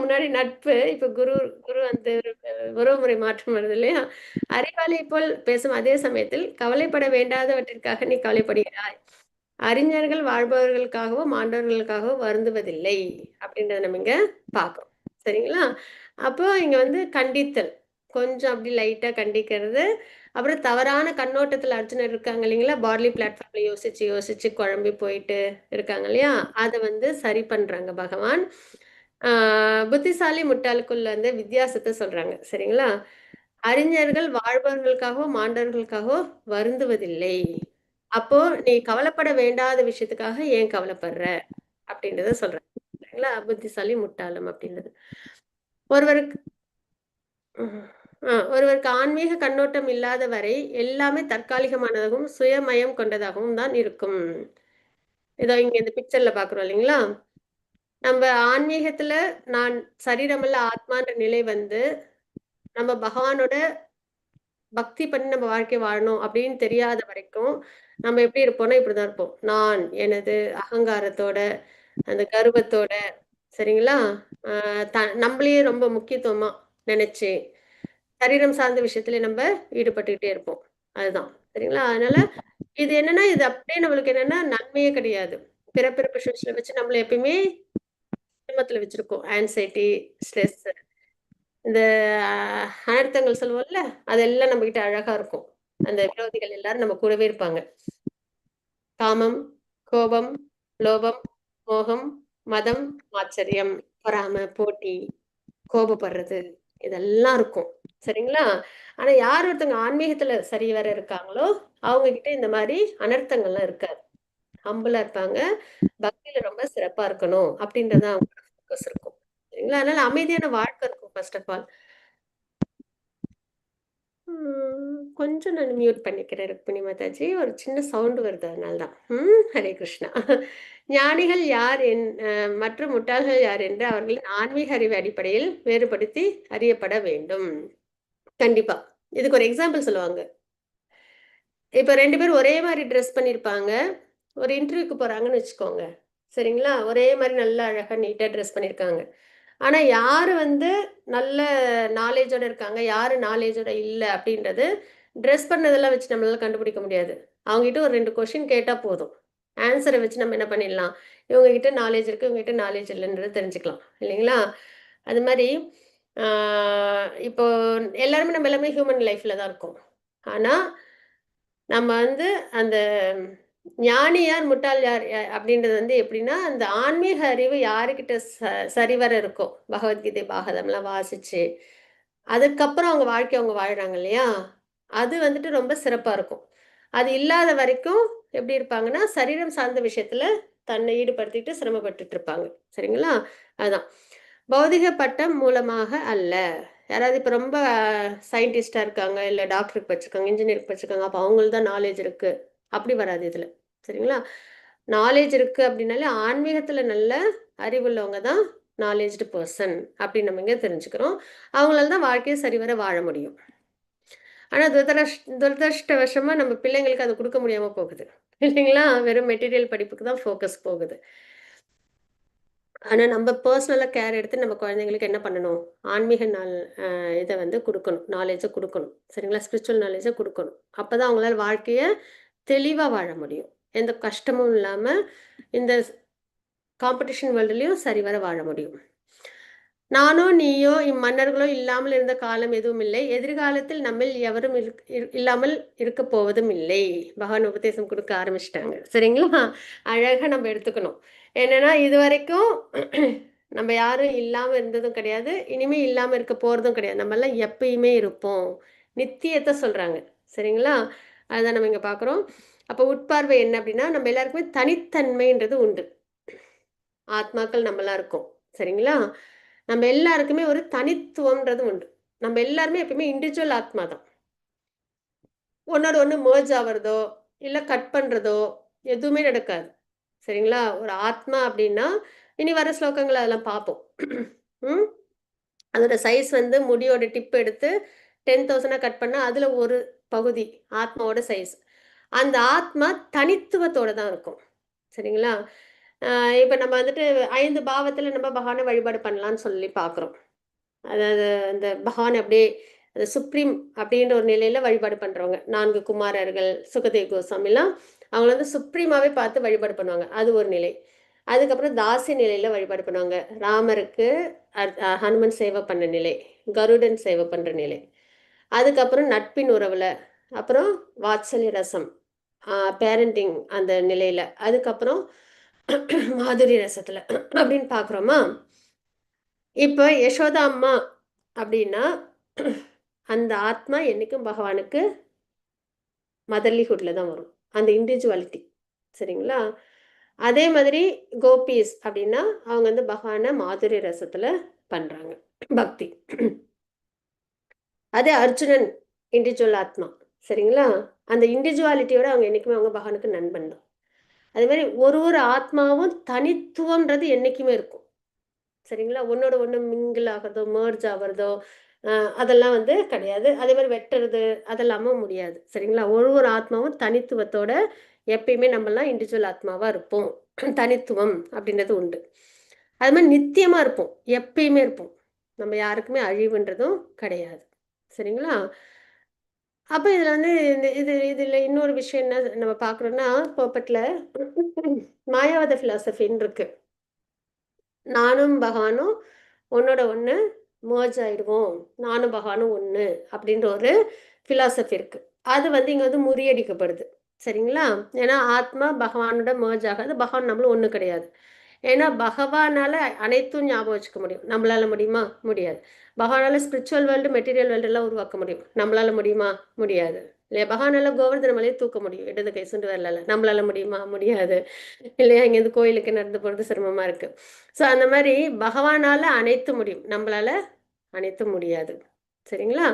முன்னாடி நட்பு, இப்ப குரு குரு அந்த உறவுமுறை மாற்றம் வருது இல்லையா? அறிவாளியை போல் பேசும் அதே சமயத்தில் கவலைப்பட வேண்டாதவற்றிற்காக நீ கவலைப்படுகிறாய். அறிஞர்கள் வாழ்பவர்களுக்காகவோ மாண்டவர்களுக்காகவோ வருந்துவதில்லை அப்படின்றத நம்ம இங்க பார்க்கிறோம். சரிங்களா? அப்போ இங்க வந்து கண்டித்தல், கொஞ்சம் அப்படி லைட்டா கண்டிக்கிறது. அப்புறம் தவறான கண்ணோட்டத்துல அர்ஜுனர் இருக்காங்க இல்லைங்களா? பாட்லி பிளாட்ஃபார்ம்ல யோசிச்சு யோசிச்சு குழம்பி போயிட்டு இருக்காங்க இல்லையா? அதை வந்து சரி பண்றாங்க பகவான். புத்திசாலி முட்டாளுக்குள்ள வந்து வித்தியாசத்தை சொல்றாங்க. சரிங்களா? அறிஞர்கள் வாழ்பவர்களுக்காகவோ மாண்டவர்களுக்காகவோ வருந்துவதில்லை. அப்போ நீ கவலைப்பட வேண்டாத விஷயத்துக்காக ஏன் கவலைப்படுற அப்படின்றத சொல்றாங்க. சரிங்களா? புத்திசாலி முட்டாளம் அப்படின்றது ஒருவருக்கு ஒருவருக்கு ஆன்மீக கண்ணோட்டம் இல்லாத வரை எல்லாமே தற்காலிகமானதாகவும் சுயமயம் கொண்டதாகவும் தான் இருக்கும். இதோ இங்க இந்த பிக்சர்ல பாக்குறோம் இல்லைங்களா? நம்ம ஆன்மீகத்துல நான் சரீரமல்ல ஆத்மான்ற நிலை வந்து நம்ம பகவானோட பக்தி பண்ணி நம்ம வாழ்க்கை வாழணும் அப்படின்னு தெரியாத வரைக்கும் நம்ம எப்படி இருப்போம்னா இப்படிதான் இருப்போம். நான் எனது அகங்காரத்தோட, அந்த கர்வத்தோட, சரிங்களா? நம்மளையே ரொம்ப முக்கியத்துவமா நினைச்சு சரீரம் சார்ந்த விஷயத்துல நம்ம ஈடுபட்டுக்கிட்டே இருப்போம். அதுதான். சரிங்களா? அதனால இது என்னன்னா, இது அப்படியே நம்மளுக்கு என்னன்னா நன்மையே கிடையாது. பிறப்பிறப்பு சூழ்ச்சியில வச்சு நம்மள எப்பயுமே சிரமத்துல வச்சிருக்கோம். ஆன்சைட்டி, ஸ்ட்ரெஸ், இந்த அனர்த்தங்கள் சொல்லுவோம்ல, அதெல்லாம் நம்மகிட்ட அழகா இருக்கும். அந்த விரோதிகள் எல்லாரும் நம்ம கூடவே இருப்பாங்க. காமம், கோபம், லோபம், மோகம், மதம், ஆச்சரியம், பொறாமை, போட்டி, கோபப்படுறது இதெல்லாம் இருக்கும். சரிங்களா? ஆனா யார் ஒருத்தவங்க ஆன்மீகத்துல சரிவர இருக்காங்களோ, அவங்க கிட்ட இந்த மாதிரி அனர்த்தங்கள்லாம் இருக்காது. ஹம்பிளா இருப்பாங்க. பக்தியில ரொம்ப சிறப்பா இருக்கணும் அப்படின்றத அவங்களோட ஃபோக்கஸ் இருக்கும். சரிங்களா? அதனால அமைதியான வாழ்க்கை இருக்கும் ஃபர்ஸ்ட் ஆஃப் ஆல். கொஞ்சம் நான் மியூட் பண்ணிக்கிறேன் ருக்மிணி மாதாஜி. ஒரு சின்ன சவுண்ட் வருது அதனால தான். ஹரே கிருஷ்ணா. ஞானிகள் யார் மற்றும் முட்டாள்கள் யார் என்று அவர்களின் ஆன்மீக அறிவு அடிப்படையில் வேறுபடுத்தி அறியப்பட வேண்டும். கண்டிப்பா. இதுக்கு ஒரு எக்ஸாம்பிள் சொல்லுவாங்க. இப்ப 2 பேரும் ஒரே மாரி ட்ரெஸ் பண்ணியிருப்பாங்க. ஒரு இன்டர்வியூக்கு போறாங்கன்னு வச்சுக்கோங்க. சரிங்களா? ஒரே மாரி நல்லா அழகா நீட்டா ட்ரெஸ் பண்ணியிருக்காங்க. ஆனா யாரு வந்து நல்ல நாலேஜோட இருக்காங்க, யாரு நாலேஜோட இல்ல அப்படின்றது ட்ரெஸ் பண்ணதெல்லாம் வச்சு நம்மளால கண்டுபிடிக்க முடியாது. அவங்க கிட்ட ஒரு 2 கொஸ்டின் கேட்டா போதும். ஆன்ஸர வச்சு நம்ம என்ன பண்ணிடலாம், இவங்க கிட்ட நாலேஜ் இருக்கு, இவங்க கிட்ட நாலேஜ் இல்லன்றத தெரிஞ்சுக்கலாம். இல்லைங்களா? அது மாரி ஆ இப்போ எல்லாருமே நம்ம எல்லாமே ஹியூமன் லைஃப்ல தான் இருக்கோம். ஆனா நம்ம வந்து அந்த ஞானி யார், முட்டாள் யார் அப்படின்றது வந்து எப்படின்னா, அந்த ஆன்மீக அறிவு யாருக்கிட்ட சரிவர இருக்கோ, பகவத்கீதை, பாகவதம்லாம் வாசிச்சு, அதுக்கப்புறம் அவங்க வாழ்க்கைய அவங்க வாழ்றாங்க இல்லையா? அது வந்துட்டு ரொம்ப சிறப்பா இருக்கும். அது இல்லாத வரைக்கும் எப்படி இருப்பாங்கன்னா, சரீரம் சார்ந்த விஷயத்துல தன்னை ஈடுபடுத்திட்டு சிரமப்பட்டுட்டு இருப்பாங்க. சரிங்களா? அதான். பௌதிக பட்டம் மூலமாக அல்ல. யாராவது இப்ப ரொம்ப சயின்டிஸ்ட்டா இருக்காங்க, இல்ல டாக்டருக்கு படிச்சிருக்காங்க, இன்ஜினியருக்கு படிச்சிருக்காங்க. அப்ப அவங்களுக்கு தான் நாலேட்ஜ் இருக்கு. அப்படி வராது இதுல. சரிங்களா? நாலேட்ஜ் இருக்கு அப்படின்னாலே ஆன்மீகத்துல நல்ல அறிவுள்ளவங்க தான் நாலேஜ்டு பெர்சன் அப்படின்னு நம்ம இங்க தெரிஞ்சுக்கிறோம். அவங்களால தான் வாழ்க்கையை சரிவர வாழ முடியும். ஆனா துரதிருஷ்டவசமா நம்ம பிள்ளைங்களுக்கு அது குடுக்க முடியாம போகுது. இல்லைங்களா? வெறும் மெட்டீரியல் படிப்புக்கு தான் ஃபோக்கஸ் போகுது. ஆனா நம்ம பர்சனலா கேர் எடுத்து நம்ம குழந்தைங்களுக்கு என்ன பண்ணணும்? ஆன்மீக இத வந்து குடுக்கணும். நாலேட்ஜ குடுக்கணும். சரிங்களா? ஸ்பிரிச்சுவல் நாலேட்ஜ குடுக்கணும். அப்பதான் அவங்களால வாழ்க்கைய தெளிவா வாழ முடியும். எந்த கஷ்டமும் இல்லாம இந்த காம்படிஷன் வேர்ல்டுலயும் சரிவர வாழ முடியும். நானோ, நீயோ, இம்மன்னர்களோ இல்லாமல் இருந்த காலம் எதுவும் இல்லை. எதிர்காலத்தில் நம்மில் எவரும் இல்லாமல் இருக்கப் போவதும் இல்லை. பகவான் உபதேசம் குடுக்க ஆரம்பிச்சுட்டாங்க. சரிங்களா? அழகா நம்ம எடுத்துக்கணும். என்னன்னா, இதுவரைக்கும் நம்ம யாரும் இல்லாம இருந்ததும் கிடையாது. இனிமே இல்லாம இருக்க போறதும் கிடையாது. நம்மலாம் எப்பயுமே இருப்போம். நித்தியத்த சொல்றாங்க. சரிங்களா? அதுதான் நம்ம இங்க பார்க்குறோம். அப்ப உட்பார்வை என்ன அப்படின்னா, நம்ம எல்லாருக்குமே தனித்தன்மைன்றது உண்டு. ஆத்மாக்கள் நம்மளா இருக்கோம். சரிங்களா? நம்ம எல்லாருக்குமே ஒரு தனித்துவம்ன்றது உண்டு. நம்ம எல்லாருமே எப்பயுமே இண்டிவிஜுவல் ஆத்மா தான். ஒண்ணோட ஒண்ணு மெர்ஜ் ஆவறதோ, இல்ல கட் பண்றதோ எதுவுமே நடக்காது. சரிங்களா? ஒரு ஆத்மா அப்படின்னா இனி வர ஸ்லோகங்கள் அதெல்லாம் பார்ப்போம். ம் அதோட சைஸ் வந்து முடியோட டிப் எடுத்து 10,000 கட் பண்ணா அதுல ஒரு பகுதி ஆத்மாவோட சைஸ். அந்த ஆத்மா தனித்துவத்தோட தான் இருக்கும். சரிங்களா? இப்ப நம்ம வந்துட்டு 5 பாவத்துல நம்ம பகவான வழிபாடு பண்ணலாம்னு சொல்லி பார்க்குறோம். அதாவது அந்த பகவான் அப்படியே அந்த சுப்ரீம் அப்படின்ற ஒரு நிலையில வழிபாடு பண்றவங்க 4 குமாரர்கள், சுகதேவ் கோசாமிலாம் அவங்கள வந்து சுப்ரீமாவே பார்த்து வழிபாடு பண்ணுவாங்க. அது ஒரு நிலை. அதுக்கப்புறம் தாசி நிலையில வழிபாடு பண்ணுவாங்க. ராமருக்கு ஹனுமன் சேவை பண்ண நிலை, கருடன் சேவை பண்ற நிலை. அதுக்கப்புறம் நட்பின் உறவுல, அப்புறம் வாத்சல்ய ரசம், பேரண்டிங் அந்த நிலையில, அதுக்கப்புறம் மாதுரி ரசத்துல அப்படின்னு பார்க்குறோமா? இப்போ யசோதா அம்மா அப்படின்னா அந்த ஆத்மா என்னைக்கும் பகவானுக்கு மதர்லிஹுட்ல தான் வரும். அந்த இண்டிவிஜுவாலிட்டி. சரிங்களா? அதே மாதிரி கோபீஸ் அப்படின்னா அவங்க வந்து பகவான மாதுரி ரசத்துல பண்றாங்க பக்தி. அதே அர்ஜுனன் இண்டிவிஜுவல் ஆத்மா. சரிங்களா? அந்த இண்டிவிஜுவாலிட்டியோட அவங்க என்னைக்குமே அவங்க பகவானுக்கு நண்பன் தான். அதே மாதிரி ஒரு ஆத்மாவும் தனித்துவம்ன்றது என்னைக்குமே இருக்கும். சரிங்களா? ஒண்ணோட ஒண்ணு மிங்கிள் ஆகுறதோ, மெர்ஜ் ஆகுறதோ, அதெல்லாம் வந்து கிடையாது. அதே மாதிரி வெட்டுறது அதெல்லாமும் முடியாது. சரிங்களா? ஒரு ஆத்மாவும் தனித்துவத்தோட எப்பயுமே நம்மலாம் இண்டிவிஜுவல் ஆத்மாவா இருப்போம். தனித்துவம் அப்படின்றது உண்டு. அது மாதிரி நித்தியமா இருப்போம். எப்பயுமே இருப்போம். நம்ம யாருக்குமே அழிவுன்றதும் கிடையாது. சரிங்களா? அப்ப இதுல வந்து இதுல இன்னொரு விஷயம் என்ன நம்ம பார்க்குறோம்னா, போப்பட்ல மாயாவாத பிலாசபின்னு இருக்கு. நானும் பகவானும் ஒன்னோட ஒண்ணு மெர்ஜ் ஆயிடுவோம். நானும் பகவானும் ஒண்ணு அப்படின்ற ஒரு பிலாசபி இருக்கு. அது வந்து இங்க வந்து முறியடிக்கப்படுது. சரிங்களா? ஏன்னா ஆத்மா பகவானோட மெர்ஜ் ஆகாது. பகவான் நம்மளும் ஒண்ணு கிடையாது. ஏன்னா பகவானால அனைத்தும் ஞாபகம் வச்சுக்க முடியும். நம்மளால முடியுமா? முடியாது. பகவானால ஸ்பிரிச்சுவல் வேர்ல்டு, மெட்டீரியல் வேர்ல்டு எல்லாம் உருவாக்க முடியும். நம்மளால முடியுமா? முடியாது. இல்லையா? பகவானால கோவர்தன மலையை தூக்க முடியும். இடது கை சுண்டு விரலால. நம்மளால முடியுமா? முடியாது. இல்லையா? இங்கேருந்து கோயிலுக்கு நடந்து போறது சிரமமா இருக்கு. ஸோ அந்த மாதிரி பகவானால அனைத்து முடியும். நம்மளால அனைத்து முடியாது. சரிங்களா?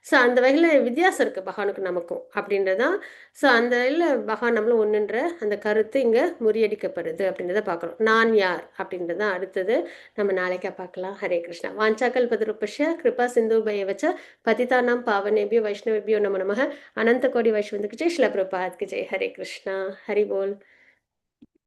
ஸோ அந்த வகையில வித்தியாசம் இருக்கு பகவானுக்கும் நமக்கும் அப்படின்றதான். ஸோ அந்த வகையில பகவான் நம்மளும் ஒண்ணுன்ற அந்த கருத்து இங்க முறியடிக்கப்படுது அப்படின்றத பார்க்குறோம். நான் யார் அப்படின்றதான் அடுத்தது நம்ம நாளைக்கா பார்க்கலாம். ஹரே கிருஷ்ணா. வாஞ்சாக்கல் பதருபஷ்ய கிருபா சிந்து பயவச்ச பதிதானாம் பாவனேபியோ வைஷ்ணவேபியோ நமோ நமः. அனந்த கோடி வைஷ்ணவந்துக்கு ஜெய். ஸ்ரீல பிரபாத்க்கு ஜெய். ஹரே கிருஷ்ணா. ஹரி போல்.